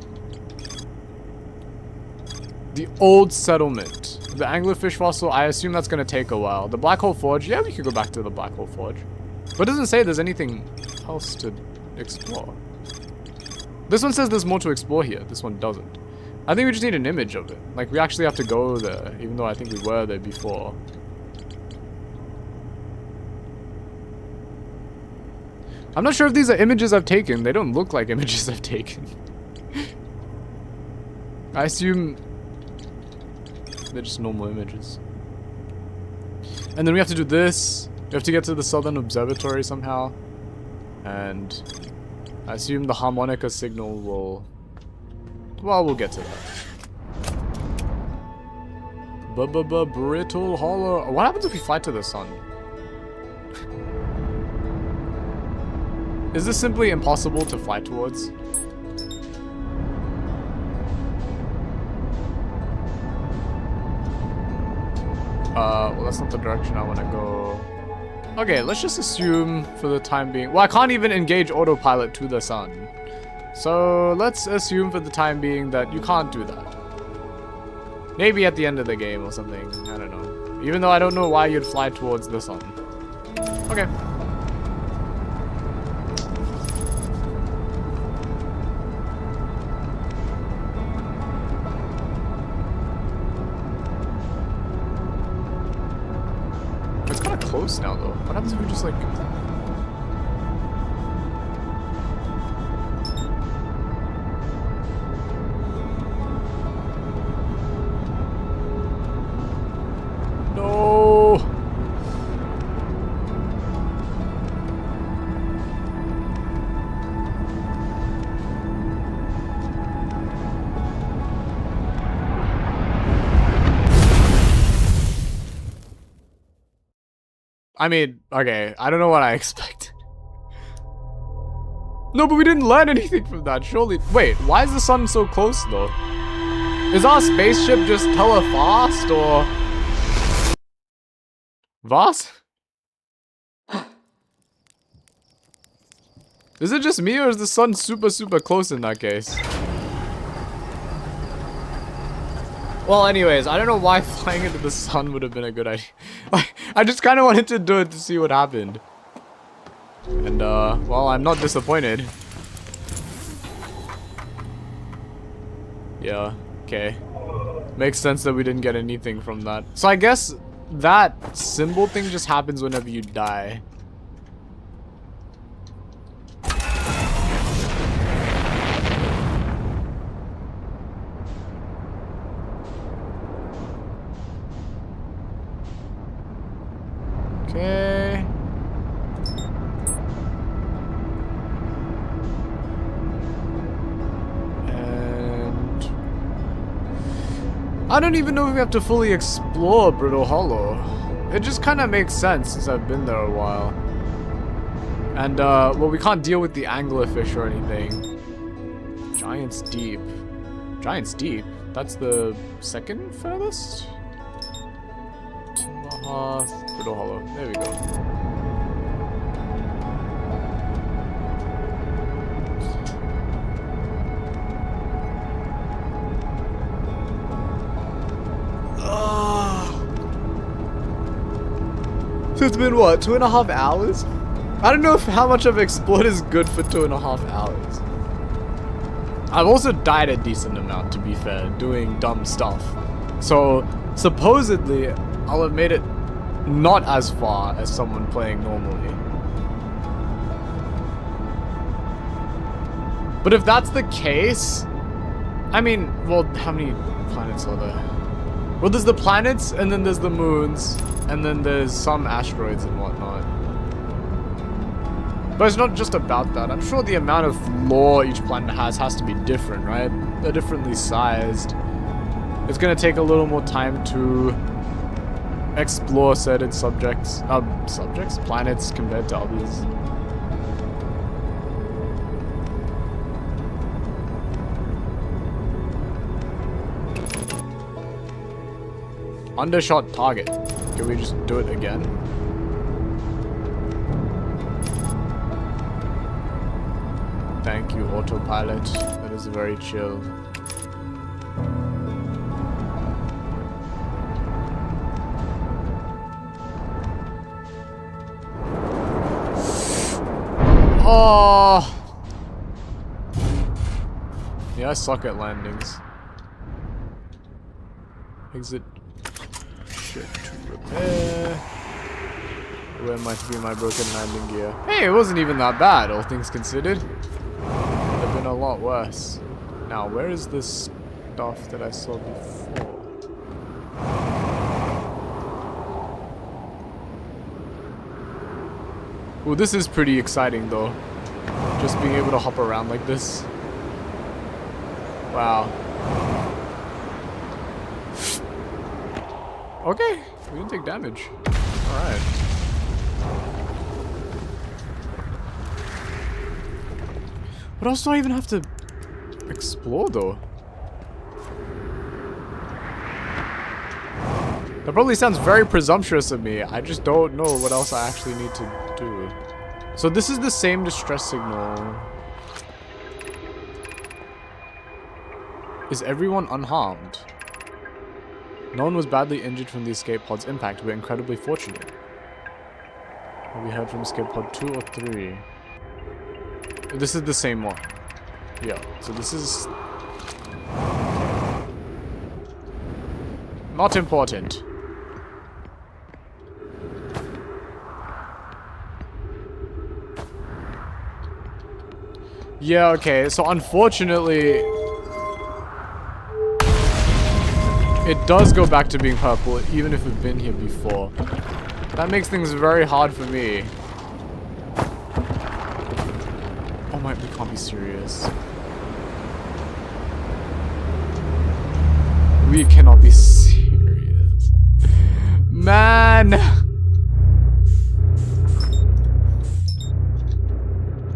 The old settlement. The anglerfish fossil, I assume that's going to take a while. The Black Hole Forge, yeah, we could go back to the Black Hole Forge. But it doesn't say there's anything else to explore. This one says there's more to explore here. This one doesn't. I think we just need an image of it. Like, we actually have to go there, even though I think we were there before. I'm not sure if these are images I've taken. They don't look like images I've taken. I assume they're just normal images. And then we have to do this. We have to get to the Southern Observatory somehow. And I assume the harmonica signal will... Well, we'll get to that. Brittlehalla. What happens if we fly to the sun? Is this simply impossible to fly towards? Well, that's not the direction I want to go. Okay, let's just assume for the time being... Well, I can't even engage autopilot to the sun. So, let's assume for the time being that you can't do that. Maybe at the end of the game or something. I don't know. Even though I don't know why you'd fly towards the sun. Okay. close now, though. What happens if we just, like... No! I mean, okay, I don't know what I expect. No, but we didn't learn anything from that, surely. Wait, why is the sun so close, though? Is our spaceship just hella fast, or... Voss? Is it just me, or is the sun super, super close in that case? Well, anyways, I don't know why flying into the sun would have been a good idea. I just kind of wanted to do it to see what happened. And, well, I'm not disappointed. Yeah, okay. Makes sense that we didn't get anything from that. So I guess that symbol thing just happens whenever you die. Okay. And I don't even know if we have to fully explore Brittle Hollow. It just kind of makes sense since I've been there a while. And well, we can't deal with the anglerfish or anything. Giant's Deep. Giant's Deep? That's the second furthest? Brittle Hollow. There we go. So it's been what, 2.5 hours? I don't know if how much I've explored is good for 2.5 hours. I've also died a decent amount, to be fair, doing dumb stuff. So supposedly I'll have made it not as far as someone playing normally. But if that's the case, I mean, well, how many planets are there? Well, there's the planets, and then there's the moons, and then there's some asteroids and whatnot. But it's not just about that. I'm sure the amount of lore each planet has to be different, right? They're differently sized. It's gonna take a little more time to explore certain planets compared to others. Undershot target. Can we just do it again? Thank you, autopilot. That is very chill. Oh! Yeah, I suck at landings. Exit. Shit to repair. Where might be my broken landing gear? Hey, it wasn't even that bad, all things considered. Could have been a lot worse. Now, where is this stuff that I saw before? Ooh, this is pretty exciting though. Just being able to hop around like this. Wow. Okay, we didn't take damage. Alright. What else do I even have to explore though? That probably sounds very presumptuous of me. I just don't know what else I actually need to do. So this is the same distress signal. Is everyone unharmed? No one was badly injured from the escape pod's impact. We're incredibly fortunate. Have we heard from escape pod 2 or 3? This is the same one. Yeah, so this is... not important. Yeah, okay, so unfortunately... It does go back to being purple, even if we've been here before. That makes things very hard for me. Oh my, we can't be serious. We cannot be serious. Man!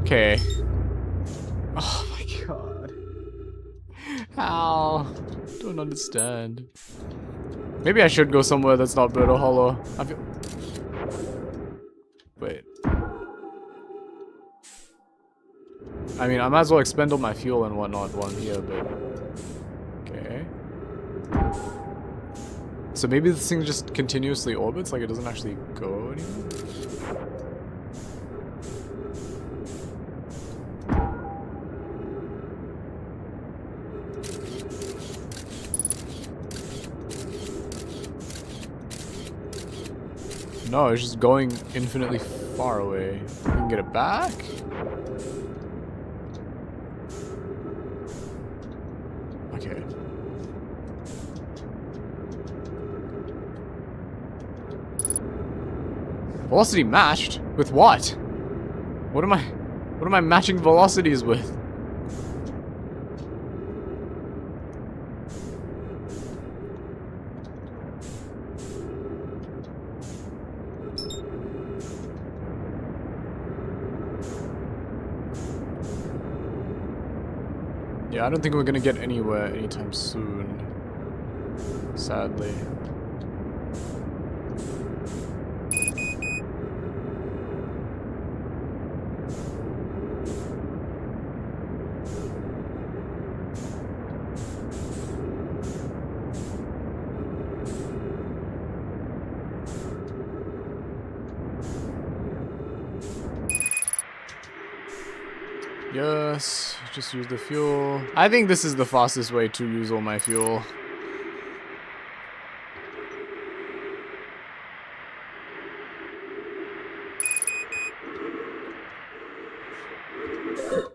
Okay. Oh my god. How? Don't understand. Maybe I should go somewhere that's not Brittle Hollow. I feel... Wait. I mean, I might as well expend all my fuel and whatnot while I'm here, but... Okay. So maybe this thing just continuously orbits, like it doesn't actually go anywhere? No, it's just going infinitely far away. We can get it back? Okay. Velocity matched? With what? What am I matching velocities with? Yeah, I don't think we're gonna get anywhere anytime soon. Sadly. Yes, just use the fuel. I think this is the fastest way to use all my fuel.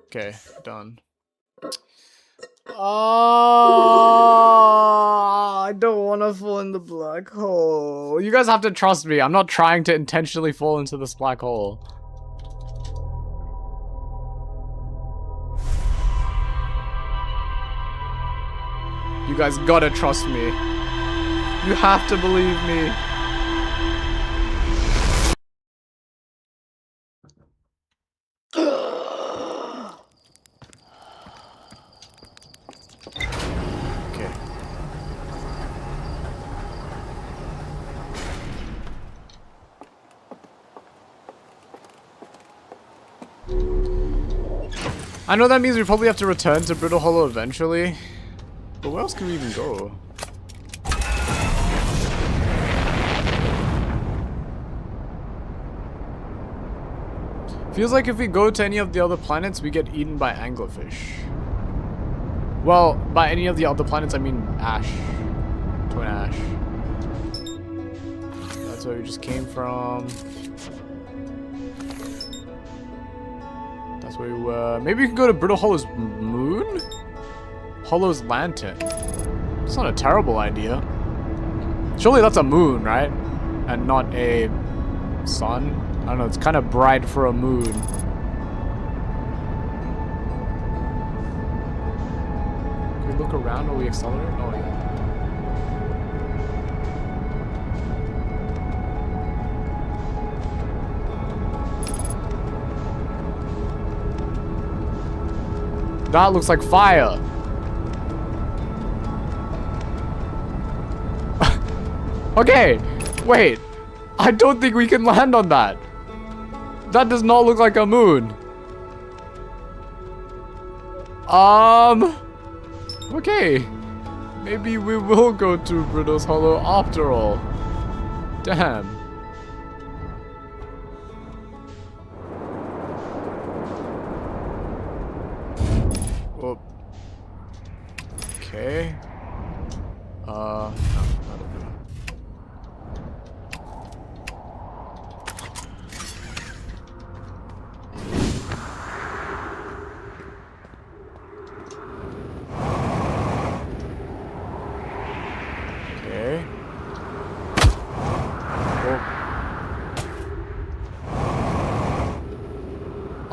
Okay, done. Oh, I don't want to fall in the black hole. You guys have to trust me. I'm not trying to intentionally fall into this black hole. You guys gotta trust me. You have to believe me. Okay. I know that means we probably have to return to Brittle Hollow eventually. But where else can we even go? Feels like if we go to any of the other planets, we get eaten by anglerfish. Well, by any of the other planets, I mean Ash. Twin Ash. That's where we just came from. That's where we were. Maybe we can go to Brittle Hollow's moon? Hollow's lantern. It's not a terrible idea. Surely that's a moon, right? And not a sun? I don't know, it's kind of bright for a moon. Can we look around while we accelerate? Oh, yeah. That looks like fire. Okay, wait. I don't think we can land on that. That does not look like a moon. Okay. Maybe we will go to Brittle's Hollow after all. Damn. Oh. Okay. No, that'll do.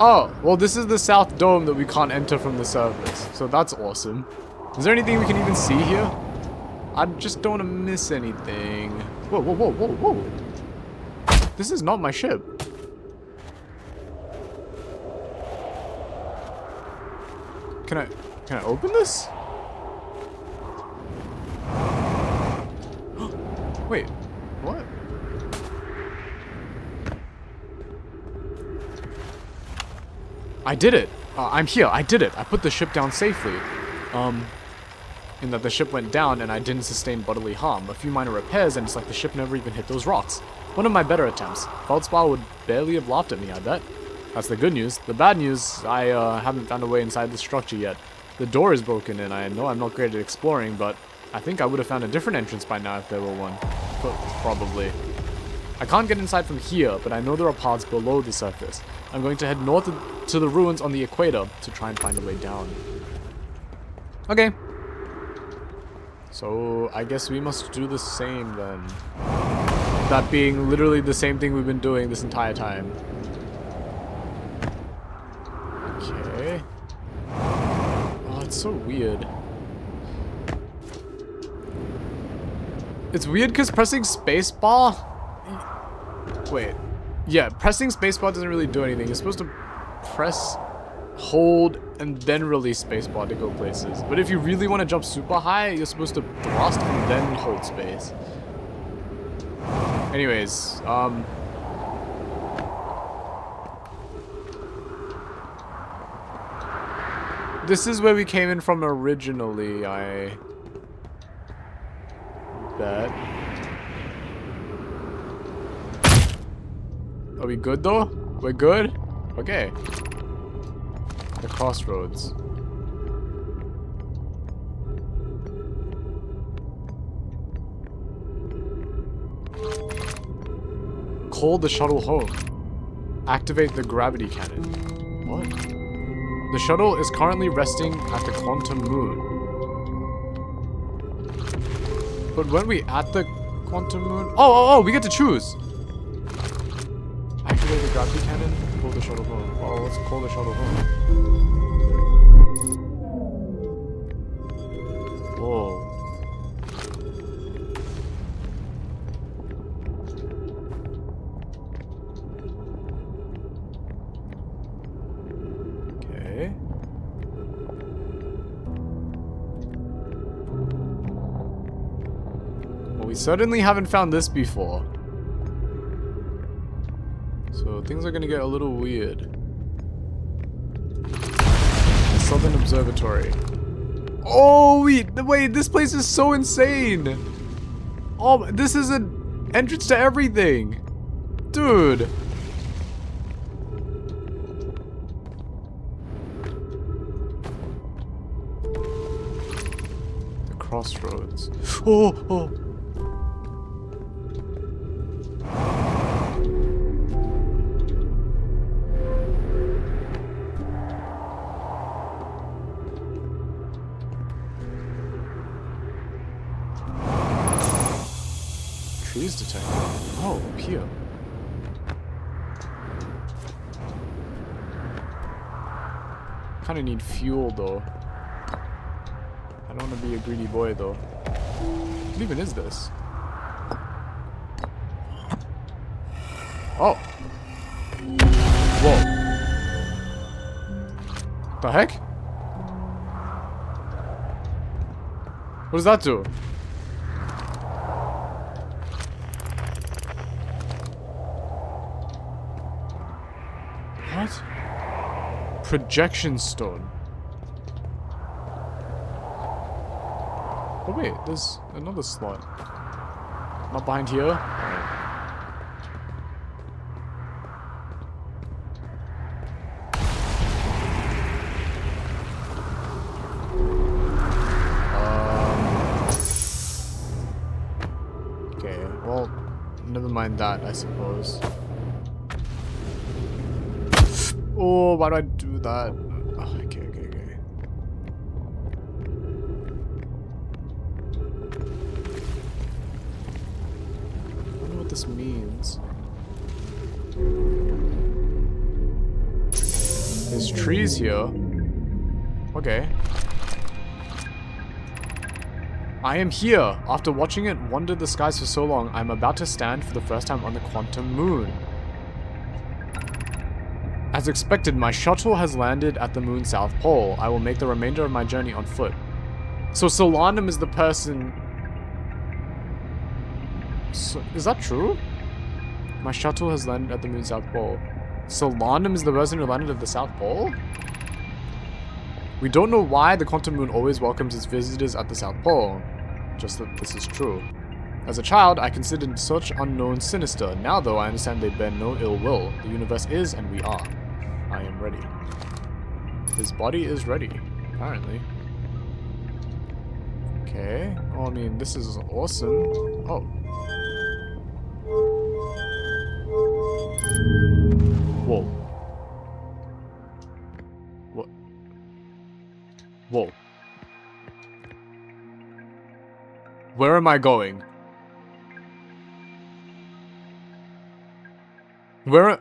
Oh, well, this is the South Dome that we can't enter from the surface. So that's awesome. Is there anything we can even see here? I just don't want to miss anything. Whoa, whoa, whoa, whoa, whoa. This is not my ship. Can I open this? Wait, what? I did it. I'm here. I did it. I put the ship down safely. In that the ship went down and I didn't sustain bodily harm. A few minor repairs and it's like the ship never even hit those rocks. One of my better attempts. Feldspar would barely have laughed at me, I bet. That's the good news. The bad news, I haven't found a way inside the structure yet. The door is broken and I know I'm not great at exploring, but I think I would have found a different entrance by now if there were one. Probably. I can't get inside from here, but I know there are paths below the surface. I'm going to head north to the ruins on the equator to try and find a way down. Okay. So, I guess we must do the same then. That being literally the same thing we've been doing this entire time. Okay. Oh, it's so weird. It's weird because pressing spacebar... Wait. Yeah, pressing spacebar doesn't really do anything. You're supposed to press, hold, and then release spacebar to go places. But if you really want to jump super high, you're supposed to thrust and then hold space. Anyways, this is where we came in from originally, I bet. Are we good though? We're good? Okay. The crossroads. Call the shuttle home. Activate the gravity cannon. What? The shuttle is currently resting at the quantum moon. But when we at the quantum moon... Oh, we get to choose! Activate the gravity cannon, call the shuttle home. Well, let's call the shuttle home. Whoa. Okay. Well, we certainly haven't found this before. So things are gonna get a little weird. The Southern Observatory. Oh, wait, this place is so insane. Oh, this is an entrance to everything. Dude. The crossroads. Oh. Trees detected. Oh, here. Kinda need fuel though. I don't wanna be a greedy boy though. What even is this? Oh. Whoa. The heck? What does that do? What? Projection stone. Oh wait, there's another slot. Not behind here? Alright. Okay, well, never mind that, I suppose. Oh, why do I do that? Oh, okay. I wonder what this means. There's trees here. Okay. I am here. After watching it wander the skies for so long, I'm about to stand for the first time on the quantum moon. As expected, my shuttle has landed at the moon's south pole. I will make the remainder of my journey on foot. So Solanum is the person... So, is that true? My shuttle has landed at the moon's south pole. Solanum is the person who landed at the south pole? We don't know why the quantum moon always welcomes its visitors at the south pole. Just that this is true. As a child, I considered such unknowns sinister. Now, though, I understand they bear no ill will. The universe is, and we are. I am ready. His body is ready, apparently. Okay. Oh, I mean, this is awesome. Oh. Whoa. What? Whoa. Where am I going? Where?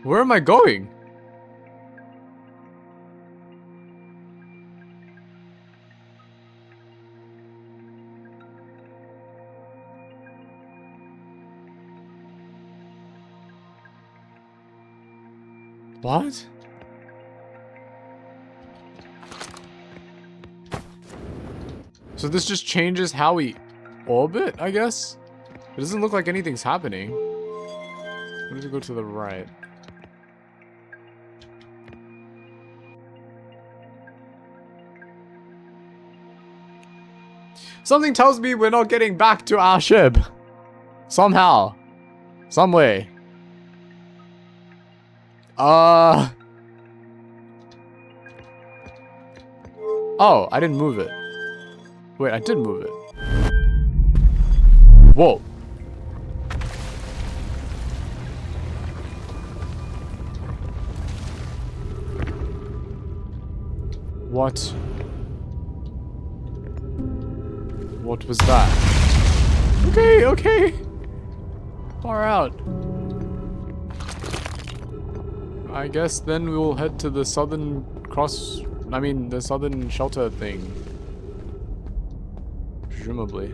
Where am I going? What? So this just changes how we orbit, I guess? It doesn't look like anything's happening. What does it go to the right? Something tells me we're not getting back to our ship. Somehow. Some way. Oh, I didn't move it. Wait, I did move it. Whoa. What? What was that? Okay, okay. Far out. I guess then we will head to the southern the southern shelter thing. Presumably.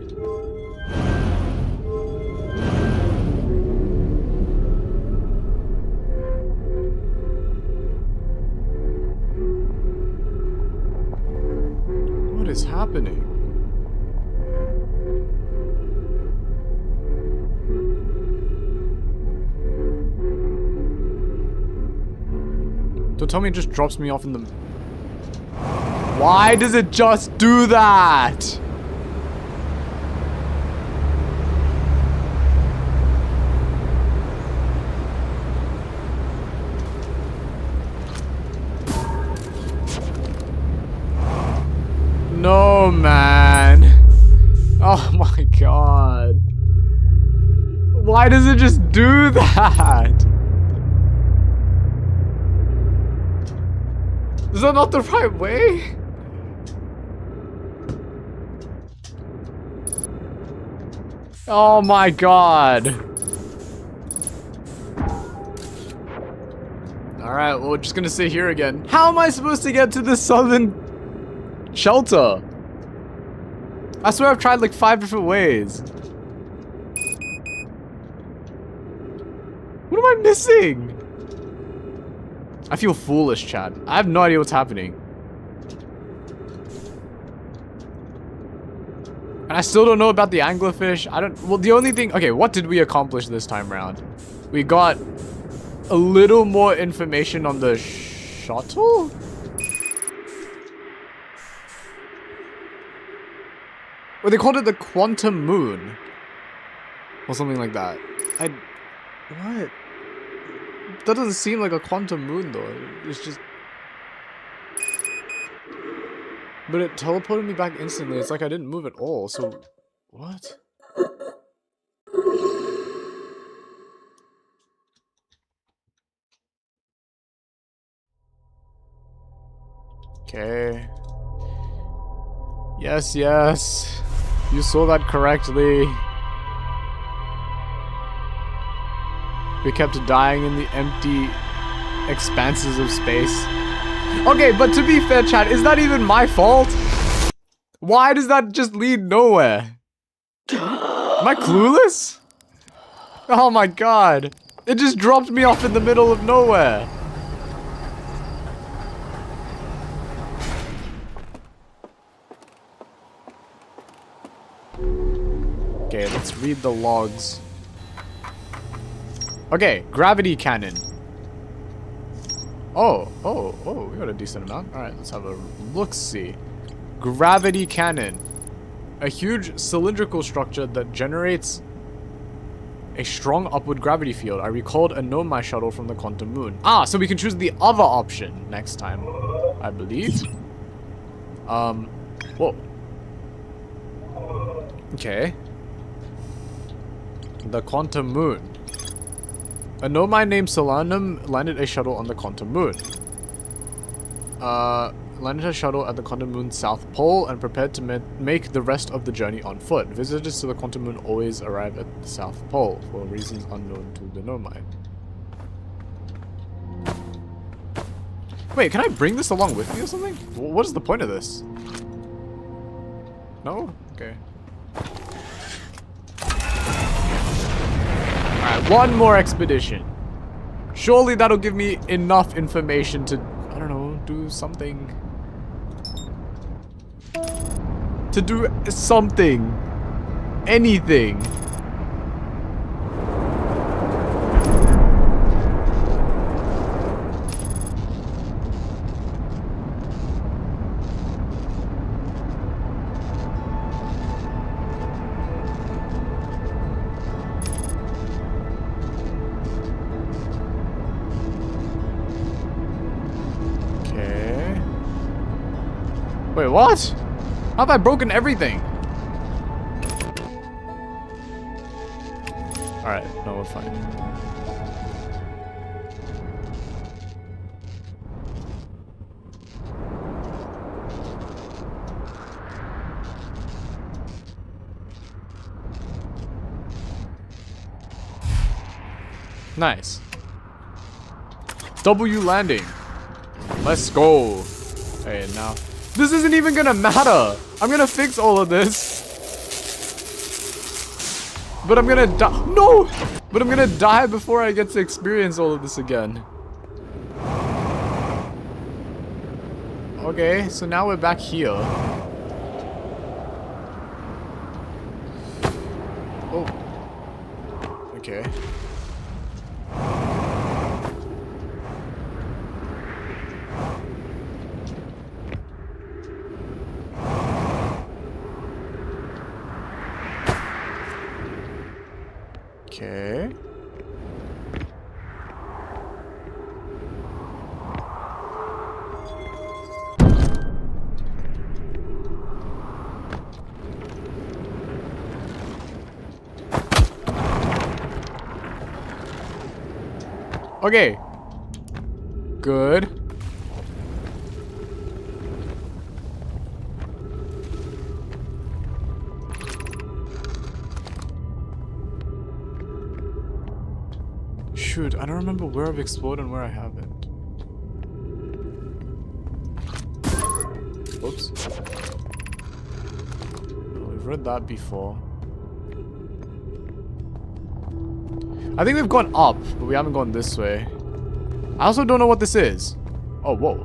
What is happening? Don't tell me it just drops me off in the... Why does it just do that? No, man. Oh my god. Why does it just do that? Is that not the right way? Oh my god. Alright, well, we're just gonna sit here again. How am I supposed to get to the southern shelter? I swear I've tried like 5 different ways. What am I missing? I feel foolish, Chad. I have no idea what's happening. And I still don't know about the anglerfish. Well, the only thing... Okay, what did we accomplish this time around? We got a little more information on the shuttle? Well, they called it the quantum moon. Or something like that. What? That doesn't seem like a quantum moon, though. It's just... But it teleported me back instantly. It's like I didn't move at all, so... What? Okay. Yes, yes. You saw that correctly. We kept dying in the empty expanses of space. Okay, but to be fair, chat, is that even my fault? Why does that just lead nowhere? Am I clueless? Oh my god. It just dropped me off in the middle of nowhere. Okay, let's read the logs. Okay, gravity cannon. Oh, we got a decent amount. Alright, let's have a look-see. Gravity cannon. A huge cylindrical structure that generates a strong upward gravity field. I recalled a Nomai shuttle from the Quantum Moon. Ah, so we can choose the other option next time, I believe. Whoa. Okay. The Quantum Moon. A Nomai named Solanum landed a shuttle on the Quantum Moon. Landed a shuttle at the Quantum Moon's south pole and prepared to make the rest of the journey on foot. Visitors to the Quantum Moon always arrive at the south pole for reasons unknown to the Nomai. Wait, can I bring this along with me or something? What is the point of this? No? Okay. Alright, one more expedition. Surely that'll give me enough information to, I don't know, do something. To do something. Anything. Wait, what? How have I broken everything? Alright, no, we're fine. Nice. W landing. Let's go. Hey, now. This isn't even gonna matter. I'm gonna fix all of this. But I'm gonna die. No! But I'm gonna die before I get to experience all of this again. Okay, so now we're back here. Oh. Okay. Okay. Okay. Good. Shoot, I don't remember where I've explored and where I haven't. Oops. Oh, we've read that before. I think we've gone up, but we haven't gone this way. I also don't know what this is. Oh, whoa.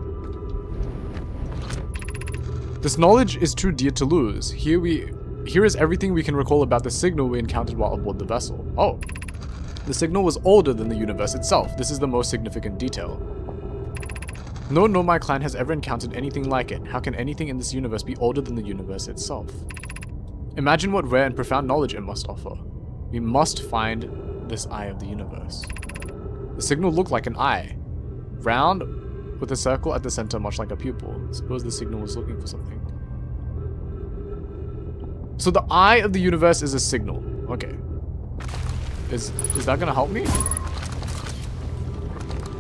This knowledge is too dear to lose. Here is everything we can recall about the signal we encountered while aboard the vessel. Oh. The signal was older than the universe itself. This is the most significant detail. No Nomai clan has ever encountered anything like it. How can anything in this universe be older than the universe itself? Imagine what rare and profound knowledge it must offer. We must find this eye of the universe. The signal looked like an eye. Round, with a circle at the center much like a pupil. Suppose the signal was looking for something. So the eye of the universe is a signal. Okay. Is that gonna help me?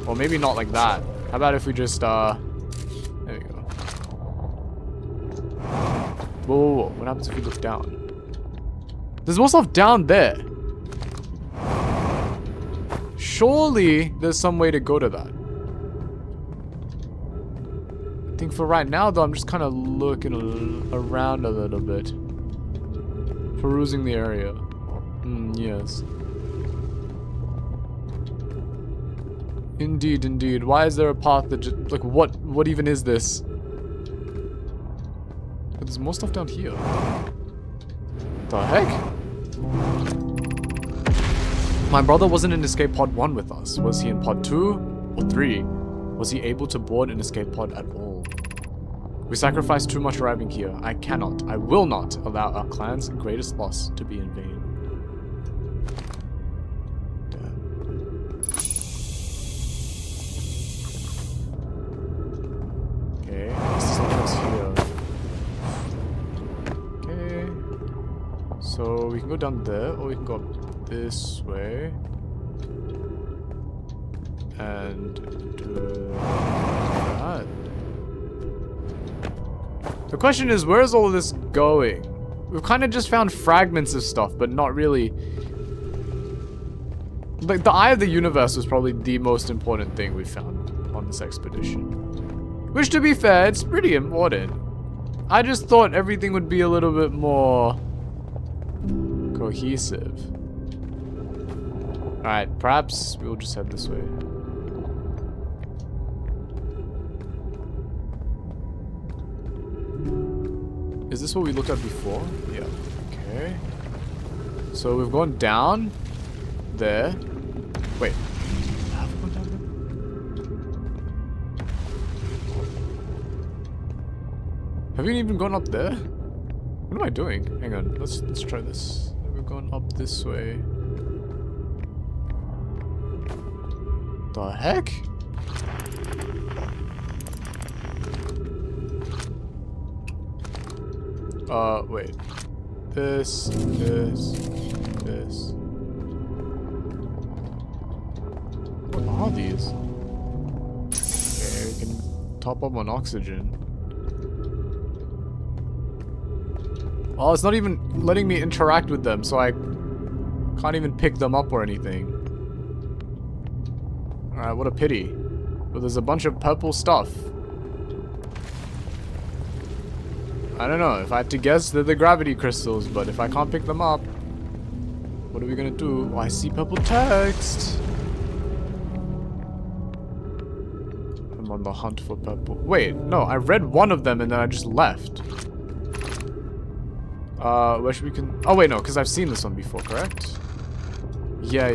Or maybe not like that. How about if we just, there we go. Whoa, whoa, whoa. What happens if we look down? There's more stuff down there. Surely there's some way to go to that. I think for right now, though, I'm just kind of looking around a little bit. Perusing the area. Yes. Indeed, indeed. Why is there a path that just... Like, what even is this? But there's more stuff down here. The heck? My brother wasn't in escape pod 1 with us. Was he in pod 2 or 3? Was he able to board an escape pod at all? We sacrificed too much arriving here. I cannot, I will not allow our clan's greatest loss to be in vain. Okay, there's something else here. Okay. So we can go down there, or we can go up this way. And do that. The question is, where is all of this going? We've kind of just found fragments of stuff, but not really. Like, the Eye of the Universe was probably the most important thing we found on this expedition. Which, to be fair, it's pretty important. I just thought everything would be a little bit more cohesive. Alright, perhaps we'll just head this way. Is this what we looked at before? Yeah. Okay. So we've gone down there. Wait. Have we gone down there? Have we even gone up there? What am I doing? Hang on. Let's try this. We've gone up this way. The heck? Wait. This. What are these? Okay, we can top up on oxygen. Oh, it's not even letting me interact with them, so I can't even pick them up or anything. Alright, what a pity. But there's a bunch of purple stuff. I don't know, if I had to guess, they're the gravity crystals, but if I can't pick them up, what are we gonna do? Oh, I see purple text! I'm on the hunt for purple. Wait, no, I read one of them and then I just left. Where should we can... Oh, wait, no, because I've seen this one before, correct? Yeah,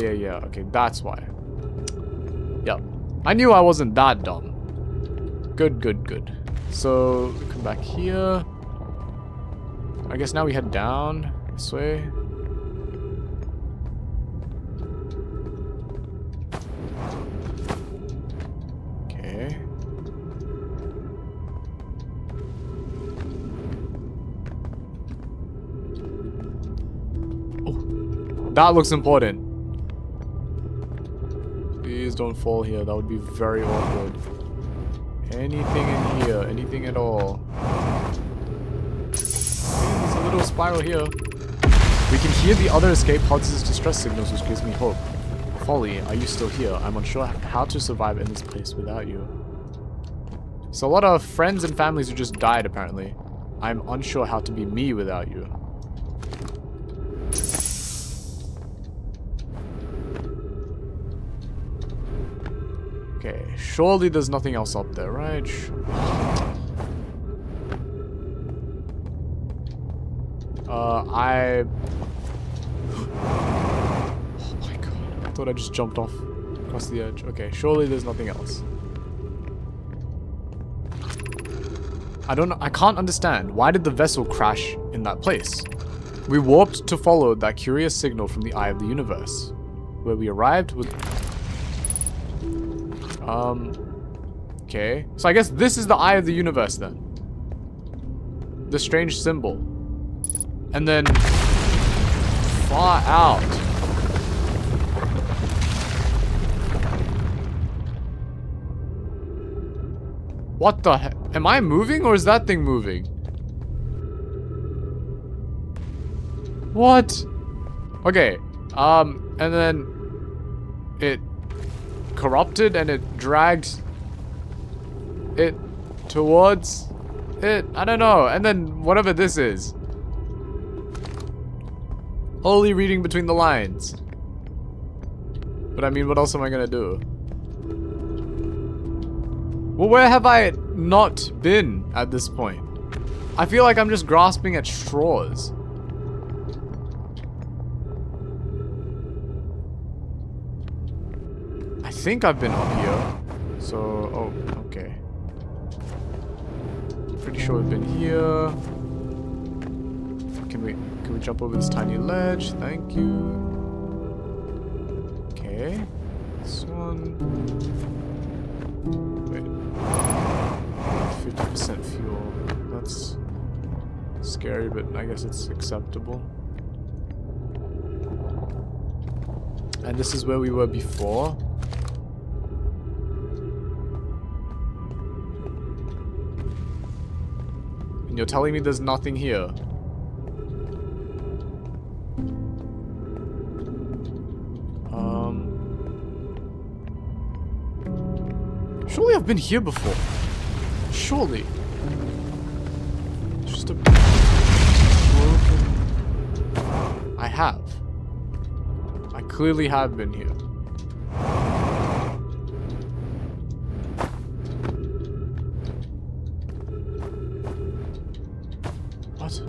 okay, that's why. Yep. I knew I wasn't that dumb. Good. So, we come back here. I guess now we head down this way. Okay. Oh, that looks important. Please don't fall here. That would be very awkward. Anything in here? Anything at all? There's a little spiral here. We can hear the other escape pods' distress signals, which gives me hope. Folly, are you still here? I'm unsure how to survive in this place without you. So a lot of friends and families who just died, apparently. I'm unsure how to be me without you. Okay, surely there's nothing else up there, right? Oh my god, I thought I just jumped off across the edge. Okay, surely there's nothing else. I don't know, I can't understand. Why did the vessel crash in that place? We warped to follow that curious signal from the Eye of the Universe. Where we arrived with... Okay. So I guess this is the Eye of the Universe then. The strange symbol. And then... far out. What the heck? Am I moving or is that thing moving? What? Okay. And then... it corrupted and it dragged it towards it. I don't know. And then whatever this is. Only reading between the lines. But I mean, what else am I gonna do? Well, where have I not been at this point? I feel like I'm just grasping at straws. I think I've been up here. So, oh, okay. Pretty sure we've been here. Can we jump over this tiny ledge? Thank you. Okay. This one. Wait. 50% fuel. That's scary, but I guess it's acceptable. And this is where we were before. And you're telling me there's nothing here? Surely I've been here before. Surely. It's just a broken... I have. I clearly have been here. What?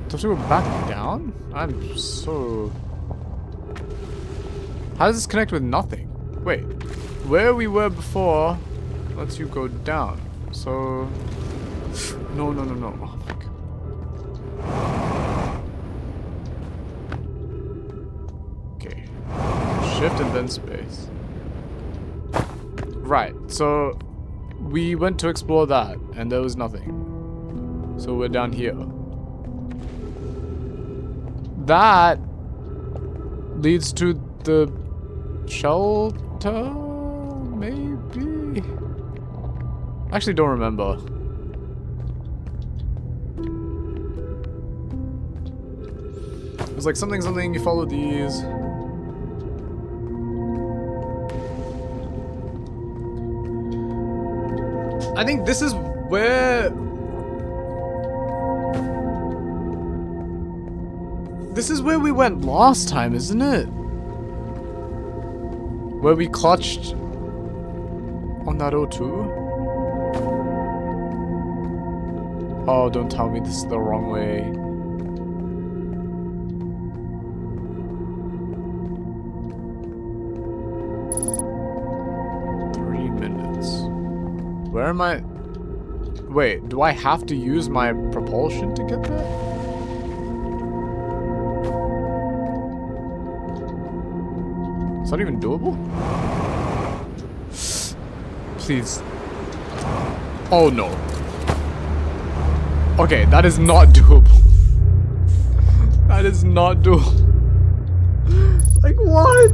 Do I have to go back down? I'm so... How does this connect with nothing? Wait, where we were before lets you go down. So... No. Oh my god. Okay. Shift and then space. Right, so... We went to explore that, and there was nothing. So we're down here. That leads to the shelter, maybe? I actually don't remember. It was like something, you follow these. I think this is where... This is where we went last time, isn't it? Where we clutched on that O2? Oh, don't tell me this is the wrong way. Where am I? Wait, do I have to use my propulsion to get there? Is that even doable? Please. Oh no. Okay, that is not doable. That is not doable. Like what?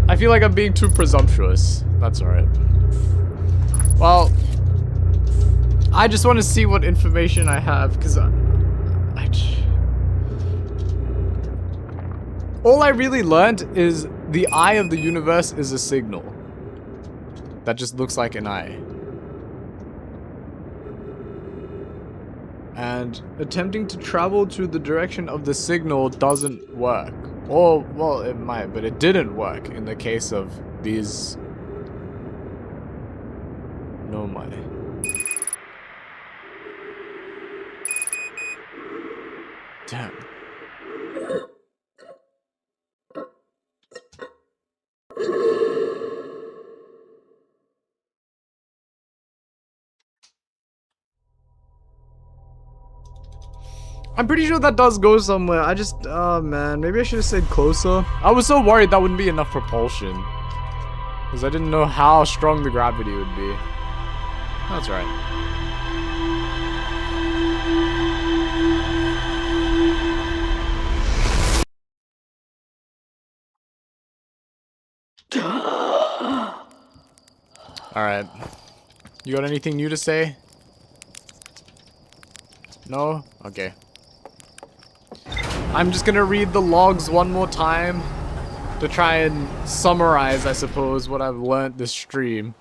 I feel like I'm being too presumptuous. That's alright. Well, I just want to see what information I have, because all I really learned is the eye of the universe is a signal. That just looks like an eye. And attempting to travel to the direction of the signal doesn't work. Or, well, it might, but it didn't work in the case of these... Nomai. Damn. I'm pretty sure that does go somewhere. I just, oh man, maybe I should have stayed closer. I was so worried that wouldn't be enough propulsion. Because I didn't know how strong the gravity would be. That's right. Alright. You got anything new to say? No? Okay. I'm just gonna read the logs one more time to try and summarize, I suppose, what I've learned this stream.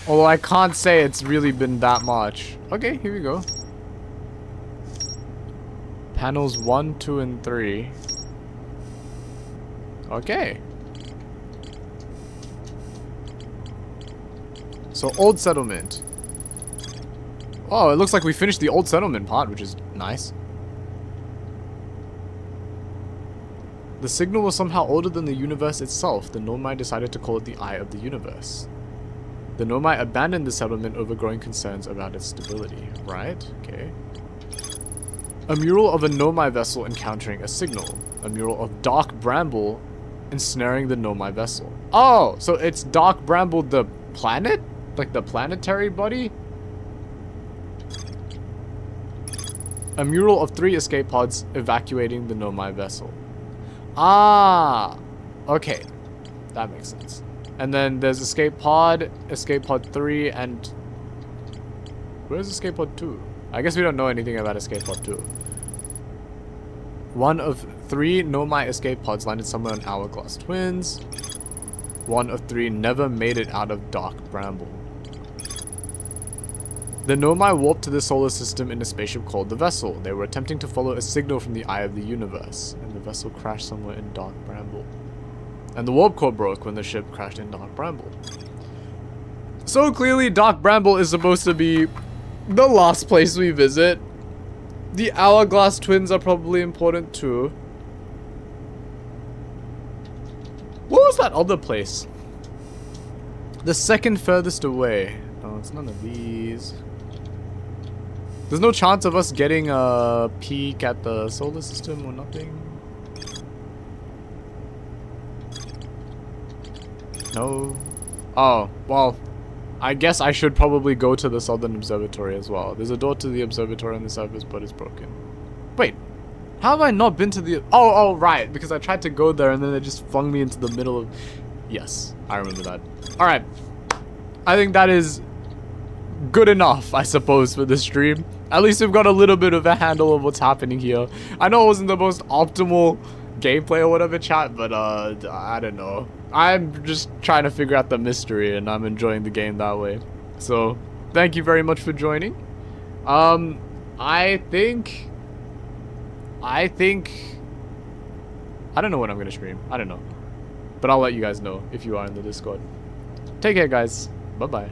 Although I can't say it's really been that much. Okay, here we go. Panels 1, 2, and 3. Okay. So, Old Settlement. Oh, it looks like we finished the Old Settlement part, which is nice. The signal was somehow older than the universe itself. The Nomai decided to call it the Eye of the Universe. The Nomai abandoned the settlement over growing concerns about its stability. Right, okay. A mural of a Nomai vessel encountering a signal. A mural of Dark Bramble ensnaring the Nomai vessel. Oh, so it's Dark Bramble the planet? Like the planetary body? A mural of 3 escape pods evacuating the Nomai vessel. Ah, okay. That makes sense. And then there's Escape Pod 3, and... Where's Escape Pod 2? I guess we don't know anything about Escape Pod 2. One of 3 Nomai escape pods landed somewhere on Hourglass Twins. One of 3 never made it out of Dark Bramble. The Nomai warped to the solar system in a spaceship called the Vessel. They were attempting to follow a signal from the Eye of the Universe, and the vessel crashed somewhere in Dark Bramble. And the warp core broke when the ship crashed in Dark Bramble. So clearly Dark Bramble is supposed to be the last place we visit. The Hourglass Twins are probably important too. What was that other place? The second furthest away. No, it's none of these. There's no chance of us getting a peek at the solar system or nothing? No. Oh, well, I guess I should probably go to the Southern Observatory as well. There's a door to the observatory on the surface, but it's broken. Wait, how have I not been to the... Oh, right, because I tried to go there and then they just flung me into the middle of... Yes, I remember that. Alright, I think that is good enough, I suppose, for this stream. At least we've got a little bit of a handle of what's happening here. I know it wasn't the most optimal gameplay or whatever, chat, but I don't know. I'm just trying to figure out the mystery and I'm enjoying the game that way. So, thank you very much for joining. I think I don't know when I'm gonna stream. I don't know. But I'll let you guys know if you are in the Discord. Take care, guys. Bye-bye.